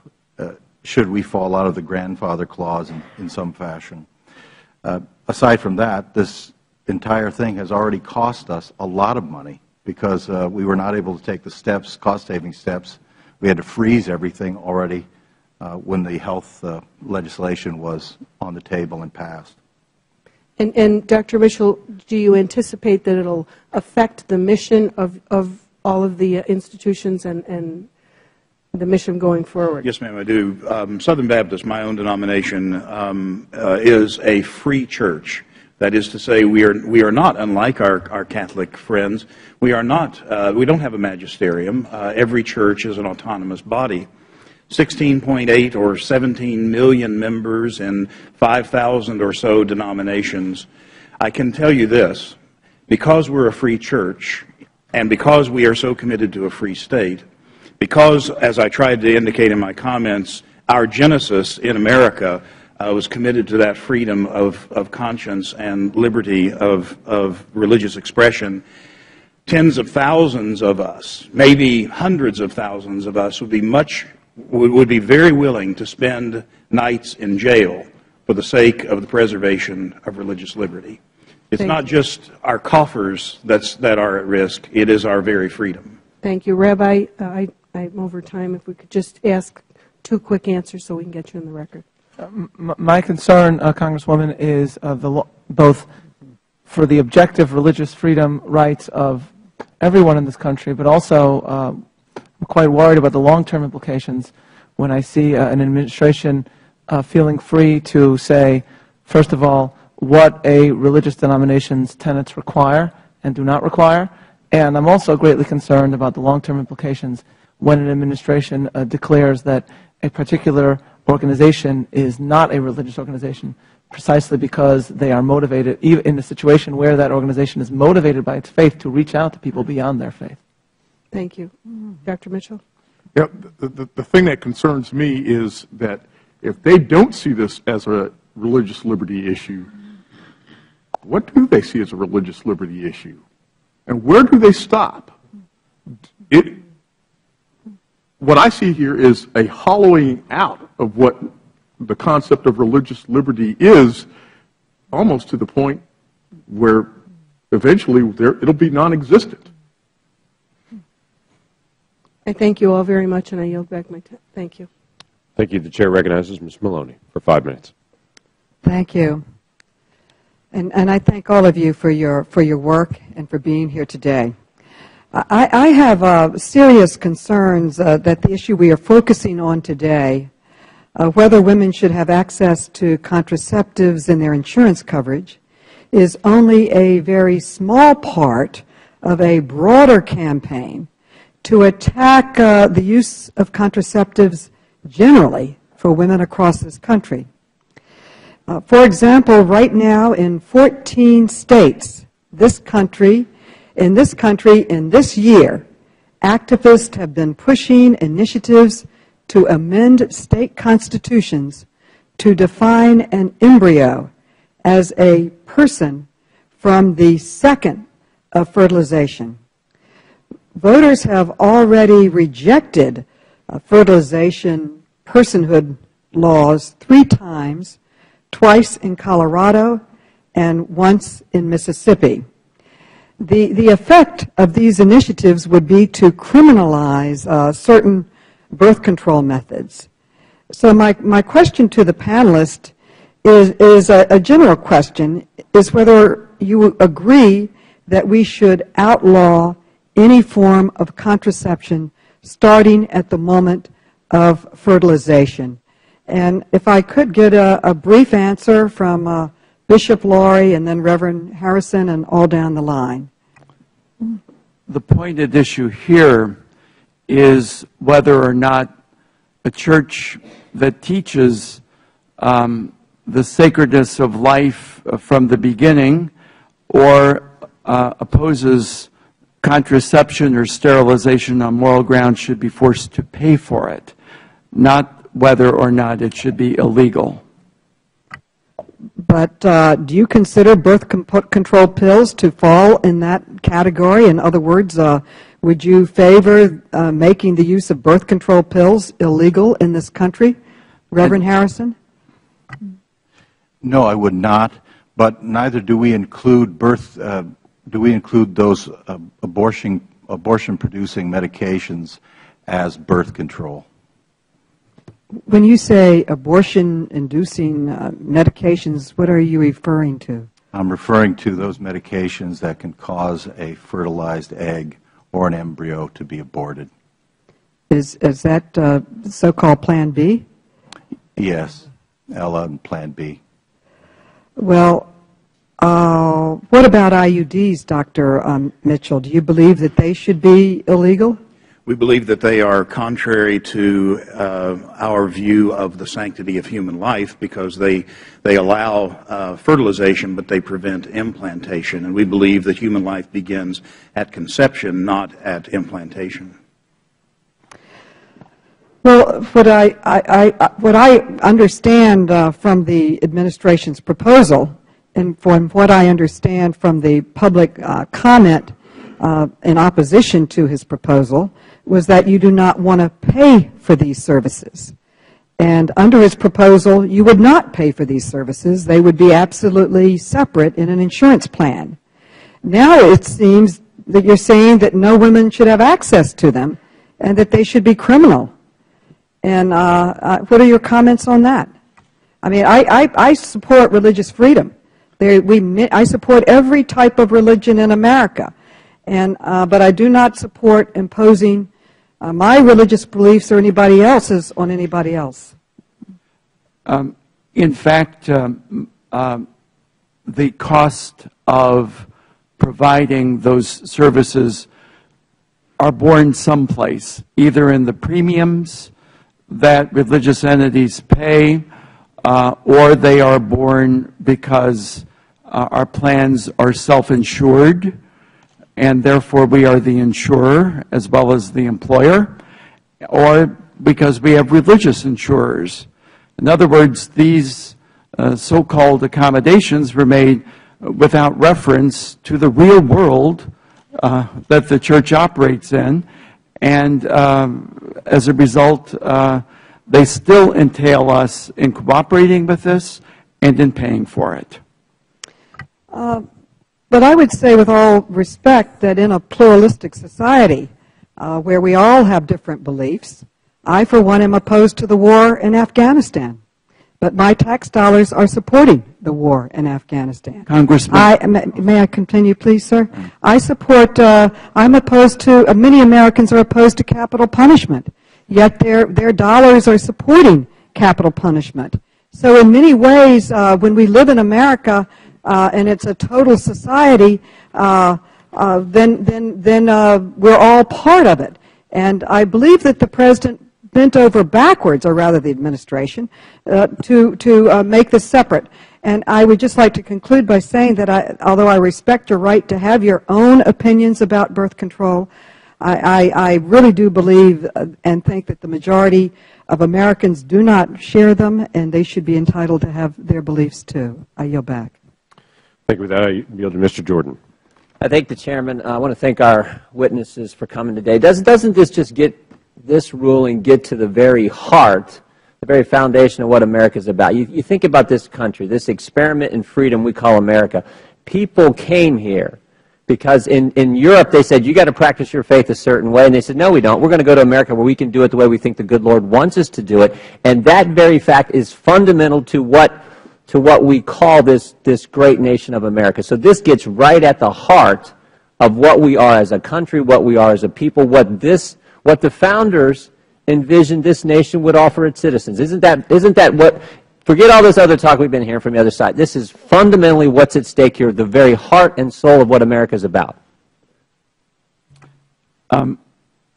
S8: should we fall out of the grandfather clause in some fashion. Aside from that, this entire thing has already cost us a lot of money because we were not able to take the steps, cost-saving steps. We had to freeze everything already when the health legislation was on the table and passed.
S15: And Dr. Mitchell, do you anticipate that it will affect the mission of all of the institutions and the mission going forward?
S9: Yes, ma'am, I do. Southern Baptist, my own denomination, is a free church. That is to say, we are not unlike our Catholic friends. We are not. We don't have a magisterium. Every church is an autonomous body. 16.8 or 17 million members in 5,000 or so denominations. I can tell you this: because we're a free church, and because we are so committed to a free state, because, as I tried to indicate in my comments, our genesis in America was committed to that freedom of conscience and liberty of religious expression, tens of thousands of us, maybe hundreds of thousands of us, would be very willing to spend nights in jail for the sake of the preservation of religious liberty. It's not just our coffers that are at risk, it is our very freedom.
S15: Thank you. Rabbi, I'm over time. If we could just ask 2 quick answers so we can get you in the record.
S10: My concern, Congresswoman, is both for the objective religious freedom rights of everyone in this country, but also I'm quite worried about the long-term implications when I see an administration feeling free to say, first of all, what a religious denomination's tenets require and do not require, and I'm also greatly concerned about the long-term implications when an administration declares that a particular organization is not a religious organization precisely because they are motivated, even in a situation where that organization is motivated by its faith, to reach out to people beyond their faith.
S15: Thank you. Dr. Mitchell?
S11: Yeah, the thing that concerns me is that if they don't see this as a religious liberty issue, what do they see as a religious liberty issue? And where do they stop? What I see here is a hollowing out of what the concept of religious liberty is, almost to the point where eventually it'll be non-existent.
S15: I thank you all very much, and I yield back my time. Thank you.
S16: Thank you. The Chair recognizes Ms. Maloney for 5 minutes.
S3: Thank you. And I thank all of you for your work and for being here today. I have serious concerns that the issue we are focusing on today, whether women should have access to contraceptives in their insurance coverage, is only a very small part of a broader campaign to attack the use of contraceptives generally for women across this country. For example, right now in 14 states, in this country, in this year, activists have been pushing initiatives to amend state constitutions to define an embryo as a person from the second of fertilization. Voters have already rejected fertilization personhood laws 3 times, twice in Colorado and once in Mississippi. The effect of these initiatives would be to criminalize certain birth control methods. So my question to the panelists is a general question, is whether you agree that we should outlaw any form of contraception starting at the moment of fertilization. And if I could get a brief answer from Bishop Laurie and then Reverend Harrison and all down the line.
S7: The pointed issue here is whether or not a church that teaches the sacredness of life from the beginning or opposes contraception or sterilization on moral grounds should be forced to pay for it, not whether or not it should be illegal.
S3: But do you consider birth control pills to fall in that category? In other words, would you favor making the use of birth control pills illegal in this country? Reverend Harrison?
S8: No, I would not, but neither do we include those abortion-producing medications as birth control.
S3: When you say abortion-inducing medications, what are you referring to?
S8: I'm referring to those medications that can cause a fertilized egg or an embryo to be aborted.
S3: Is that so-called Plan B?
S8: Yes, Ella and Plan B.
S3: Well, what about IUDs, Dr. Mitchell? Do you believe that they should be illegal?
S9: We believe that they are contrary to our view of the sanctity of human life because they allow fertilization, but they prevent implantation. And we believe that human life begins at conception, not at implantation.
S3: Well, what I understand from the administration's proposal, and from what I understand from the public comment in opposition to his proposal, was that you do not want to pay for these services. And under his proposal, you would not pay for these services. They would be absolutely separate in an insurance plan. Now it seems that you're saying that no women should have access to them and that they should be criminal. And what are your comments on that? I mean, I support religious freedom. I support every type of religion in America. But I do not support imposing my religious beliefs or anybody else's on anybody else.
S7: In fact, the cost of providing those services are borne someplace, either in the premiums that religious entities pay, or they are borne because our plans are self-insured, and therefore we are the insurer as well as the employer, or because we have religious insurers. In other words, these so-called accommodations were made without reference to the real world that the church operates in, and as a result, they still entail us in cooperating with this and in paying for it.
S3: But I would say with all respect that in a pluralistic society where we all have different beliefs, I for one am opposed to the war in Afghanistan but my tax dollars are supporting the war in Afghanistan.
S7: Congressman.
S3: May I continue, please, sir? I support, I'm opposed to, many Americans are opposed to capital punishment, yet their dollars are supporting capital punishment. So in many ways, when we live in America and it's a total society, then we're all part of it. And I believe that the President bent over backwards, or rather the administration, to make this separate. And I would just like to conclude by saying that although I respect your right to have your own opinions about birth control, I really do believe and think that the majority of Americans do not share them, and they should be entitled to have their beliefs too. I yield back.
S16: Thank you. With that, I yield to Mr. Jordan.
S17: I thank the Chairman. I want to thank our witnesses for coming today. Doesn't this ruling get to the very heart, the very foundation of what America is about? You think about this country, this experiment in freedom we call America. People came here because in Europe they said, you got to practice your faith a certain way, and they said, no, we don't. We're going to go to America where we can do it the way we think the good Lord wants us to do it, and that very fact is fundamental to what we call this great nation of America. So this gets right at the heart of what we are as a country, what we are as a people, what the founders envisioned this nation would offer its citizens. Isn't that what, forget all this other talk we've been hearing from the other side. This is fundamentally what's at stake here, the very heart and soul of what America is about.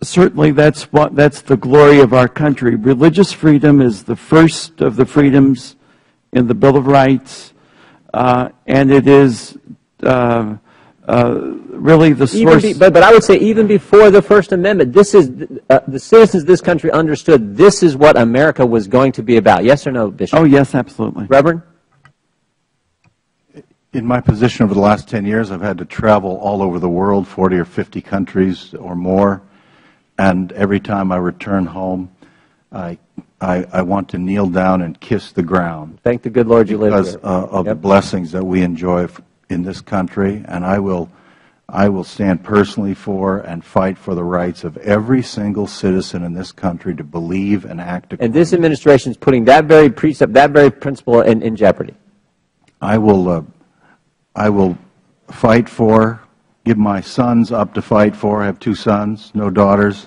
S7: Certainly that's the glory of our country. Religious freedom is the first of the freedoms in the Bill of Rights, and it is really the source.
S17: But I would say even before the First Amendment, this is the citizens of this country understood this is what America was going to be about. Yes or no, Bishop?
S7: Oh, yes, absolutely.
S17: Reverend?
S8: In my position over the last 10 years, I've had to travel all over the world, 40 or 50 countries or more, and every time I return home, I want to kneel down and kiss the ground.
S17: Thank the good Lord you live here.
S8: Because of the blessings that we enjoy in this country, and I will stand personally for and fight for the rights of every single citizen in this country to believe and act accordingly.
S17: And this administration is putting that very precept, that very principle in jeopardy.
S8: I will fight for, give my sons up to fight for. I have 2 sons, no daughters,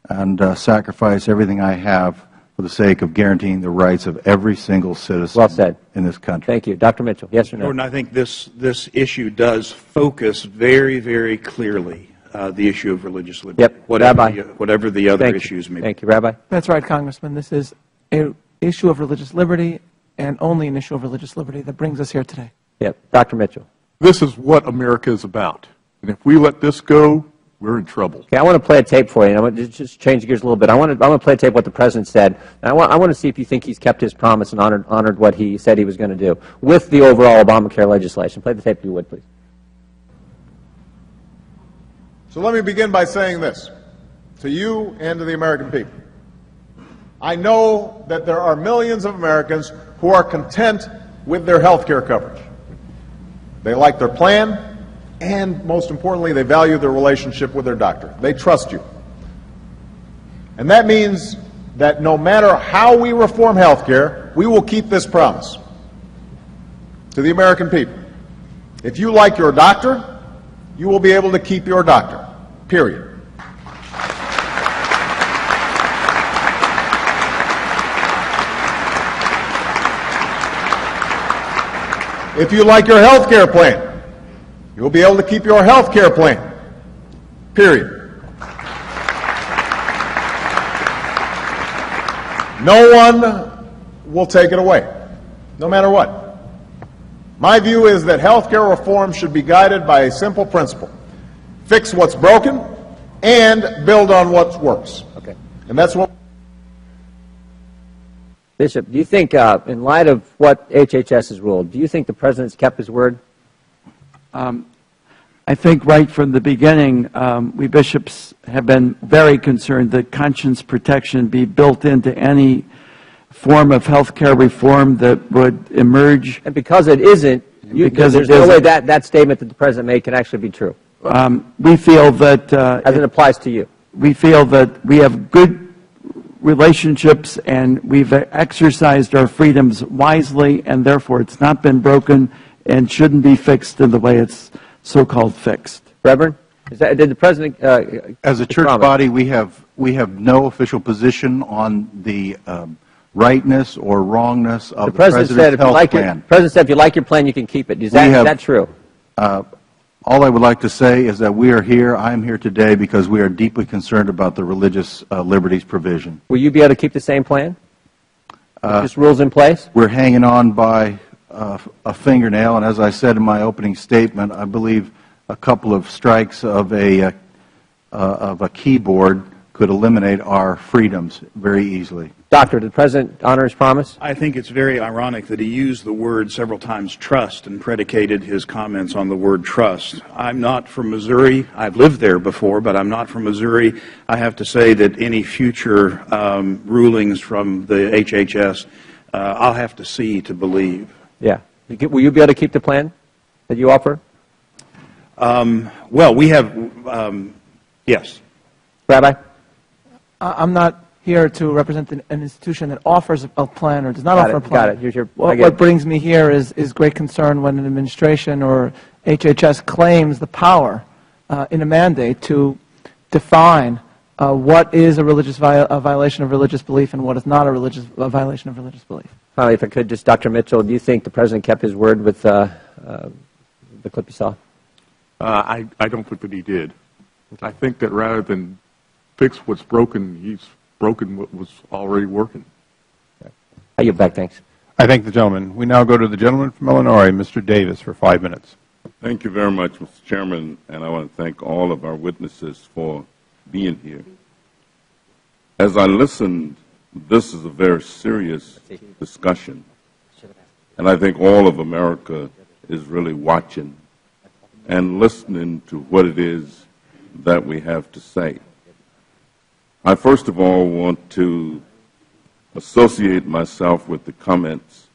S8: and sacrifice everything I have for the sake of guaranteeing the rights of every single citizen in this country.
S17: Thank you. Dr. Mitchell, yes or no?
S9: Jordan, I think this issue does focus very, very clearly the issue of religious liberty,
S17: yep.
S9: whatever the other issues may be.
S17: Thank you, Rabbi.
S10: That's right, Congressman. This is an issue of religious liberty, and only an issue of religious liberty that brings us here today.
S17: Yep. Dr. Mitchell.
S11: This is what America is about. And if we let this go, we're in trouble.
S17: Okay, I want to play a tape for you. I want to just change gears a little bit. I want to play a tape of what the President said. And I want to see if you think he's kept his promise and honored what he said he was going to do with the overall Obamacare legislation. Play the tape if you would, please.
S18: So let me begin by saying this to you and to the American people. I know that there are millions of Americans who are content with their health care coverage. They like their plan, and most importantly, they value their relationship with their doctor. They trust you. And that means that no matter how we reform health care, we will keep this promise to the American people. If you like your doctor, you will be able to keep your doctor, period. If you like your health care plan, you'll be able to keep your health care plan, period. No one will take it away, no matter what. My view is that health care reform should be guided by a simple principle: fix what's broken and build on what works.
S17: Okay.
S18: And that's what.
S17: Bishop, do you think, in light of what HHS has ruled, do you think the President's kept his word?
S7: I think right from the beginning, we bishops have been very concerned that conscience protection be built into any form of health care reform that would emerge.
S17: And because it isn't, there's no way that statement that the President made can actually be true.
S7: We feel that...
S17: as it applies to you.
S7: We feel that we have good relationships, and we've exercised our freedoms wisely, and therefore it's not been broken and shouldn't be fixed in the way it's so-called fixed.
S17: Reverend, did the President
S8: as a church body, we have no official position on the rightness or wrongness of the President's health plan.
S17: The President said if you like your plan, you can keep it. Is that true?
S8: All I would like to say is that we are here, I am here today because we are deeply concerned about the religious liberties provision.
S17: Will you be able to keep the same plan? Just rules in place?
S8: We're hanging on by a fingernail, and as I said in my opening statement, I believe a couple of strikes of a keyboard could eliminate our freedoms very easily.
S17: Doctor, did the President honor his promise?
S9: I think it's very ironic that he used the word several times, trust, and predicated his comments on the word trust. I'm not from Missouri. I've lived there before, but I'm not from Missouri. I have to say that any future rulings from the HHS, I'll have to see to believe.
S17: Yeah. Will you be able to keep the plan that you offer?
S9: Well, we have, yes.
S17: Rabbi?
S10: I'm not here to represent an institution that offers a plan or does not offer a plan.
S17: Got it. Here's your,
S10: what brings me here is great concern when an administration or HHS claims the power in a mandate to define what is a violation of religious belief and what is not a violation of religious belief.
S17: Finally, if I could, just Dr. Mitchell, do you think the President kept his word with the clip you saw?
S11: I don't think that he did. I think that rather than fix what's broken, he's broken what was already working.
S17: I yield back. Thanks.
S1: I thank the gentleman. We now go to the gentleman from Illinois, Mr. Davis, for 5 minutes.
S19: Thank you very much, Mr. Chairman, and I want to thank all of our witnesses for being here. As I listened, this is a very serious discussion, and I think all of America is really watching and listening to what it is that we have to say. I first of all want to associate myself with the comments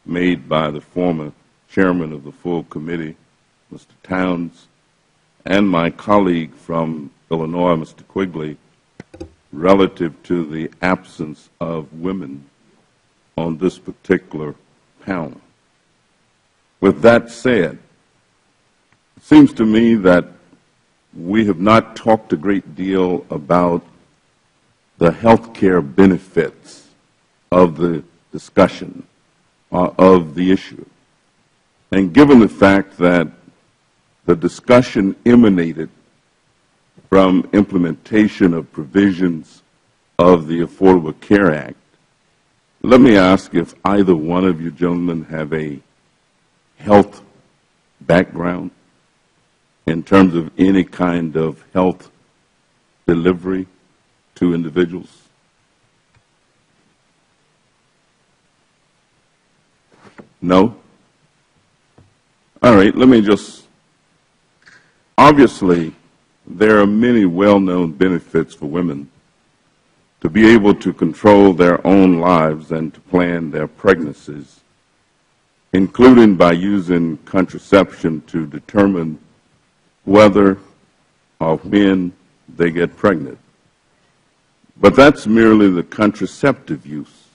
S19: made by the former chairman of the full committee, Mr. Towns, and my colleague from Illinois, Mr. Quigley, relative to the absence of women on this particular panel. With that said, it seems to me that we have not talked a great deal about the health care benefits of the discussion of the issue. And given the fact that the discussion emanated from implementation of provisions of the Affordable Care Act, let me ask if either one of you gentlemen have a health background in terms of any kind of health delivery to individuals? No? All right, let me just, obviously, there are many well-known benefits for women to be able to control their own lives and to plan their pregnancies, including by using contraception to determine whether or when they get pregnant. But that's merely the contraceptive use.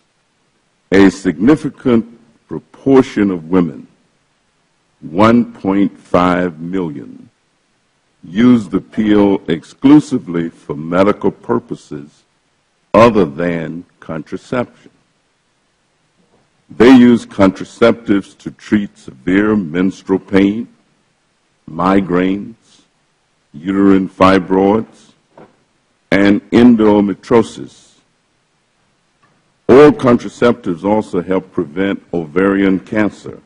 S19: A significant proportion of women, 1.5 million, use the pill exclusively for medical purposes other than contraception. They use contraceptives to treat severe menstrual pain, migraines, uterine fibroids, and endometriosis. Oral contraceptives also help prevent ovarian cancer.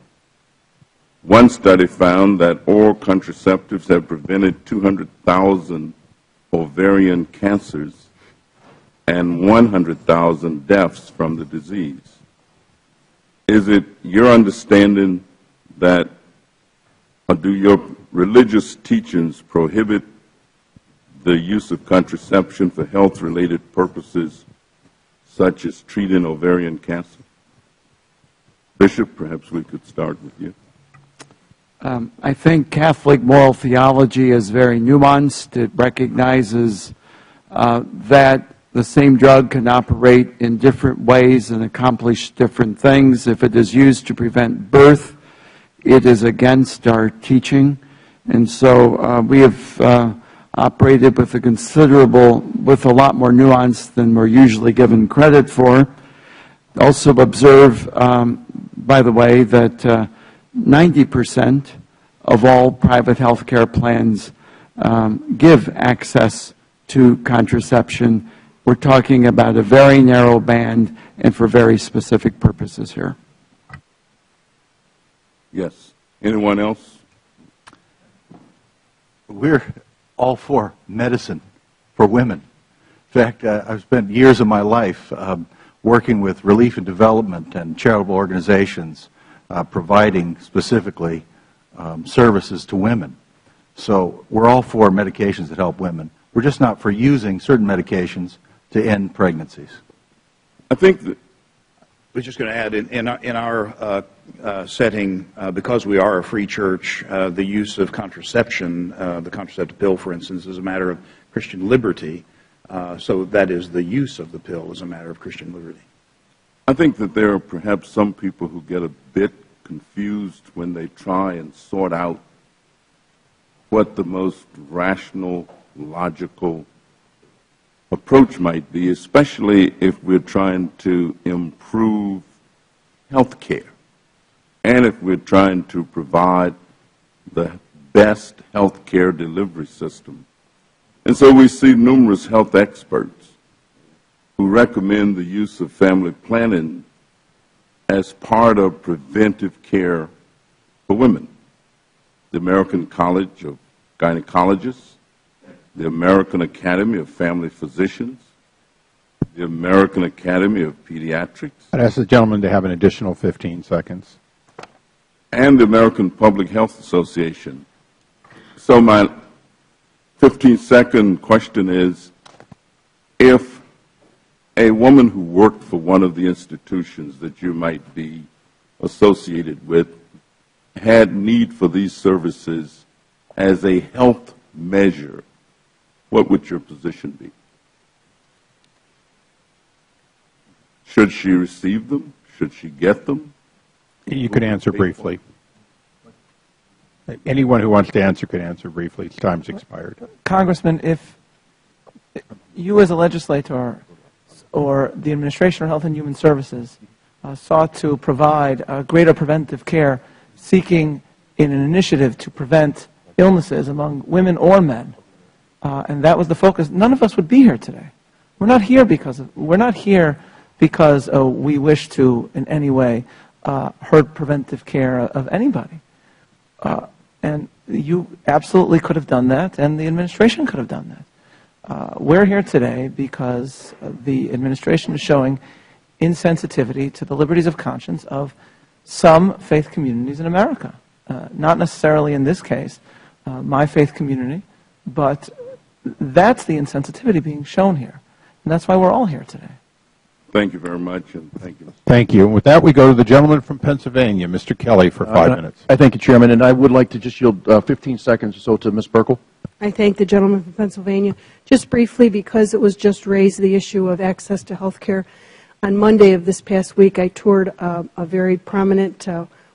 S19: One study found that oral contraceptives have prevented 200,000 ovarian cancers and 100,000 deaths from the disease. Is it your understanding that, or do your religious teachings prohibit the use of contraception for health-related purposes, such as treating ovarian cancer? Bishop, perhaps we could start with you.
S7: I think Catholic moral theology is very nuanced. It recognizes that the same drug can operate in different ways and accomplish different things. If it is used to prevent birth, it is against our teaching. And so we have operated with a lot more nuance than we're usually given credit for. Also observe, by the way, that 90% of all private health care plans give access to contraception. We're talking about a very narrow band and for very specific purposes here.
S19: Yes. Anyone else?
S8: We're all for medicine for women. In fact, I've spent years of my life working with relief and development and charitable organizations providing specifically services to women. So we're all for medications that help women. We're just not for using certain medications to end pregnancies.
S19: I think that
S9: I was just going to add, in our setting, because we are a free church, the use of contraception, the contraceptive pill, for instance, is a matter of Christian liberty. So that is, the use of the pill is a matter of Christian liberty.
S19: I think that there are perhaps some people who get a bit confused when they try and sort out what the most rational, logical approach might be, especially if we're trying to improve health care and if we're trying to provide the best health care delivery system. And so we see numerous health experts who recommend the use of family planning as part of preventive care for women. The American College of Gynecologists, the American Academy of Family Physicians, the American Academy of Pediatrics.
S1: I'd ask the gentleman to have an additional 15 seconds.
S19: And the American Public Health Association. So my 15-second question is, if a woman who worked for one of the institutions that you might be associated with had need for these services as a health measure, what would your position be? Should she receive them? Should she get them?
S1: You could answer briefly. Anyone who wants to answer could answer briefly. Time's expired.
S10: Congressman, if you as a legislator or the Administration for Health and Human Services sought to provide greater preventive care, seeking in an initiative to prevent illnesses among women or men, and that was the focus, none of us would be here today. We're not here because we wish to in any way hurt preventive care of anybody. And you absolutely could have done that, and the administration could have done that. We're here today because the administration is showing insensitivity to the liberties of conscience of some faith communities in America. Not necessarily in this case, my faith community, but that's the insensitivity being shown here. And that's why we're all here today.
S19: Thank you very much, and thank you.
S1: Thank you. And with that, we go to the gentleman from Pennsylvania, Mr. Kelly, for 5 minutes.
S20: I thank you, Chairman, and I would like to just yield 15 seconds or so to Ms. Burkle.
S15: I thank the gentleman from Pennsylvania. Just briefly, because it was just raised, the issue of access to health care. On Monday of this past week, I toured a very prominent,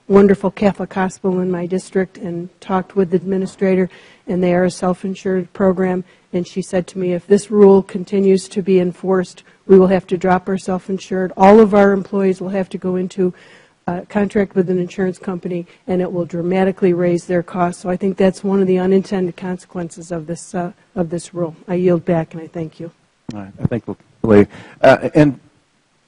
S15: wonderful Catholic hospital in my district and talked with the administrator, and they are a self-insured program. And she said to me, if this rule continues to be enforced, we will have to drop our self-insured. All of our employees will have to go into contract with an insurance company, and it will dramatically raise their costs. So I think that's one of the unintended consequences of this rule. I yield back, and I thank you.
S20: I thank the lady. And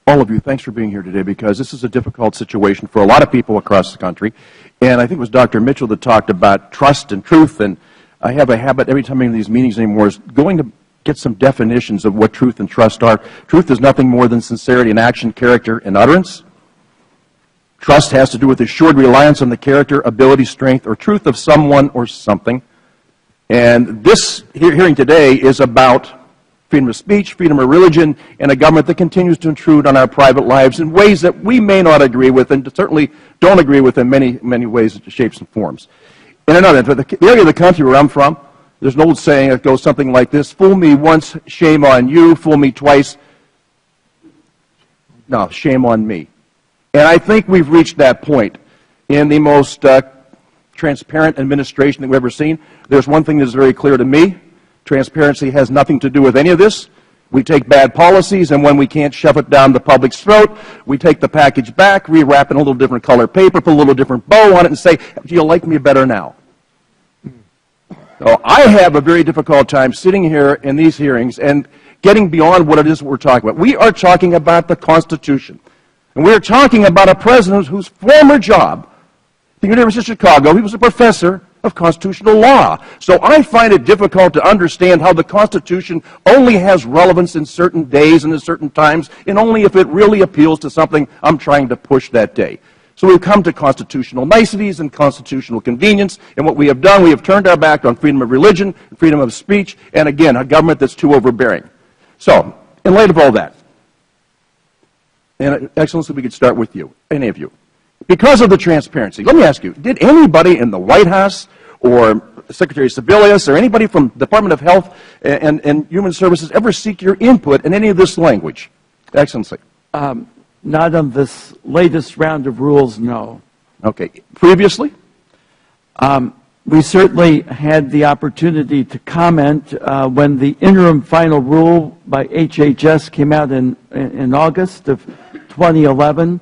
S20: all of you, thanks for being here today, because this is a difficult situation for a lot of people across the country. And I think it was Dr. Mitchell that talked about trust and truth, and I have a habit every time I'm in these meetings anymore is going to get some definitions of what truth and trust are. Truth is nothing more than sincerity in action, character, and utterance. Trust has to do with assured reliance on the character, ability, strength, or truth of someone or something. And this hearing today is about freedom of speech, freedom of religion, and a government that continues to intrude on our private lives in ways that we may not agree with and certainly don't agree with in many, many ways, shapes, and forms. In another, the area of the country where I'm from, There's an old saying that goes something like this: fool me once, shame on you; fool me twice, no, shame on me. And I think we've reached that point in the most transparent administration that we've ever seen. There's one thing that's very clear to me: transparency has nothing to do with any of this. We take bad policies, and when we can't shove it down the public's throat, we take the package back, rewrap it in a little different color paper, put a little different bow on it, and say, do you like me better now? So I have a very difficult time sitting here in these hearings and getting beyond what it is we're talking about. We are talking about the Constitution. And we're talking about a president whose former job, at the University of Chicago, he was a professor of constitutional law. So I find it difficult to understand how the Constitution only has relevance in certain days and in certain times, and only if it really appeals to something I'm trying to push that day. So we've come to constitutional niceties and constitutional convenience, and what we have done, we have turned our back on freedom of religion, freedom of speech, and again, a government that's too overbearing. So, in light of all that, and Excellency, we could start with you, any of you. Because of the transparency, let me ask you, did anybody in the White House or Secretary Sebelius or anybody from the Department of Health and Human Services ever seek your input in any of this language? Excellency.
S7: Not on this latest round of rules, no.
S20: Okay. Previously?
S7: We certainly had the opportunity to comment when the interim final rule by HHS came out in August of 2011.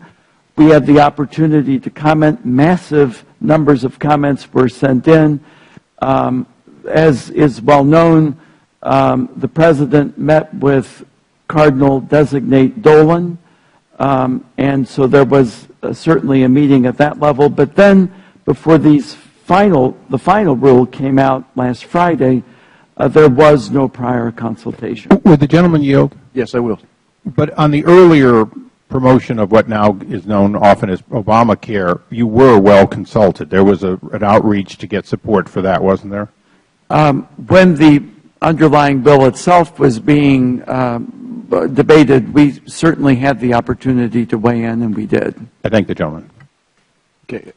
S7: We had the opportunity to comment. Massive numbers of comments were sent in. As is well known, the President met with Cardinal Designate Dolan, and so there was certainly a meeting at that level. But then, before the final rule came out last Friday, there was no prior consultation.
S1: Would the gentleman yield?
S20: Yes, I will.
S1: But on the earlier promotion of what now is known often as Obamacare, you were well consulted. There was an outreach to get support for that, wasn't there?
S7: When the underlying bill itself was being debated, we certainly had the opportunity to weigh in, and we did.
S1: I thank the gentleman.
S20: Okay.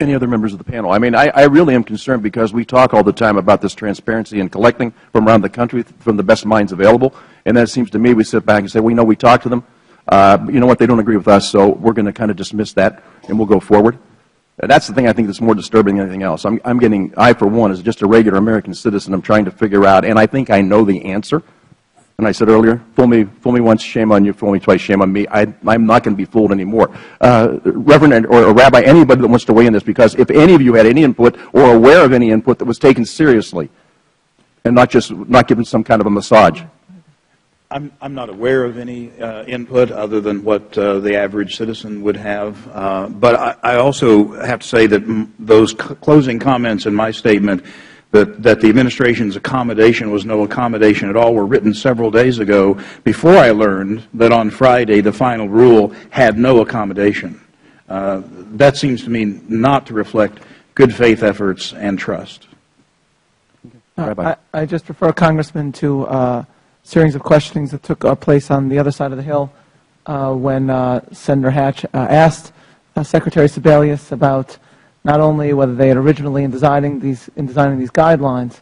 S20: Any other members of the panel? I mean, I really am concerned because we talk all the time about this transparency and collecting from around the country from the best minds available, and then it seems to me we sit back and say, well, we talk to them. You know what, they don't agree with us, so we're going to kind of dismiss that, and we'll go forward. That's the thing I think that's more disturbing than anything else. I'm getting, I for one, as just a regular American citizen, I'm trying to figure out, and I think I know the answer. And I said earlier, fool me once, shame on you; fool me twice, shame on me. I'm not going to be fooled anymore. Reverend or Rabbi, anybody that wants to weigh in this, because if any of you had any input or aware of any input that was taken seriously, and not given some kind of a massage.
S9: I'm not aware of any input other than what the average citizen would have. But I also have to say that those closing comments in my statement that the administration's accommodation was no accommodation at all were written several days ago before I learned that on Friday the final rule had no accommodation. That seems to me not to reflect good faith efforts and trust.
S10: I just refer, Congressman, to a series of questionings that took place on the other side of the Hill when Senator Hatch asked Secretary Sebelius about not only whether they had originally, in designing these guidelines,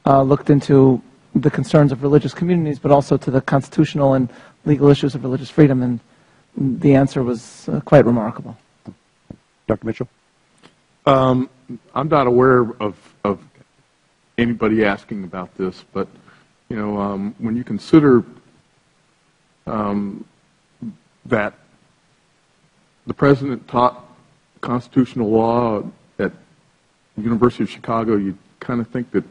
S10: looked into the concerns of religious communities, but also to the constitutional and legal issues of religious freedom, and the answer was quite remarkable.
S20: Dr. Mitchell?
S11: I'm not aware of anybody asking about this, but you know, when you consider that the President taught constitutional law at the University of Chicago, you kind of think that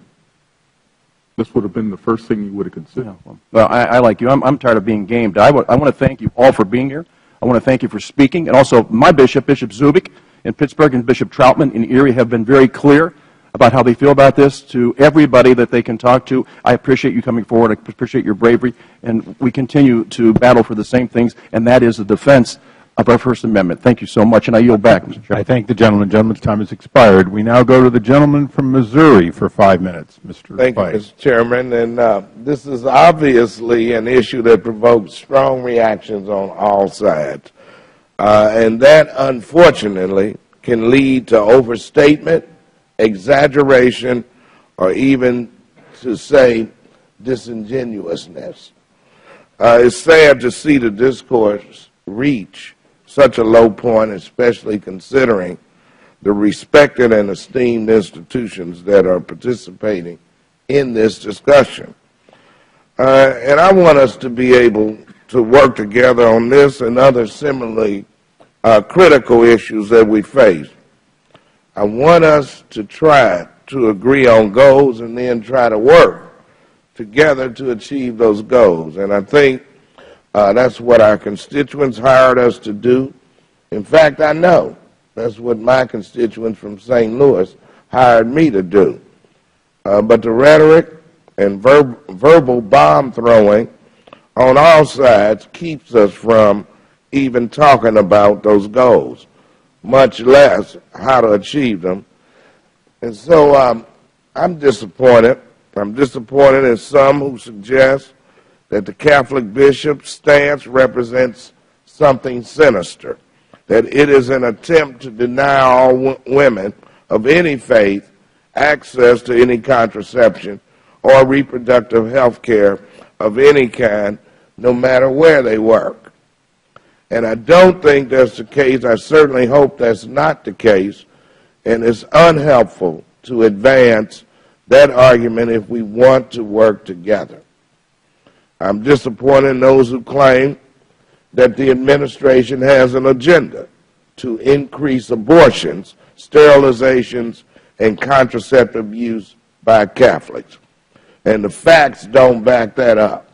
S11: this would have been the first thing you would have considered.
S20: Yeah, well, I like you. I'm tired of being gamed. I want to thank you all for being here. I want to thank you for speaking, and also my bishop, Bishop Zubik in Pittsburgh, and Bishop Troutman in Erie have been very clear about how they feel about this to everybody that they can talk to. I appreciate you coming forward. I appreciate your bravery, and we continue to battle for the same things, and that is the defense of our First Amendment. Thank you so much, and I yield back, Mr. Chairman.
S1: I thank the gentleman. The gentleman's time has expired. We now go to the gentleman from Missouri for 5 minutes. Mr.
S21: Thank you, Mr. Chairman. And this is obviously an issue that provokes strong reactions on all sides. And that, unfortunately, can lead to overstatement, exaggeration, or even to say disingenuousness. It's sad to see the discourse reach such a low point, especially considering the respected and esteemed institutions that are participating in this discussion. And I want us to be able to work together on this and other similarly critical issues that we face. I want us to try to agree on goals and then try to work together to achieve those goals. And I think that's what our constituents hired us to do. In fact, I know that's what my constituents from St. Louis hired me to do. But the rhetoric and verbal bomb throwing on all sides keeps us from even talking about those goals, much less how to achieve them. And so I'm disappointed. I'm disappointed in some who suggest that the Catholic bishop's stance represents something sinister, that it is an attempt to deny all women of any faith access to any contraception or reproductive health care of any kind, no matter where they work. And I don't think that's the case. I certainly hope that's not the case. And it's unhelpful to advance that argument if we want to work together. I'm disappointed in those who claim that the administration has an agenda to increase abortions, sterilizations, and contraceptive use by Catholics. And the facts don't back that up.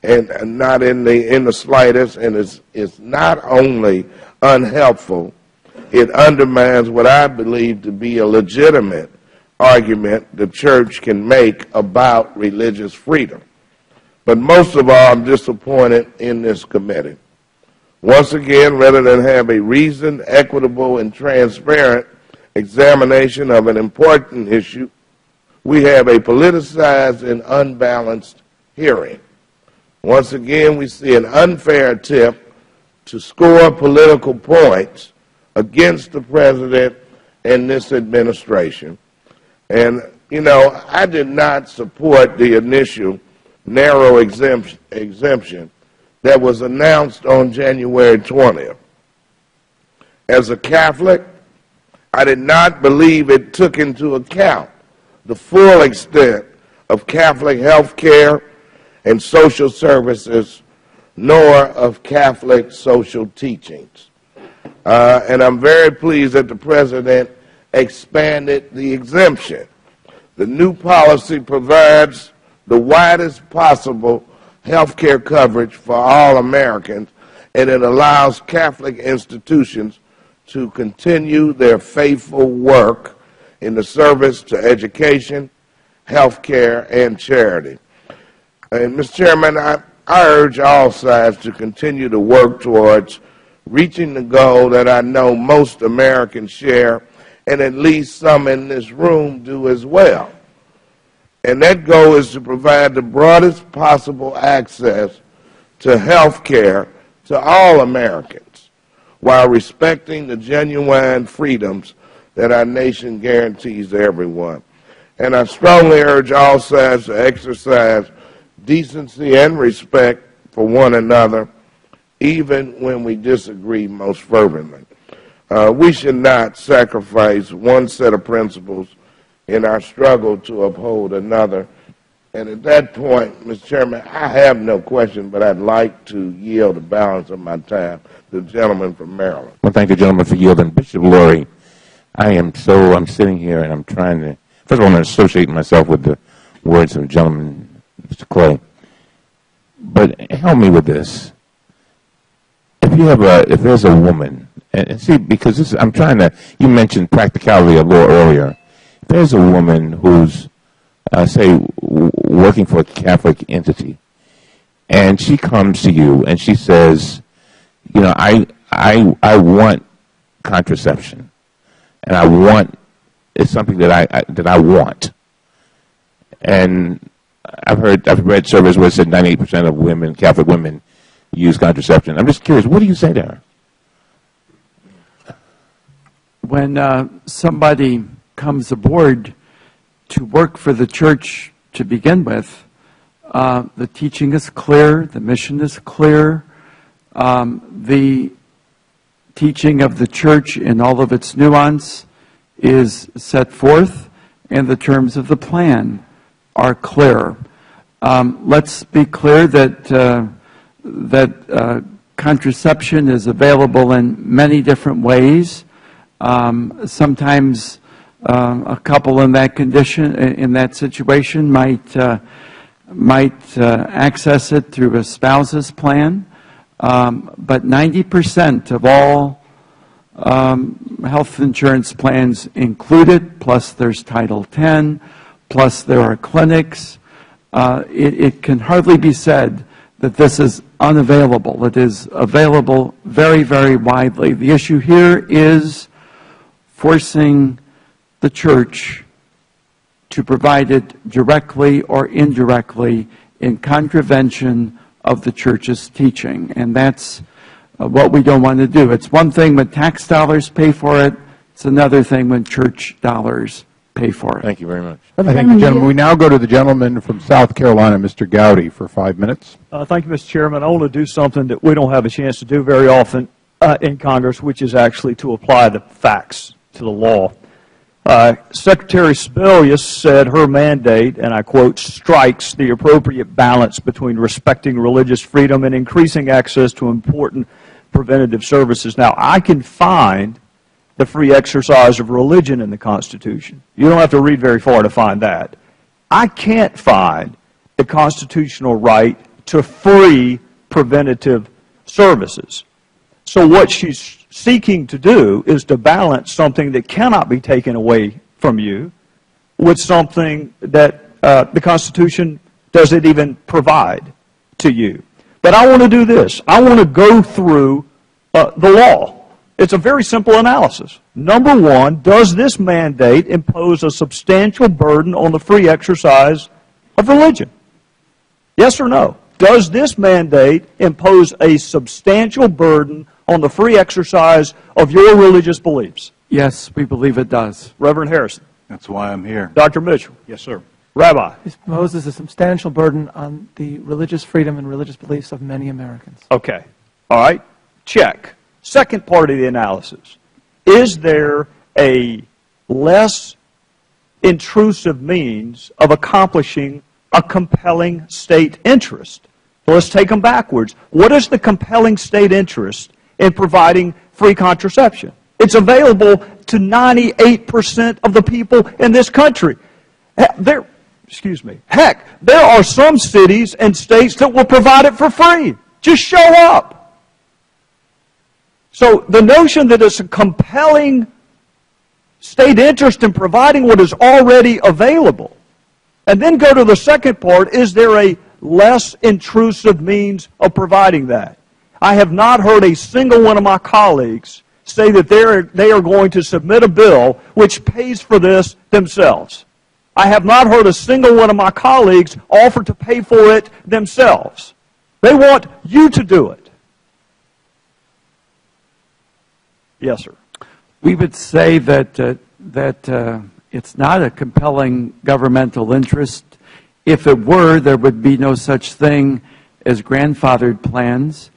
S21: And not in the slightest, and it's not only unhelpful, it undermines what I believe to be a legitimate argument the church can make about religious freedom. But most of all, I'm disappointed in this committee. Once again, rather than have a reasoned, equitable, and transparent examination of an important issue, we have a politicized and unbalanced hearing. Once again, we see an unfair attempt to score political points against the President and this administration. And, you know, I did not support the initial narrow exemption that was announced on January 20th. As a Catholic, I did not believe it took into account the full extent of Catholic health care and social services, nor of Catholic social teachings. And I'm very pleased that the President expanded the exemption. The new policy provides the widest possible health care coverage for all Americans, and it allows Catholic institutions to continue their faithful work in the service to education, health care, and charity. And, Mr. Chairman, I urge all sides to continue to work towards reaching the goal that I know most Americans share, and at least some in this room do as well. And that goal is to provide the broadest possible access to health care to all Americans, while respecting the genuine freedoms that our nation guarantees to everyone. And I strongly urge all sides to exercise decency and respect for one another, even when we disagree most fervently. We should not sacrifice one set of principles in our struggle to uphold another. And at that point, Mr. Chairman, I have no question, but I'd like to yield the balance of my time to the gentleman from Maryland.
S2: Well, thank the gentleman for yielding. Bishop Lurie, I'm sitting here and I'm trying to, first of all, I'm going to associate myself with the words of the gentleman, Mr. Clay. But help me with this. If there's a woman, and see, because this, I'm trying to, you mentioned practicality a little earlier. If there's a woman who's, say, working for a Catholic entity, and she comes to you and she says, you know, I want contraception, and it's something that I want. And I've read surveys where it said 98% of women, Catholic women, use contraception. I'm just curious, what do you say to her?
S7: When somebody comes aboard to work for the church to begin with. The teaching is clear. The mission is clear. The teaching of the Church in all of its nuance is set forth, and the terms of the plan are clear. Let's be clear that contraception is available in many different ways. Sometimes a couple in that condition, in that situation, might access it through a spouse's plan. But 90% of all health insurance plans include it, plus there's Title X, plus there are clinics. It can hardly be said that this is unavailable. It is available very, very widely. The issue here is forcing the Church to provide it directly or indirectly in contravention of the Church's teaching. And that's what we don't want to do. It's one thing when tax dollars pay for it. It's another thing when church dollars pay for it.
S2: Thank you very much.
S1: Thank you, gentlemen. We now go to the gentleman from South Carolina, Mr. Gowdy, for 5 minutes.
S6: Thank you, Mr. Chairman. I want to do something that we don't have a chance to do very often in Congress, which is actually to apply the facts to the law. Secretary Sebelius said her mandate, and I quote, strikes the appropriate balance between respecting religious freedom and increasing access to important preventative services. Now, I can find the free exercise of religion in the Constitution. You don't have to read very far to find that. I can't find the constitutional right to free preventative services. So what she's seeking to do is to balance something that cannot be taken away from you with something that the Constitution doesn't even provide to you. But I want to do this. I want to go through the law. It's a very simple analysis. Number one, does this mandate impose a substantial burden on the free exercise of religion? Yes or no? Does this mandate impose a substantial burden on the free exercise of your religious beliefs?
S7: Yes, we believe it does.
S6: Reverend Harrison.
S8: That's why I'm here.
S6: Dr. Mitchell.
S18: Yes, sir.
S6: Rabbi.
S10: It imposes a substantial burden on the religious freedom and religious beliefs of many Americans.
S6: Okay. All right. Check. Second part of the analysis. Is there a less intrusive means of accomplishing a compelling state interest? Well, let's take them backwards. What is the compelling state interest in providing free contraception? It's available to 98% of the people in this country. Heck, there are some cities and states that will provide it for free. Just show up. So the notion that it's a compelling state interest in providing what is already available, and then go to the second part, is there a less intrusive means of providing that? I have not heard a single one of my colleagues say that they are going to submit a bill which pays for this themselves. I have not heard a single one of my colleagues offer to pay for it themselves. They want you to do it. Yes, sir.
S7: We would say that it's not a compelling governmental interest. If it were, there would be no such thing as grandfathered plans.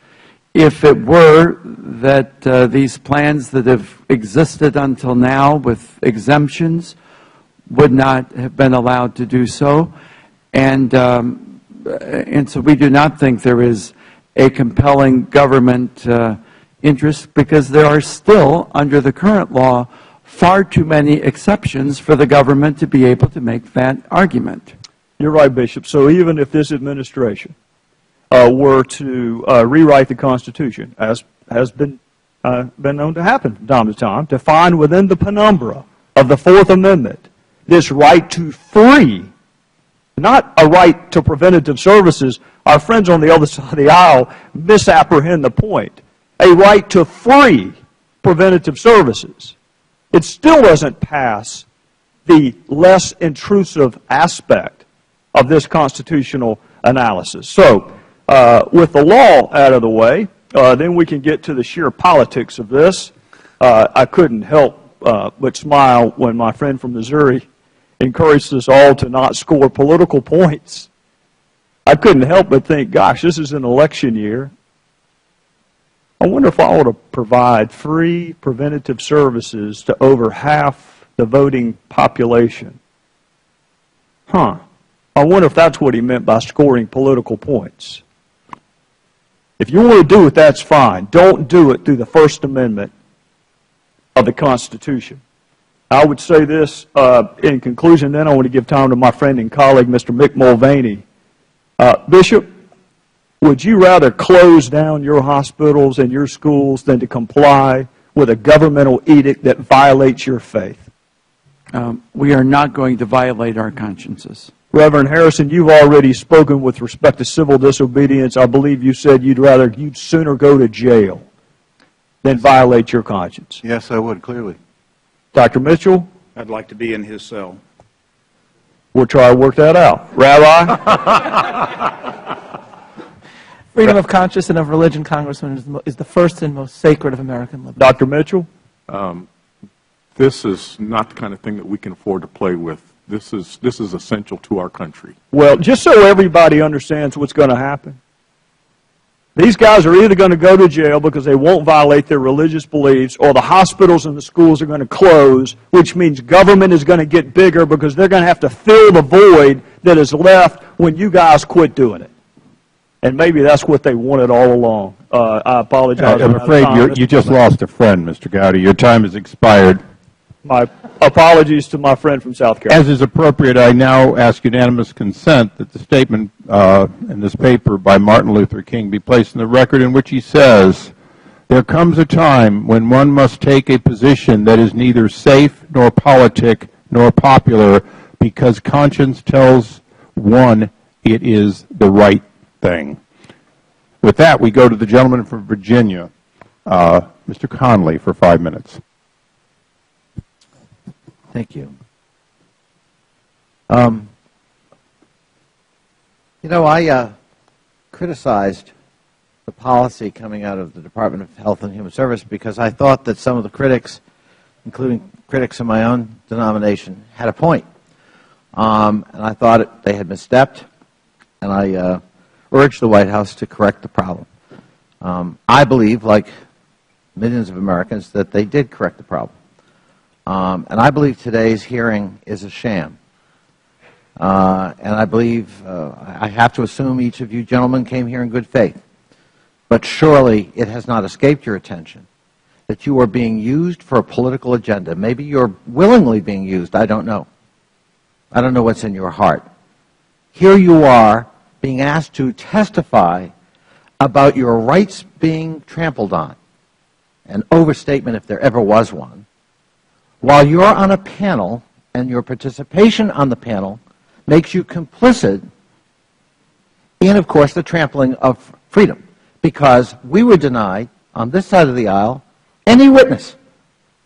S7: If it were that these plans that have existed until now with exemptions would not have been allowed to do so. And so we do not think there is a compelling government interest, because there are still, under the current law, far too many exceptions for the government to be able to make that argument.
S6: You're right, Bishop. So even if this administration were to rewrite the Constitution, as has been known to happen from time to time, to find within the penumbra of the Fourth Amendment this right to free, not a right to preventative services, our friends on the other side of the aisle misapprehend the point. A right to free preventative services. It still doesn't pass the less intrusive aspect of this constitutional analysis. So, with the law out of the way, then we can get to the sheer politics of this. I couldn't help but smile when my friend from Missouri encouraged us all to not score political points. I couldn't help but think, gosh, this is an election year. I wonder if I ought to provide free preventative services to over half the voting population. I wonder if that's what he meant by scoring political points. If you want to do it, that's fine. Don't do it through the First Amendment of the Constitution. I would say this in conclusion, then I want to give time to my friend and colleague, Mr. Mick Mulvaney. Bishop, would you rather close down your hospitals and your schools than to comply with a governmental edict that violates your faith?
S7: We are not going to violate our consciences.
S6: Reverend Harrison, you've already spoken with respect to civil disobedience. I believe you said you'd sooner go to jail than violate your conscience.
S8: Yes, I would, clearly.
S6: Dr. Mitchell?
S9: I'd like to be in his cell.
S6: We'll try to work that out. Rabbi?
S10: Freedom of conscience and of religion, Congressman, is the first and most sacred of American liberties.
S6: Dr. Mitchell?
S11: This is not the kind of thing that we can afford to play with. This is essential to our country.
S6: Well, just so everybody understands what's going to happen, these guys are either going to go to jail because they won't violate their religious beliefs, or the hospitals and the schools are going to close, which means government is going to get bigger because they're going to have to fill the void that is left when you guys quit doing it. And maybe that's what they wanted all along. I apologize.
S1: I'm afraid you just lost a friend, Mr. Gowdy. Your time has expired.
S6: My apologies to my friend from South Carolina.
S1: As is appropriate, I now ask unanimous consent that the statement in this paper by Martin Luther King be placed in the record, in which he says, "There comes a time when one must take a position that is neither safe nor politic nor popular, because conscience tells one it is the right thing." With that, we go to the gentleman from Virginia, Mr. Conley, for 5 minutes.
S4: Thank you. You know, I criticized the policy coming out of the Department of Health and Human Services because I thought that some of the critics, including critics of my own denomination, had a point. And I thought they had misstepped, and I urged the White House to correct the problem. I believe, like millions of Americans, that they did correct the problem. And I believe today's hearing is a sham. And I believe, I have to assume each of you gentlemen came here in good faith. But surely it has not escaped your attention that you are being used for a political agenda. Maybe you're willingly being used. I don't know. I don't know what's in your heart. Here you are being asked to testify about your rights being trampled on, an overstatement if there ever was one, while you're on a panel and your participation on the panel makes you complicit in, of course, the trampling of freedom, because we were denied, on this side of the aisle, any witness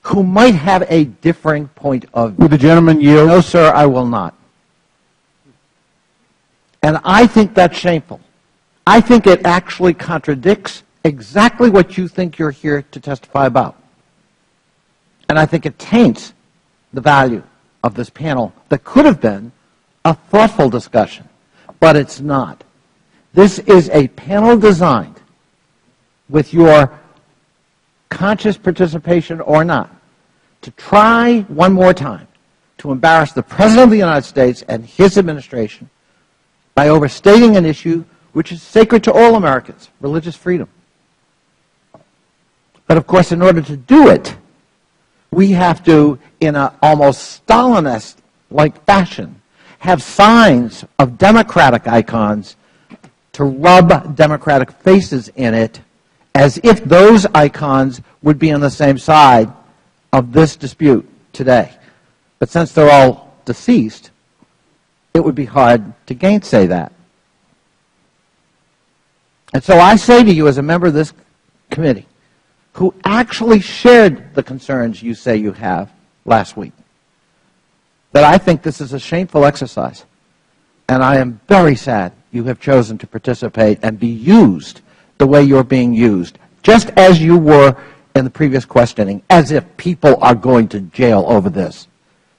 S4: who might have a differing point of view.
S1: Would the gentleman yield?
S4: No, sir, I will not. And I think that's shameful. I think it actually contradicts exactly what you think you're here to testify about. And I think it taints the value of this panel that could have been a thoughtful discussion, but it's not. This is a panel designed, with your conscious participation or not, to try one more time to embarrass the President of the United States and his administration by overstating an issue which is sacred to all Americans, religious freedom. But of course, in order to do it, we have to, in an almost Stalinist-like fashion, have signs of democratic icons to rub democratic faces in it, as if those icons would be on the same side of this dispute today. But since they're all deceased, it would be hard to gainsay that. And so I say to you, as a member of this committee, who actually shared the concerns you say you have last week, that I think this is a shameful exercise. And I am very sad you have chosen to participate and be used the way you're being used, just as you were in the previous questioning, as if people are going to jail over this.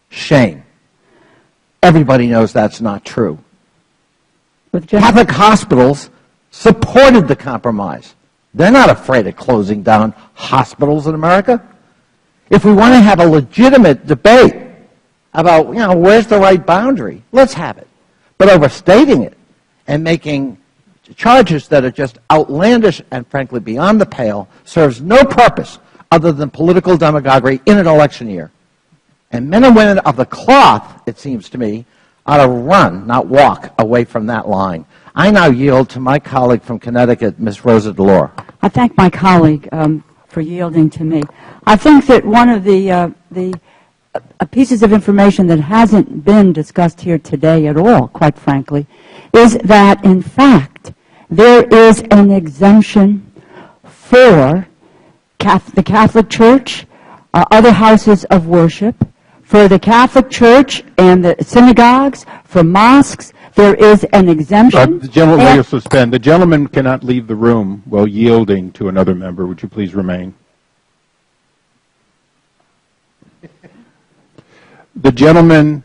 S4: Shame. Everybody knows that's not true. Catholic hospitals supported the compromise. They're not afraid of closing down hospitals in America. If we want to have a legitimate debate about, where's the right boundary, let's have it. But overstating it and making charges that are just outlandish and frankly beyond the pale serves no purpose other than political demagoguery in an election year. And men and women of the cloth, it seems to me, ought to run, not walk, away from that line. I now yield to my colleague from Connecticut, Ms. Rosa DeLore.
S12: I thank my colleague for yielding to me. I think that one of the pieces of information that hasn't been discussed here today at all, quite frankly, is that, in fact, there is an exemption for the Catholic Church, other houses of worship, for the Catholic Church and the synagogues, for mosques. There is an exemption.
S1: The gentleman will suspend. The gentleman cannot leave the room while yielding to another member. Would you please remain? The gentleman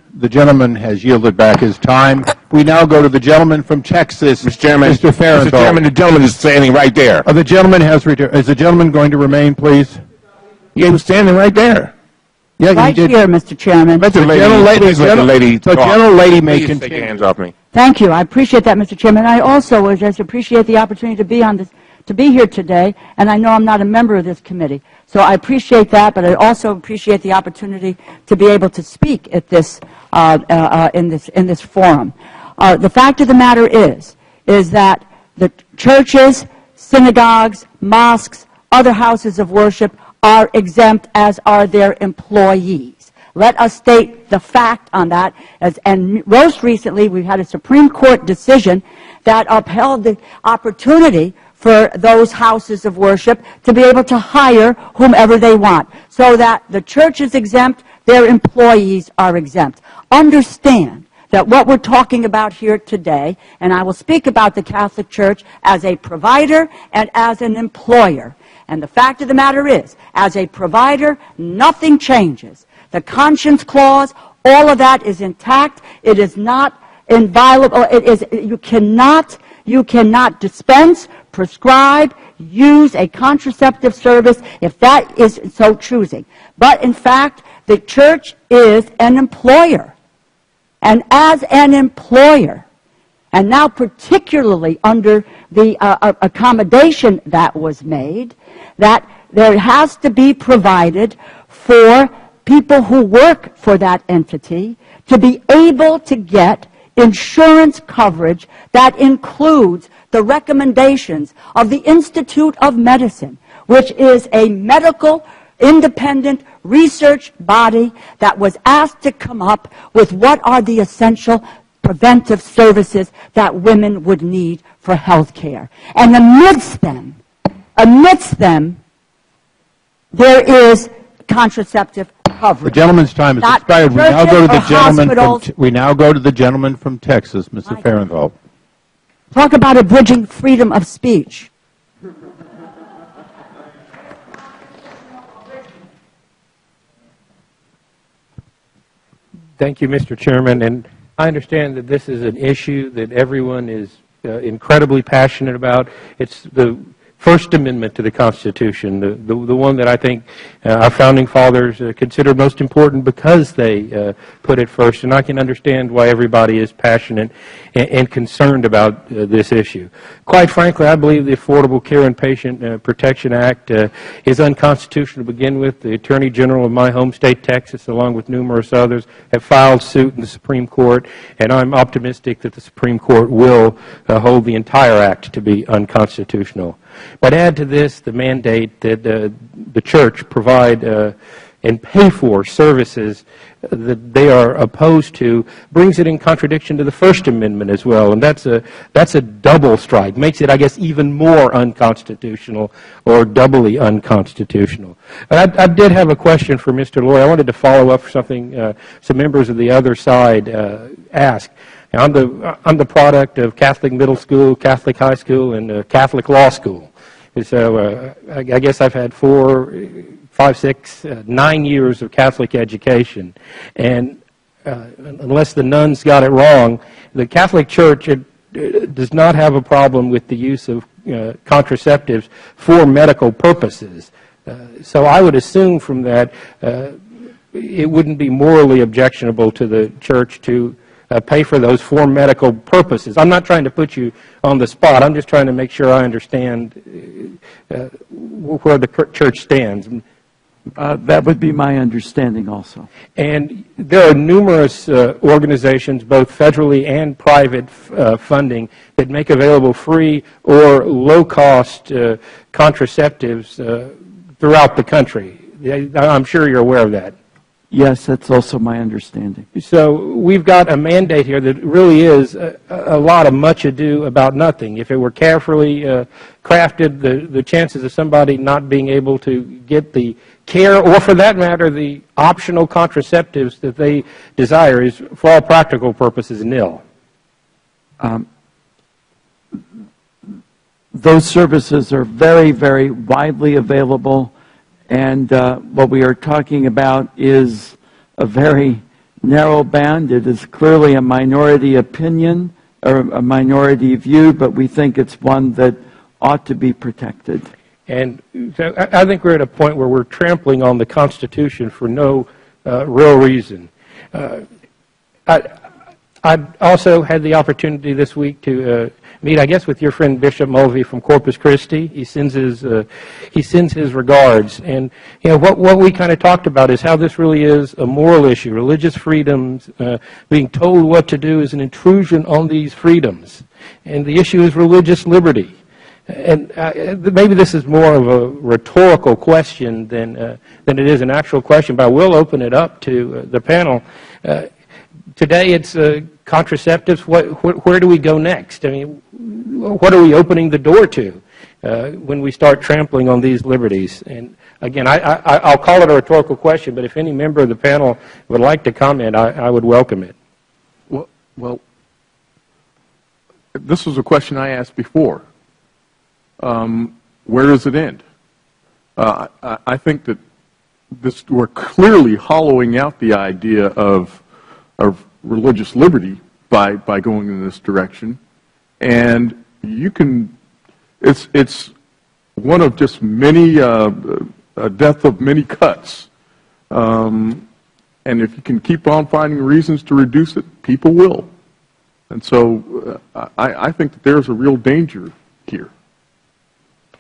S1: has yielded back his time. We now go to the gentleman from Texas, Mr. Chairman. Mr. Farenthold.
S2: Mr. Chairman, the gentleman is standing right there.
S1: The gentleman has returned. Is the gentleman going to remain, please?
S2: He was standing right there.
S1: Yeah,
S12: right here, Mr. Chairman.
S2: Let the
S1: gentlelady may continue.
S2: Take your hands off me.
S12: Thank you. I appreciate that, Mr. Chairman. I also just appreciate the opportunity to be here today, and I know I'm not a member of this committee. So I appreciate that, but I also appreciate the opportunity to be able to speak at this in this forum. The fact of the matter is that the churches, synagogues, mosques, other houses of worship are exempt, as are their employees. Let us state the fact on that. And most recently, we've had a Supreme Court decision that upheld the opportunity for those houses of worship to be able to hire whomever they want, so that the church is exempt, their employees are exempt. Understand that what we're talking about here today, and I will speak about the Catholic Church as a provider and as an employer. And the fact of the matter is, as a provider, nothing changes. The conscience clause, all of that is intact. It is not inviolable. It is, you cannot dispense, prescribe, use a contraceptive service if that is so choosing. But in fact, the church is an employer. And as an employer, and now particularly under the accommodation that was made, that there has to be provided for people who work for that entity to be able to get insurance coverage that includes the recommendations of the Institute of Medicine, which is a medical independent research body that was asked to come up with what are the essential preventive services that women would need for health care. And amidst them, there is contraceptive coverage.
S1: The gentleman's time has expired. We now go to the gentleman from Texas, Mr. Farenthold.
S12: Talk about abridging freedom of speech.
S16: Thank you, Mr. Chairman. And I understand that this is an issue that everyone is incredibly passionate about. It's the First Amendment to the Constitution, the one that I think our founding fathers considered most important because they put it first. And I can understand why everybody is passionate and concerned about this issue. Quite frankly, I believe the Affordable Care and Patient Protection Act is unconstitutional to begin with. The Attorney General of my home state, Texas, along with numerous others, have filed suit in the Supreme Court, and I'm optimistic that the Supreme Court will hold the entire act to be unconstitutional. But add to this the mandate that the church provide and pay for services that they are opposed to brings it in contradiction to the First Amendment as well, and that's a double strike. Makes it, I guess, even more unconstitutional or doubly unconstitutional. I did have a question for Mr. Lawyer. I wanted to follow up for something some members of the other side asked. I'm the product of Catholic middle school, Catholic high school, and Catholic law school. And so I guess I've had 4, 5, 6, 9 years of Catholic education. And unless the nuns got it wrong, the Catholic Church does not have a problem with the use of contraceptives for medical purposes. So I would assume from that it wouldn't be morally objectionable to the Church to pay for those for medical purposes. I'm not trying to put you on the spot. I'm just trying to make sure I understand where the Church stands.
S7: That would be my understanding also.
S16: And there are numerous organizations, both federally and private funding, that make available free or low-cost contraceptives throughout the country. I'm sure you're aware of that.
S7: Yes, that's also my understanding.
S16: So we've got a mandate here that really is a lot of much ado about nothing. If it were carefully crafted, the chances of somebody not being able to get the care, or for that matter, the optional contraceptives that they desire is, for all practical purposes, nil.
S7: Those services are very, very widely available. And what we are talking about is a very narrow band. It is clearly a minority opinion or a minority view, but we think it's one that ought to be protected.
S16: And so I think we're at a point where we're trampling on the Constitution for no real reason. I also had the opportunity this week to meet, I guess, with your friend Bishop Mulvey from Corpus Christi. He sends his regards, and what we kind of talked about is how this really is a moral issue. Religious freedoms, being told what to do, is an intrusion on these freedoms, and the issue is religious liberty. And maybe this is more of a rhetorical question than it is an actual question, but I will open it up to the panel. Today it's contraceptives. Where do we go next? I mean, what are we opening the door to when we start trampling on these liberties? And again, I'll call it a rhetorical question, but if any member of the panel would like to comment, I would welcome it.
S11: Well, this was a question I asked before. Where does it end? I think that we're clearly hollowing out the idea of religious liberty by going in this direction, and you can. It's one of just many a death of many cuts, and if you can keep on finding reasons to reduce it, people will. And so I think that there's a real danger here.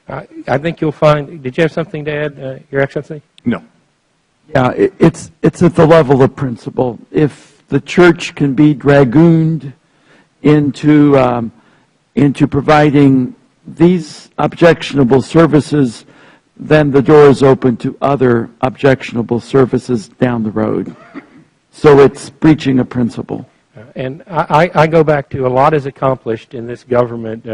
S16: I think you'll find. Did you have something to add, Your Excellency?
S11: No.
S7: Yeah, it's at the level of principle. If the Church can be dragooned into providing these objectionable services, then the door is open to other objectionable services down the road. So it's breaching a principle.
S16: And I go back to a lot is accomplished in this government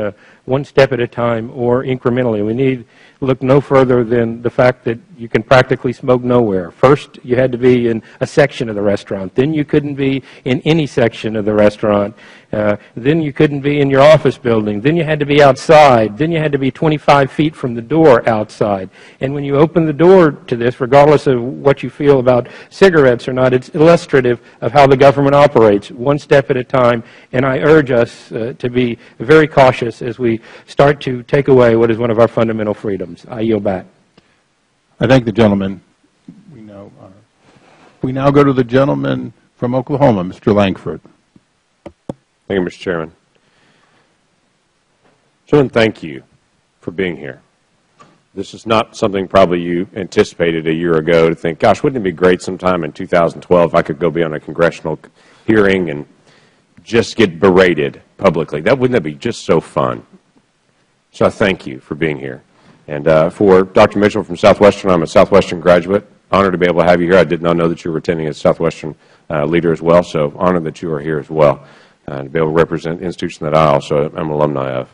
S16: one step at a time or incrementally. We need look no further than the fact that you can practically smoke nowhere. First, you had to be in a section of the restaurant. Then you couldn't be in any section of the restaurant. Then you couldn't be in your office building. Then you had to be outside. Then you had to be 25 feet from the door outside. And when you open the door to this, regardless of what you feel about cigarettes or not, it's illustrative of how the government operates, one step at a time. And I urge us to be very cautious as we start to take away what is one of our fundamental freedoms. I yield back.
S1: I thank the gentleman. We now go to the gentleman from Oklahoma, Mr. Langford.
S13: Thank you, Mr. Chairman. Gentlemen, thank you for being here. This is not something probably you anticipated a year ago to think, gosh, wouldn't it be great sometime in 2012 if I could go be on a congressional hearing and just get berated publicly. Wouldn't that be just so fun? So I thank you for being here. And for Dr. Mitchell from Southwestern, I'm a Southwestern graduate. Honored to be able to have you here. I did not know that you were attending as Southwestern leader as well, so honored that you are here as well. To be able to represent the institution that I also am an alumni of.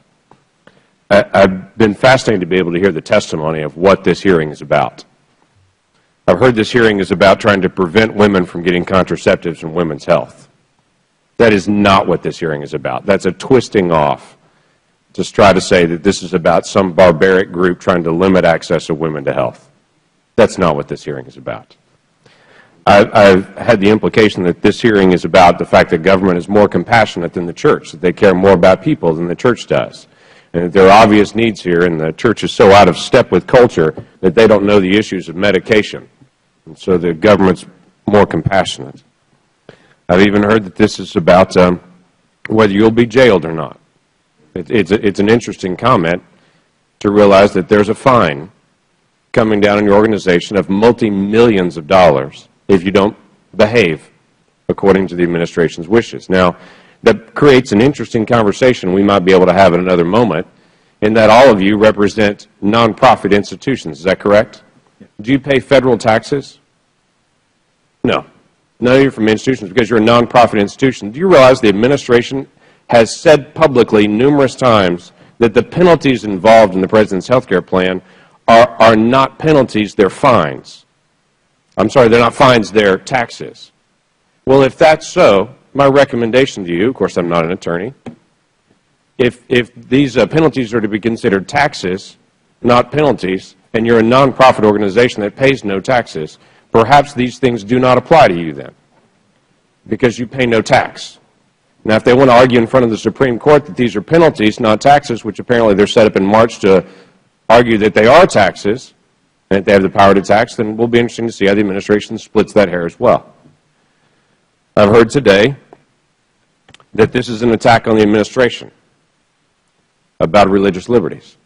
S13: I've been fascinated to be able to hear the testimony of what this hearing is about. I've heard this hearing is about trying to prevent women from getting contraceptives and women's health. That is not what this hearing is about. That's a twisting off to try to say that this is about some barbaric group trying to limit access of women to health. That's not what this hearing is about. I've had the implication that this hearing is about the fact that government is more compassionate than the church, that they care more about people than the church does, and that there are obvious needs here, and the church is so out of step with culture that they don't know the issues of medication, and so the government's more compassionate. I've even heard that this is about whether you'll be jailed or not. It's an interesting comment to realize that there's a fine coming down on your organization of multi-millions of dollars if you don't behave according to the administration's wishes. Now, that creates an interesting conversation we might be able to have in another moment, in that all of you represent nonprofit institutions. Is that correct? Do you pay federal taxes? No. None of you are from institutions because you're a nonprofit institution. Do you realize the administration has said publicly numerous times that the penalties involved in the President's health care plan are not penalties, they're fines? I'm sorry, they're not fines, they're taxes. Well, if that's so, my recommendation to you, of course I'm not an attorney, if these penalties are to be considered taxes, not penalties, and you're a nonprofit organization that pays no taxes, perhaps these things do not apply to you then, because you pay no tax. Now, if they want to argue in front of the Supreme Court that these are penalties, not taxes, which apparently they're set up in March to argue that they are taxes, and that they have the power to tax, then it will be interesting to see how the administration splits that hair as well. I've heard today that this is an attack on the administration about religious liberties.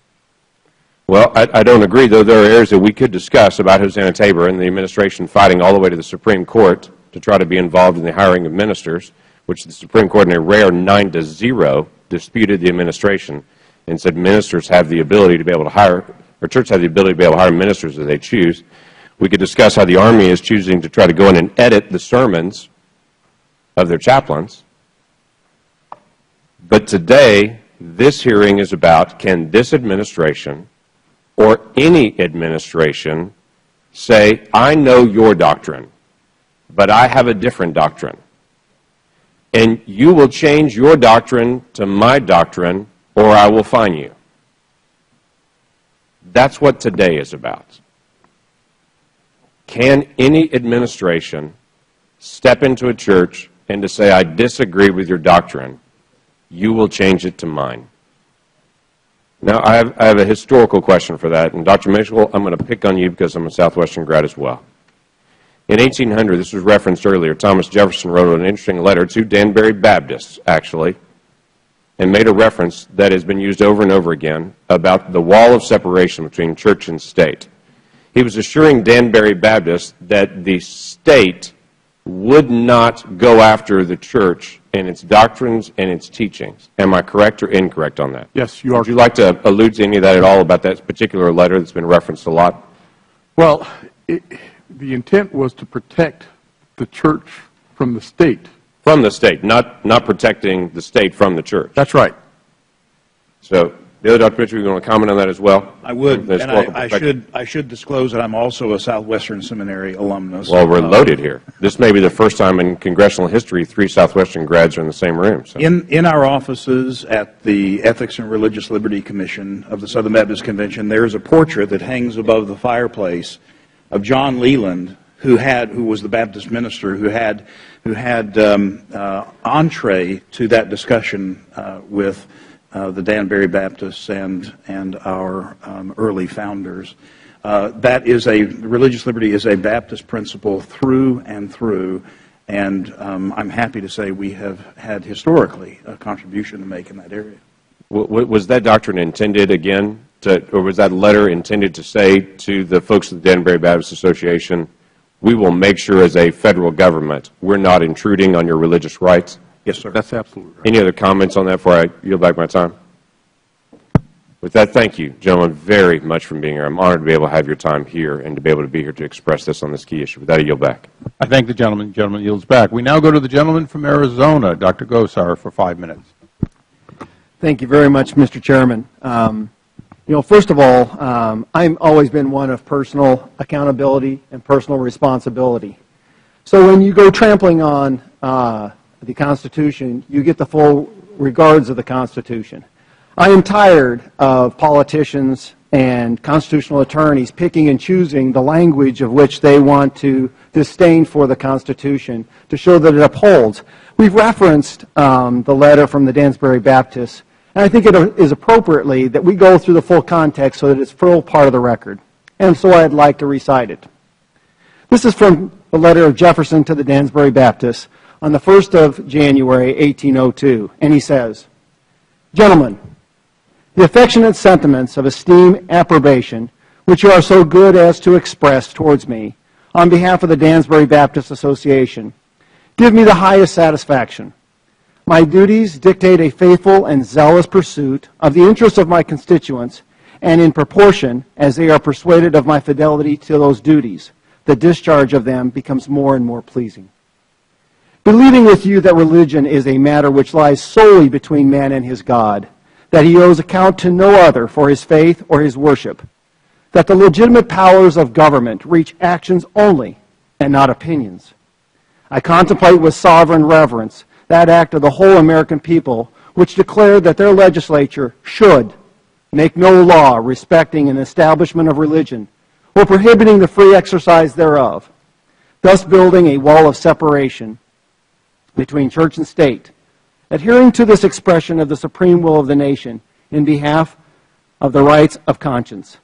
S13: Well, I don't agree, though there are areas that we could discuss about Hosanna Tabor and the administration fighting all the way to the Supreme Court to try to be involved in the hiring of ministers, which the Supreme Court in a rare 9-0 disputed the administration and said ministers have the ability to be able to hire, or churches have the ability to be able to hire ministers as they choose. We could discuss how the Army is choosing to try to go in and edit the sermons of their chaplains. But today, this hearing is about, can this administration or any administration say, I know your doctrine, but I have a different doctrine, and you will change your doctrine to my doctrine, or I will fine you. That's what today is about. Can any administration step into a church and to say, I disagree with your doctrine, you will change it to mine? Now, I have a historical question for that, and Dr. Mitchell, I'm going to pick on you because I'm a Southwestern grad as well. In 1800, this was referenced earlier, Thomas Jefferson wrote an interesting letter to Danbury Baptists, actually, and made a reference that has been used over and over again about the wall of separation between church and state. He was assuring Danbury Baptists that the state would not go after the church and its doctrines and its teachings. Am I correct or incorrect on that?
S11: Yes, you are.
S13: Would you like to allude to any of that at all about that particular letter that's been referenced a lot?
S11: Well, the intent was to protect the church from the state.
S13: From the state, not protecting the state from the church.
S11: That's right.
S13: So, the other Dr. Mitchell, you want to comment on that as well?
S9: I would, and I should disclose that I'm also a Southwestern Seminary alumnus.
S13: Well, we're loaded here. This may be the first time in congressional history 3 Southwestern grads are in the same room. So.
S9: In our offices at the Ethics and Religious Liberty Commission of the Southern Baptist Convention, there is a portrait that hangs above the fireplace of John Leland, who was the Baptist minister who had entree to that discussion with the Danbury Baptists and our early founders. Religious liberty is a Baptist principle through and through, and I'm happy to say we have had historically a contribution to make in that area.
S13: Was that doctrine intended again, or was that letter intended to say to the folks at the Danbury Baptist Association, we will make sure as a federal government we're not intruding on your religious rights?
S9: Yes, sir.
S11: That's absolutely right.
S13: Any other comments on that before I yield back my time? With that, thank you, gentlemen, very much for being here. I'm honored to be able to have your time here and to be able to be here to express this on this key issue. With that, I yield back.
S1: I thank the gentleman. The gentleman yields back. We now go to the gentleman from Arizona, Dr. Gosar, for 5 minutes.
S14: Thank you very much, Mr. Chairman. First of all, I've always been one of personal accountability and personal responsibility. So when you go trampling on the Constitution, you get the full regards of the Constitution. I am tired of politicians and constitutional attorneys picking and choosing the language of which they want to disdain for the Constitution to show that it upholds. We've referenced the letter from the Dansbury Baptists, and I think it is appropriately that we go through the full context so that it's full part of the record. And so I'd like to recite it. This is from the letter of Jefferson to the Dansbury Baptists on the 1st of January, 1802, and he says, "Gentlemen, the affectionate sentiments of esteem and approbation which you are so good as to express towards me on behalf of the Dansbury Baptist Association give me the highest satisfaction. My duties dictate a faithful and zealous pursuit of the interests of my constituents, and in proportion as they are persuaded of my fidelity to those duties, the discharge of them becomes more and more pleasing. Believing with you that religion is a matter which lies solely between man and his God, that he owes account to no other for his faith or his worship, that the legitimate powers of government reach actions only and not opinions. I contemplate with sovereign reverence that act of the whole American people which declared that their legislature should make no law respecting an establishment of religion or prohibiting the free exercise thereof, thus building a wall of separation between church and state, adhering to this expression of the supreme will of the nation in behalf of the rights of conscience.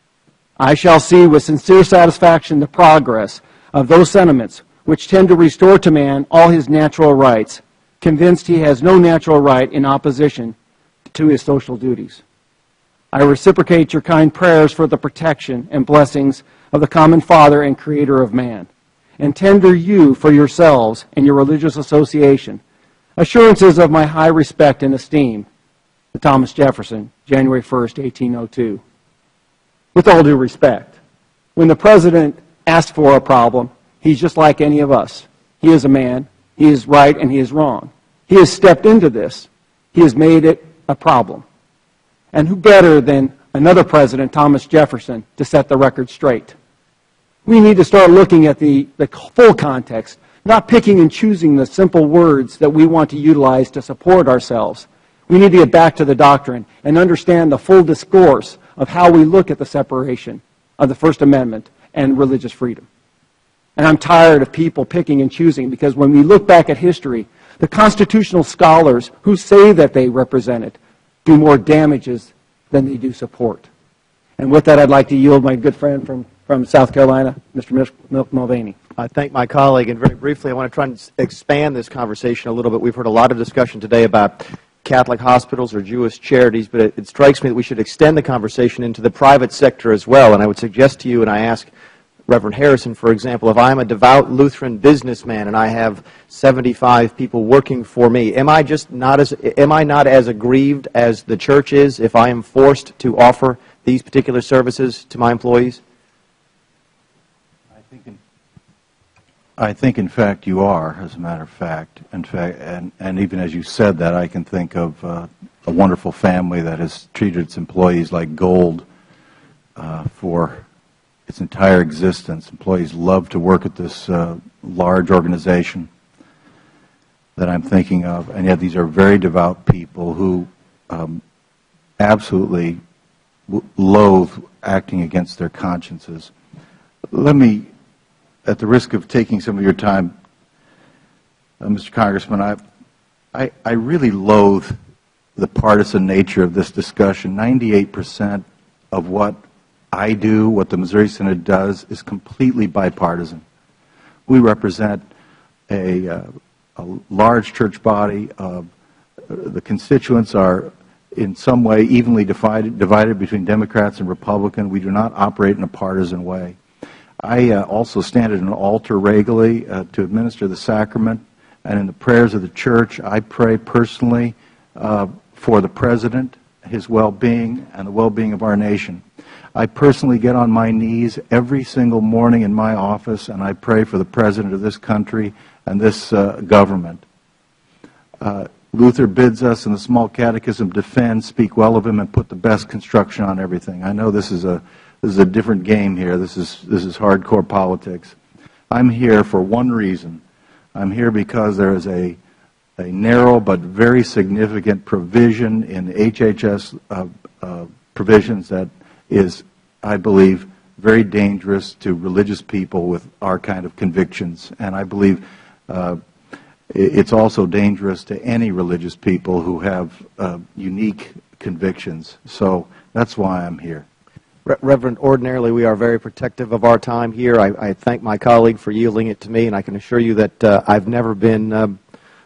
S14: I shall see with sincere satisfaction the progress of those sentiments which tend to restore to man all his natural rights, convinced he has no natural right in opposition to his social duties. I reciprocate your kind prayers for the protection and blessings of the common Father and Creator of man, and tender you for yourselves and your religious association assurances of my high respect and esteem. Thomas Jefferson, January 1st, 1802. With all due respect, when the President asks for a problem, he's just like any of us. He is a man. He is right and he is wrong. He has stepped into this. He has made it a problem. And who better than another president, Thomas Jefferson, to set the record straight? We need to start looking at the full context, not picking and choosing the simple words that we want to utilize to support ourselves. We need to get back to the doctrine and understand the full discourse of how we look at the separation of the First Amendment and religious freedom. And I'm tired of people picking and choosing, because when we look back at history, the constitutional scholars who say that they represent it do more damages than they do support. And with that, I'd like to yield my good friend from South Carolina, Mr. Milk Mulvaney.
S5: I thank my colleague, and very briefly I want to try and expand this conversation a little bit. We've heard a lot of discussion today about Catholic hospitals or Jewish charities, but it strikes me that we should extend the conversation into the private sector as well. And I would suggest to you, and I ask Reverend Harrison, for example, if I'm a devout Lutheran businessman and I have 75 people working for me, am I not as aggrieved as the church is if I am forced to offer these particular services to my employees?
S8: I think, in fact, you are, as a matter of fact. In fact, and even as you said that, I can think of a wonderful family that has treated its employees like gold for its entire existence. Employees love to work at this large organization that I'm thinking of, and yet these are very devout people who absolutely loathe acting against their consciences. Let me, at the risk of taking some of your time, Mr. Congressman, I really loathe the partisan nature of this discussion. 98% of what I do, what the Missouri Synod does, is completely bipartisan. We represent a large church body. The constituents are in some way evenly divided between Democrats and Republicans. We do not operate in a partisan way. I also stand at an altar regularly to administer the sacrament, and in the prayers of the church, I pray personally for the President, his well-being, and the well-being of our nation. I personally get on my knees every single morning in my office, and I pray for the President of this country and this government. Luther bids us in the Small Catechism, defend, speak well of him, and put the best construction on everything. I know this is a different game here. This is hardcore politics. I'm here for one reason. I'm here because there is a narrow but very significant provision in HHS provisions that is I believe, very dangerous to religious people with our kind of convictions. And I believe it's also dangerous to any religious people who have unique convictions. So that's why I'm here.
S5: Reverend, ordinarily we are very protective of our time here. I thank my colleague for yielding it to me, and I can assure you that I've never been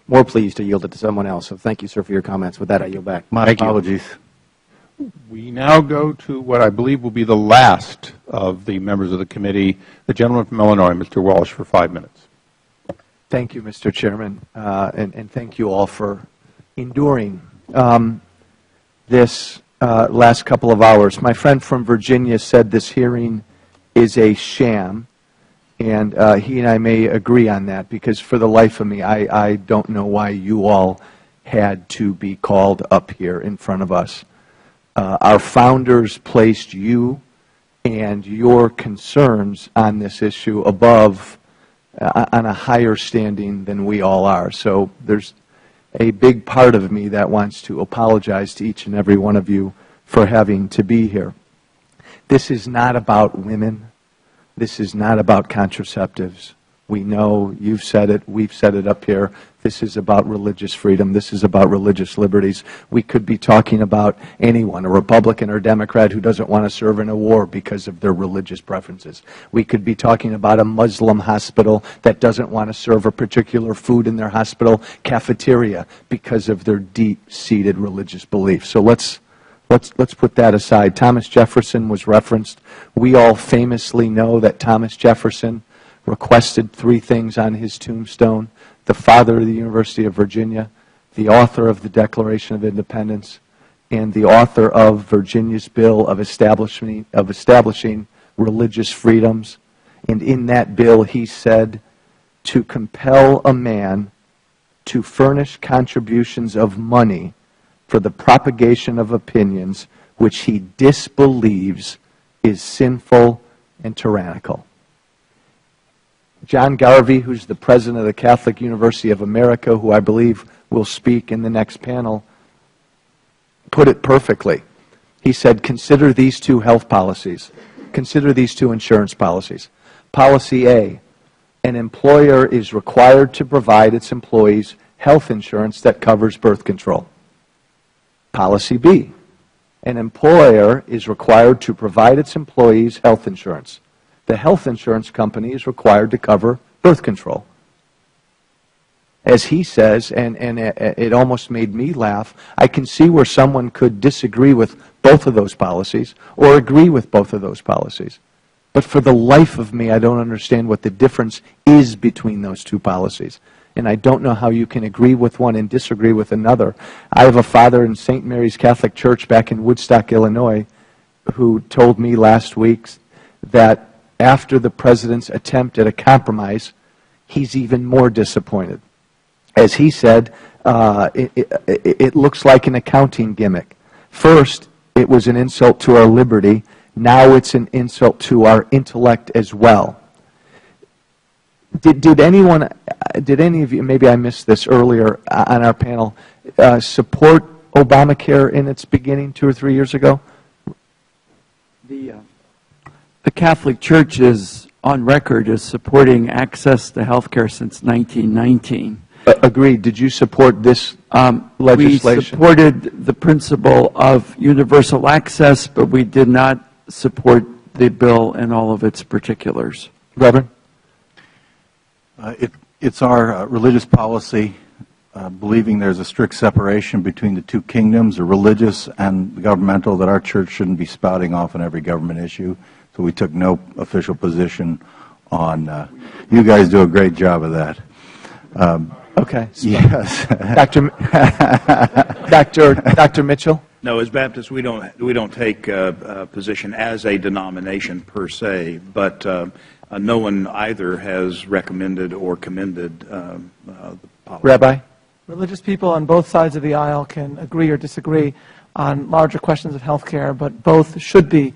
S5: more pleased to yield it to someone else. So thank you, sir, for your comments. With that, I yield back.
S8: My apologies.
S1: We now go to what I believe will be the last of the members of the committee, the gentleman from Illinois, Mr. Walsh, for 5 minutes.
S3: Thank you, Mr. Chairman, and thank you all for enduring this last couple of hours. My friend from Virginia said this hearing is a sham, and he and I may agree on that, because for the life of me, I don't know why you all had to be called up here in front of us. Our founders placed you and your concerns on this issue above, on a higher standing than we all are. So there's a big part of me that wants to apologize to each and every one of you for having to be here. This is not about women. This is not about contraceptives. We know, you've said it, we've said it up here, this is about religious freedom, this is about religious liberties. We could be talking about anyone, a Republican or Democrat who doesn't want to serve in a war because of their religious preferences. We could be talking about a Muslim hospital that doesn't want to serve a particular food in their hospital cafeteria because of their deep-seated religious beliefs. So let's put that aside. Thomas Jefferson was referenced. We all famously know that Thomas Jefferson requested 3 things on his tombstone: the father of the University of Virginia, the author of the Declaration of Independence, and the author of Virginia's bill of establishing religious freedoms. And in that bill he said, to compel a man to furnish contributions of money for the propagation of opinions which he disbelieves is sinful and tyrannical. John Garvey, who's the president of the Catholic University of America, who I believe will speak in the next panel, put it perfectly. He said, consider these 2 health policies. Consider these 2 insurance policies. Policy A, an employer is required to provide its employees health insurance that covers birth control. Policy B, an employer is required to provide its employees health insurance. The health insurance company is required to cover birth control. As he says, and it almost made me laugh, I can see where someone could disagree with both of those policies or agree with both of those policies. But for the life of me, I don't understand what the difference is between those 2 policies. And I don't know how you can agree with one and disagree with another. I have a father in St. Mary's Catholic Church back in Woodstock, Illinois, who told me last week that after the President's attempt at a compromise, he's even more disappointed. As he said, it looks like an accounting gimmick. First, it was an insult to our liberty. Now it's an insult to our intellect as well. Did any of you, maybe I missed this earlier on our panel, support Obamacare in its beginning 2 or 3 years ago?
S7: The Catholic Church is on record as supporting access to health care since 1919.
S1: Agreed. Did you support this legislation?
S7: We supported the principle of universal access, but we did not support the bill in all of its particulars.
S1: Reverend?
S8: It's our religious policy, believing there's a strict separation between the 2 kingdoms, the religious and the governmental, that our church shouldn't be spouting off on every government issue. So we took no official position on. You guys do a great job of that.
S1: Okay.
S8: Yes.
S1: Dr. Mitchell?
S9: No, as Baptists, we don't take a position as a denomination per se, but no one either has recommended or commended the policy.
S1: Rabbi?
S10: Religious people on both sides of the aisle can agree or disagree on larger questions of health care, but both should be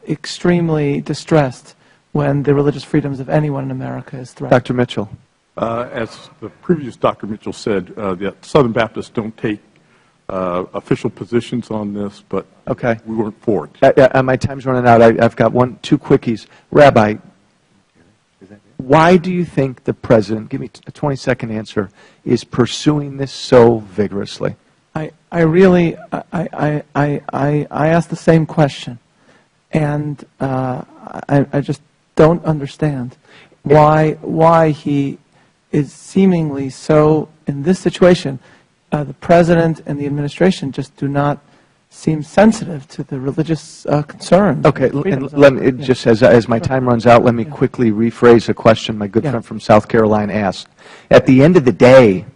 S10: extremely distressed when the religious freedoms of anyone in America is threatened.
S1: Dr. Mitchell?
S11: As the previous Dr. Mitchell said, that Southern Baptists don't take official positions on this, but we weren't for it.
S3: My time's running out. I've got two quickies. Rabbi, why do you think the President, give me a 20-second answer, is pursuing this so vigorously?
S10: I asked the same question, and I just don't understand why he is seemingly so, in this situation, the President and the administration just do not seem sensitive to the religious concerns.
S3: Okay, and let me, just as my time runs out, let me quickly rephrase a question my good friend from South Carolina asked. At the end of the day,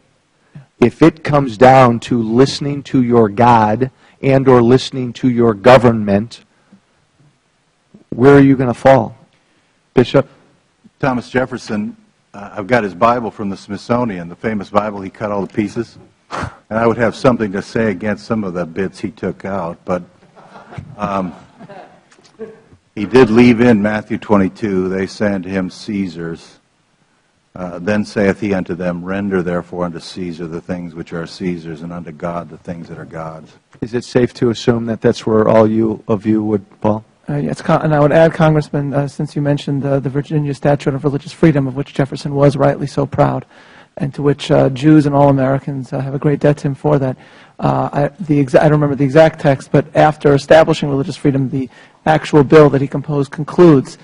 S3: if it comes down to listening to your God and or listening to your government, where are you going to fall? Bishop?
S8: Thomas Jefferson, I've got his Bible from the Smithsonian, the famous Bible he cut all the pieces. And I would have something to say against some of the bits he took out, but he did leave in Matthew 22, they say unto him, Caesar's. Then saith he unto them, Render therefore unto Caesar the things which are Caesar's, and unto God the things that are God's.
S3: Is it safe to assume that that's where all of you would fall?
S10: Yes, and I would add, Congressman, since you mentioned the Virginia Statute of Religious Freedom, of which Jefferson was rightly so proud, and to which Jews and all Americans have a great debt to him for that. I don't remember the exact text, but after establishing religious freedom, the actual bill that he composed concludes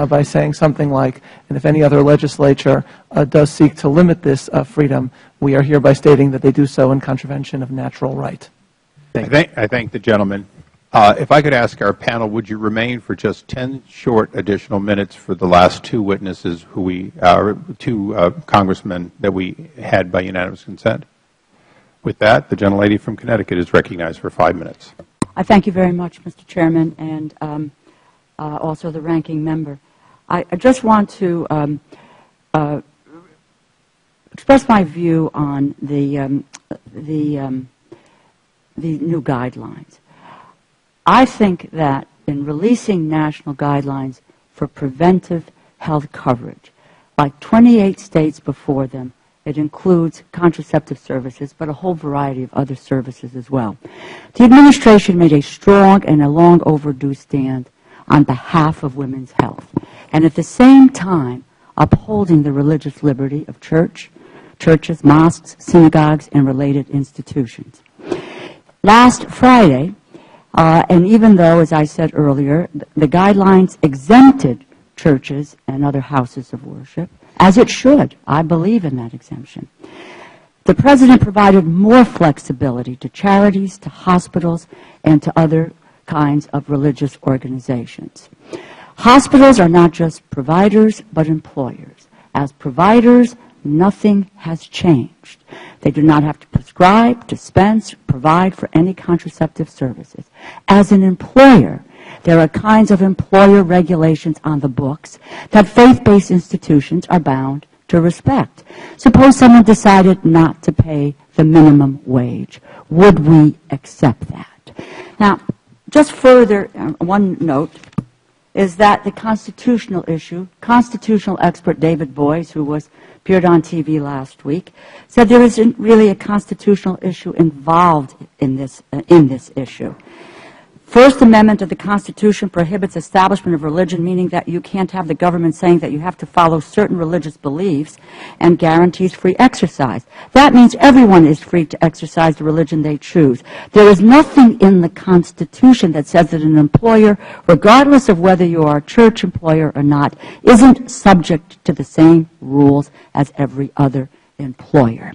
S10: by saying something like, and if any other legislature does seek to limit this freedom, we are hereby stating that they do so in contravention of natural right.
S1: I thank the gentleman. If I could ask our panel, would you remain for just 10 short additional minutes for the last two witnesses two congressmen that we had by unanimous consent? With that, the gentlelady from Connecticut is recognized for 5 minutes.
S12: I thank you very much, Mr. Chairman, and also the ranking member. I just want to express my view on the new guidelines. I think that in releasing national guidelines for preventive health coverage, like 28 states before them, it includes contraceptive services, but a whole variety of other services as well. The administration made a strong and a long overdue stand on behalf of women's health, and at the same time upholding the religious liberty of churches, mosques, synagogues, and related institutions. Last Friday, and even though, as I said earlier, the guidelines exempted churches and other houses of worship, as it should, I believe in that exemption, the President provided more flexibility to charities, to hospitals, and to other kinds of religious organizations. Hospitals are not just providers, but employers. As providers, nothing has changed. They do not have to prescribe, dispense, provide for any contraceptive services. As an employer, there are kinds of employer regulations on the books that faith-based institutions are bound to respect. Suppose someone decided not to pay the minimum wage. Would we accept that? Now, just further, one note is that the constitutional issue, constitutional expert David Boies, who appeared on TV last week, said there isn't really a constitutional issue involved in this issue. First Amendment of the Constitution prohibits establishment of religion, meaning that you can't have the government saying that you have to follow certain religious beliefs, and guarantees free exercise. That means everyone is free to exercise the religion they choose. There is nothing in the Constitution that says that an employer, regardless of whether you are a church employer or not, isn't subject to the same rules as every other employer.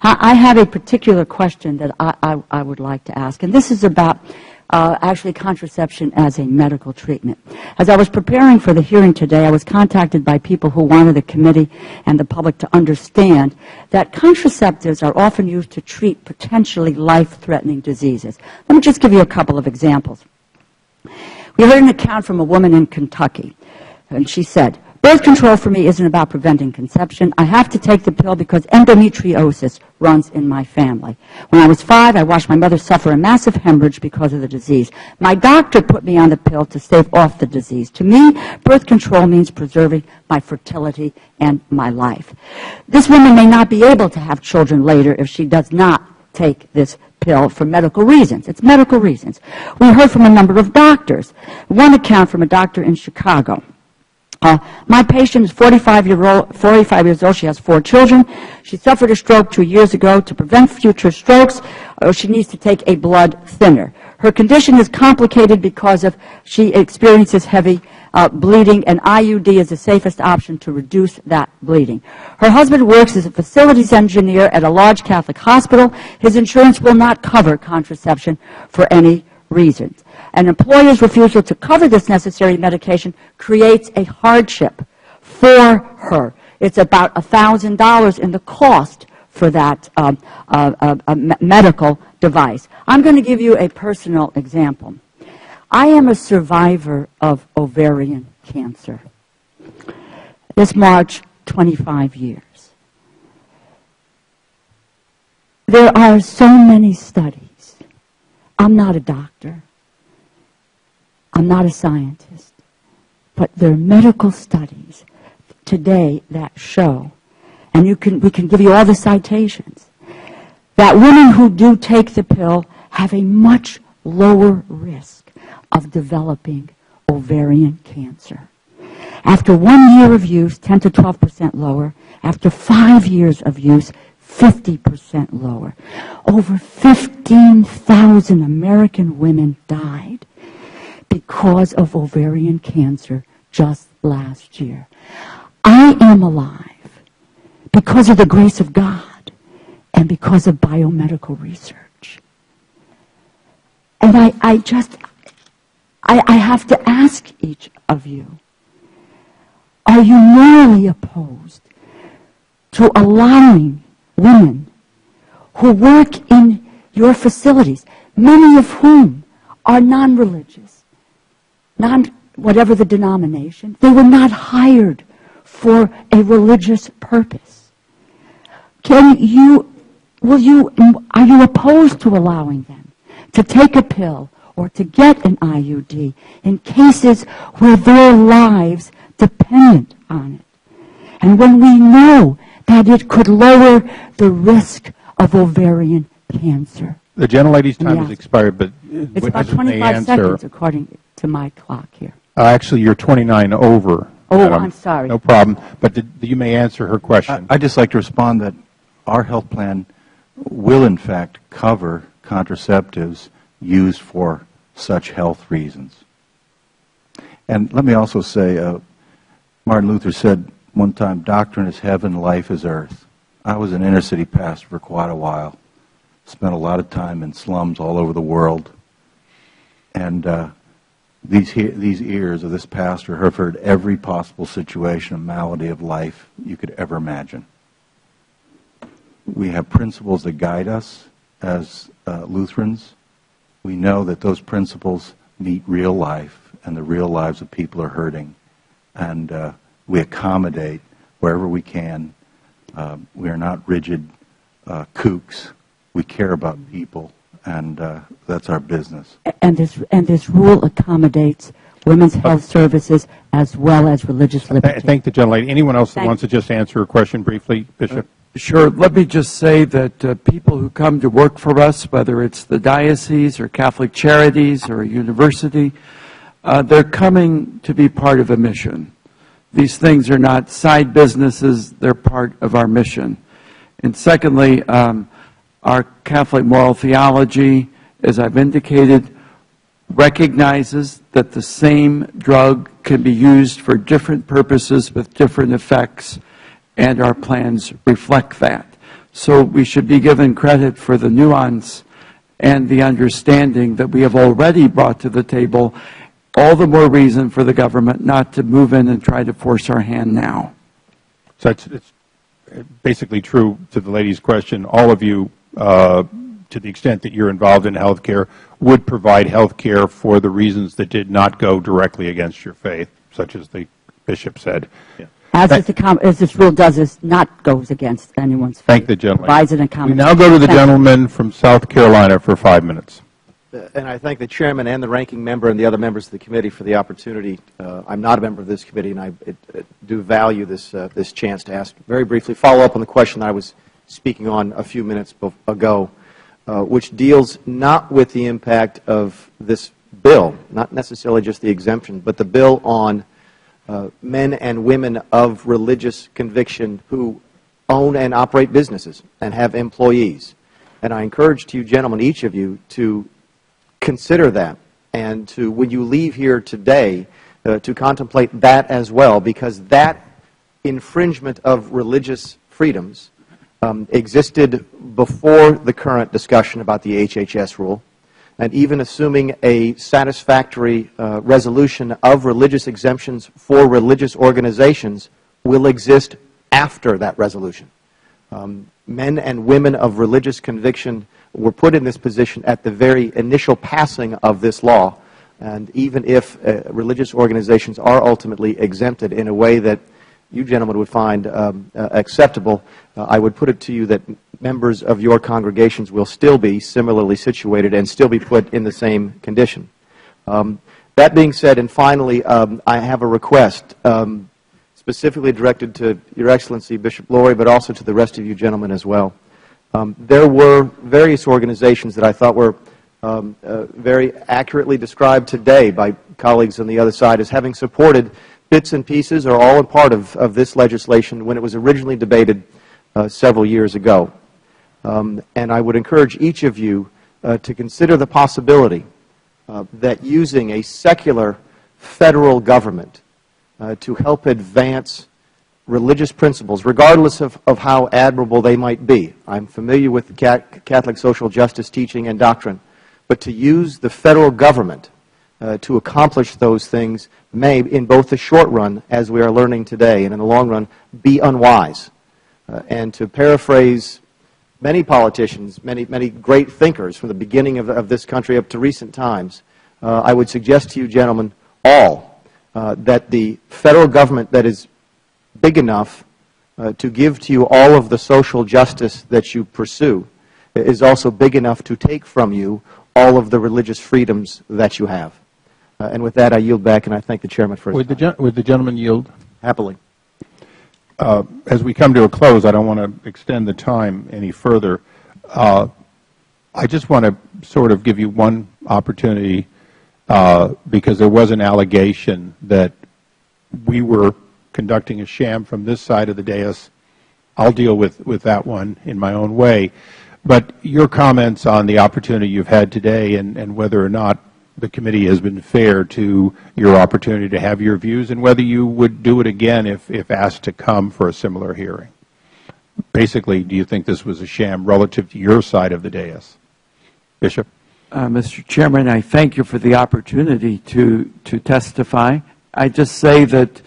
S12: I have a particular question that I would like to ask, and this is about actually contraception as a medical treatment. As I was preparing for the hearing today, I was contacted by people who wanted the committee and the public to understand that contraceptives are often used to treat potentially life-threatening diseases. Let me just give you a couple of examples. We heard an account from a woman in Kentucky, and she said, birth control for me isn't about preventing conception. I have to take the pill because endometriosis runs in my family. When I was 5, I watched my mother suffer a massive hemorrhage because of the disease. My doctor put me on the pill to stave off the disease. To me, birth control means preserving my fertility and my life. This woman may not be able to have children later if she does not take this pill for medical reasons. It's medical reasons. We heard from a number of doctors. One account from a doctor in Chicago. My patient is 45 years old. She has 4 children. She suffered a stroke 2 years ago. To prevent future strokes, she needs to take a blood thinner. Her condition is complicated because she experiences heavy bleeding, and IUD is the safest option to reduce that bleeding. Her husband works as a facilities engineer at a large Catholic hospital. His insurance will not cover contraception for any reasons. An employer's refusal to cover this necessary medication creates a hardship for her. It's about $1,000 in the cost for that medical device. I'm going to give you a personal example. I am a survivor of ovarian cancer. This March, 25 years. There are so many studies. I'm not a doctor. I'm not a scientist. But there are medical studies today that show, and we can give you all the citations, that women who do take the pill have a much lower risk of developing ovarian cancer. After 1 year of use, 10 to 12% lower. After 5 years of use, 50% lower. Over 15,000 American women died because of ovarian cancer just last year. I am alive because of the grace of God and because of biomedical research. And I have to ask each of you, are you morally opposed to allowing women who work in your facilities, many of whom are non-religious, whatever the denomination, they were not hired for a religious purpose. Are you opposed to allowing them to take a pill or to get an IUD in cases where their lives dependent on it? And when we know that it could lower the risk of ovarian cancer.
S1: The gentlelady's time has expired, but
S12: it's about 25 seconds according to my clock here.
S1: Actually, you're 29 over.
S12: Oh, I'm sorry.
S1: No problem. But you may answer her question.
S8: I'd just like to respond that our health plan will, in fact, cover contraceptives used for such health reasons. And let me also say, Martin Luther said one time, doctrine is heaven, life is earth. I was an inner city pastor for quite a while. Spent a lot of time in slums all over the world. And these ears of this pastor have heard every possible situation and malady of life you could ever imagine. We have principles that guide us as Lutherans. We know that those principles meet real life, and the real lives of people are hurting. And we accommodate wherever we can. We are not rigid kooks. We care about people, and that's our business.
S12: And this rule accommodates women's health services as well as religious liberty.
S1: Thank the gentlelady. Anyone else that wants to just answer a question briefly, Bishop?
S7: Sure. Let me just say that people who come to work for us, whether it's the diocese or Catholic Charities or a university, they're coming to be part of a mission. These things are not side businesses. They're part of our mission. And secondly, our Catholic moral theology, as I've indicated, recognizes that the same drug can be used for different purposes with different effects, and our plans reflect that. So we should be given credit for the nuance and the understanding that we have already brought to the table. All the more reason for the government not to move in and try to force our hand now.
S1: So it's basically true to the lady's question. All of you, to the extent that you're involved in health care, would provide health care for the reasons that did not go directly against your faith, such as the bishop said. Yeah.
S12: As this rule does, is not goes against anyone's faith.
S1: Thank the gentleman.
S12: Provides an accommodation.
S1: We now go to the gentleman from South Carolina for 5 minutes.
S5: And I thank the chairman and the ranking member and the other members of the committee for the opportunity. I'm not a member of this committee, and I do value this chance to ask very briefly, follow up on the question that I was speaking on a few minutes ago. which deals not with the impact of this bill, not necessarily just the exemption, but the bill on men and women of religious conviction who own and operate businesses and have employees. And I encourage you gentlemen, each of you, to consider that and to, when you leave here today, to contemplate that as well, because that infringement of religious freedoms existed before the current discussion about the HHS rule, and even assuming a satisfactory resolution of religious exemptions for religious organizations will exist after that resolution. Men and women of religious conviction were put in this position at the very initial passing of this law, and even if religious organizations are ultimately exempted in a way that you gentlemen would find acceptable, I would put it to you that members of your congregations will still be similarly situated and still be put in the same condition. That being said, and finally, I have a request specifically directed to Your Excellency Bishop Lori, but also to the rest of you gentlemen as well. There were various organizations that I thought were very accurately described today by colleagues on the other side as having supported bits and pieces or all in part of this legislation when it was originally debated several years ago. And I would encourage each of you to consider the possibility that using a secular federal government to help advance religious principles, regardless of how admirable they might be. I'm familiar with the Catholic social justice teaching and doctrine, but to use the federal government to accomplish those things may, in both the short run, as we are learning today, and in the long run, be unwise. And to paraphrase many politicians, many great thinkers from the beginning of this country up to recent times, I would suggest to you gentlemen all that the federal government that is big enough to give to you all of the social justice that you pursue is also big enough to take from you all of the religious freedoms that you have. And with that, I yield back, and I thank the Chairman for his time.
S1: Would the gentleman yield?
S5: Happily.
S1: As we come to a close, I don't want to extend the time any further. I just want to sort of give you one opportunity, because there was an allegation that we were conducting a sham from this side of the dais. I'll deal with that one in my own way. But your comments on the opportunity you've had today and whether or not the committee has been fair to your opportunity to have your views, and whether you would do it again if asked to come for a similar hearing. Basically, do you think this was a sham relative to your side of the dais? Bishop?
S7: Mr. Chairman, I thank you for the opportunity to testify. I just say that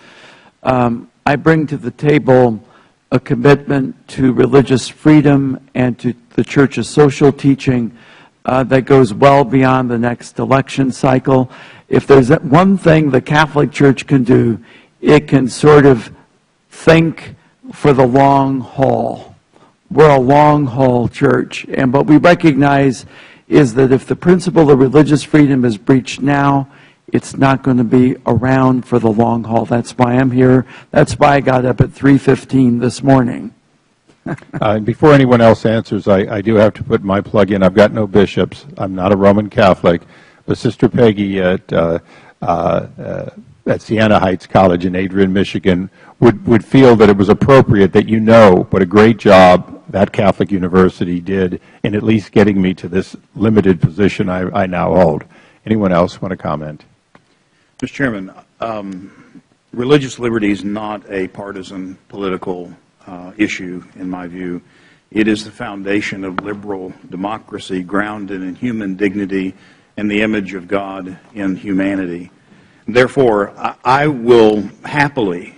S7: I bring to the table a commitment to religious freedom and to the Church's social teaching that goes well beyond the next election cycle. If there's one thing the Catholic Church can do, it can sort of think for the long haul. We're a long haul church, and what we recognize is that if the principle of religious freedom is breached now, it's not going to be around for the long haul. That's why I'm here. That's why I got up at 3:15 this morning.
S1: Before anyone else answers, I do have to put my plug in. I've got no bishops. I'm not a Roman Catholic. But Sister Peggy at Siena Heights College in Adrian, Michigan, would feel that it was appropriate that you know what a great job that Catholic university did in at least getting me to this limited position I now hold. Anyone else want to comment?
S9: Mr. Chairman, religious liberty is not a partisan political issue, in my view. It is the foundation of liberal democracy grounded in human dignity and the image of God in humanity. Therefore, I will happily,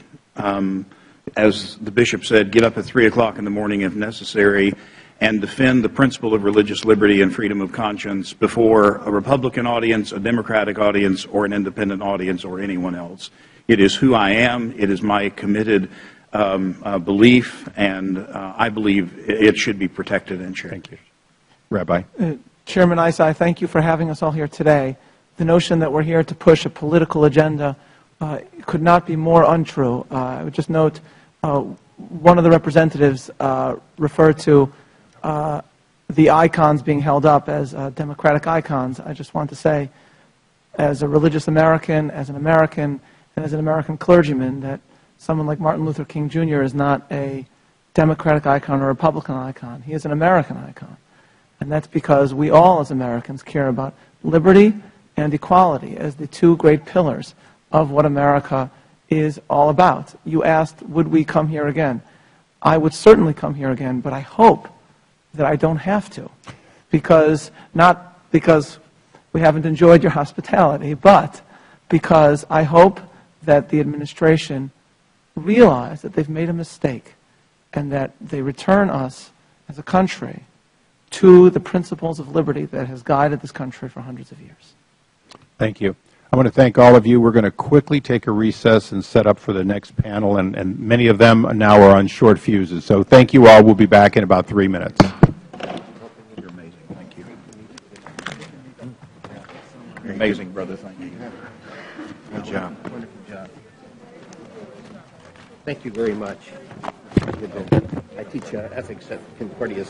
S9: as the Bishop said, get up at 3 o'clock in the morning if necessary and defend the principle of religious liberty and freedom of conscience before a Republican audience, a Democratic audience, or an independent audience, or anyone else. It is who I am. It is my committed belief, and I believe it should be protected and shared.
S1: Thank you. Rabbi?
S10: Chairman Issa, I thank you for having us all here today. The notion that we're here to push a political agenda could not be more untrue. I would just note one of the representatives referred to the icons being held up as democratic icons, I just want to say, as a religious American, and as an American clergyman, that someone like Martin Luther King Jr. is not a Democratic icon or a Republican icon. He is an American icon. And that's because we all as Americans care about liberty and equality as the two great pillars of what America is all about. You asked, would we come here again? I would certainly come here again, but I hope that I don't have to, not because we haven't enjoyed your hospitality, but because I hope that the administration realize that they've made a mistake and that they return us as a country to the principles of liberty that has guided this country for hundreds of years.
S1: Thank you. I want to thank all of you. We're going to quickly take a recess and set up for the next panel, and many of them now are on short fuses. So thank you all. We'll be back in about 3 minutes.
S8: You're amazing. Thank you. You're amazing, brother. Thank you. Good job.
S17: Wonderful job. Thank you very much. I teach ethics at Concordia.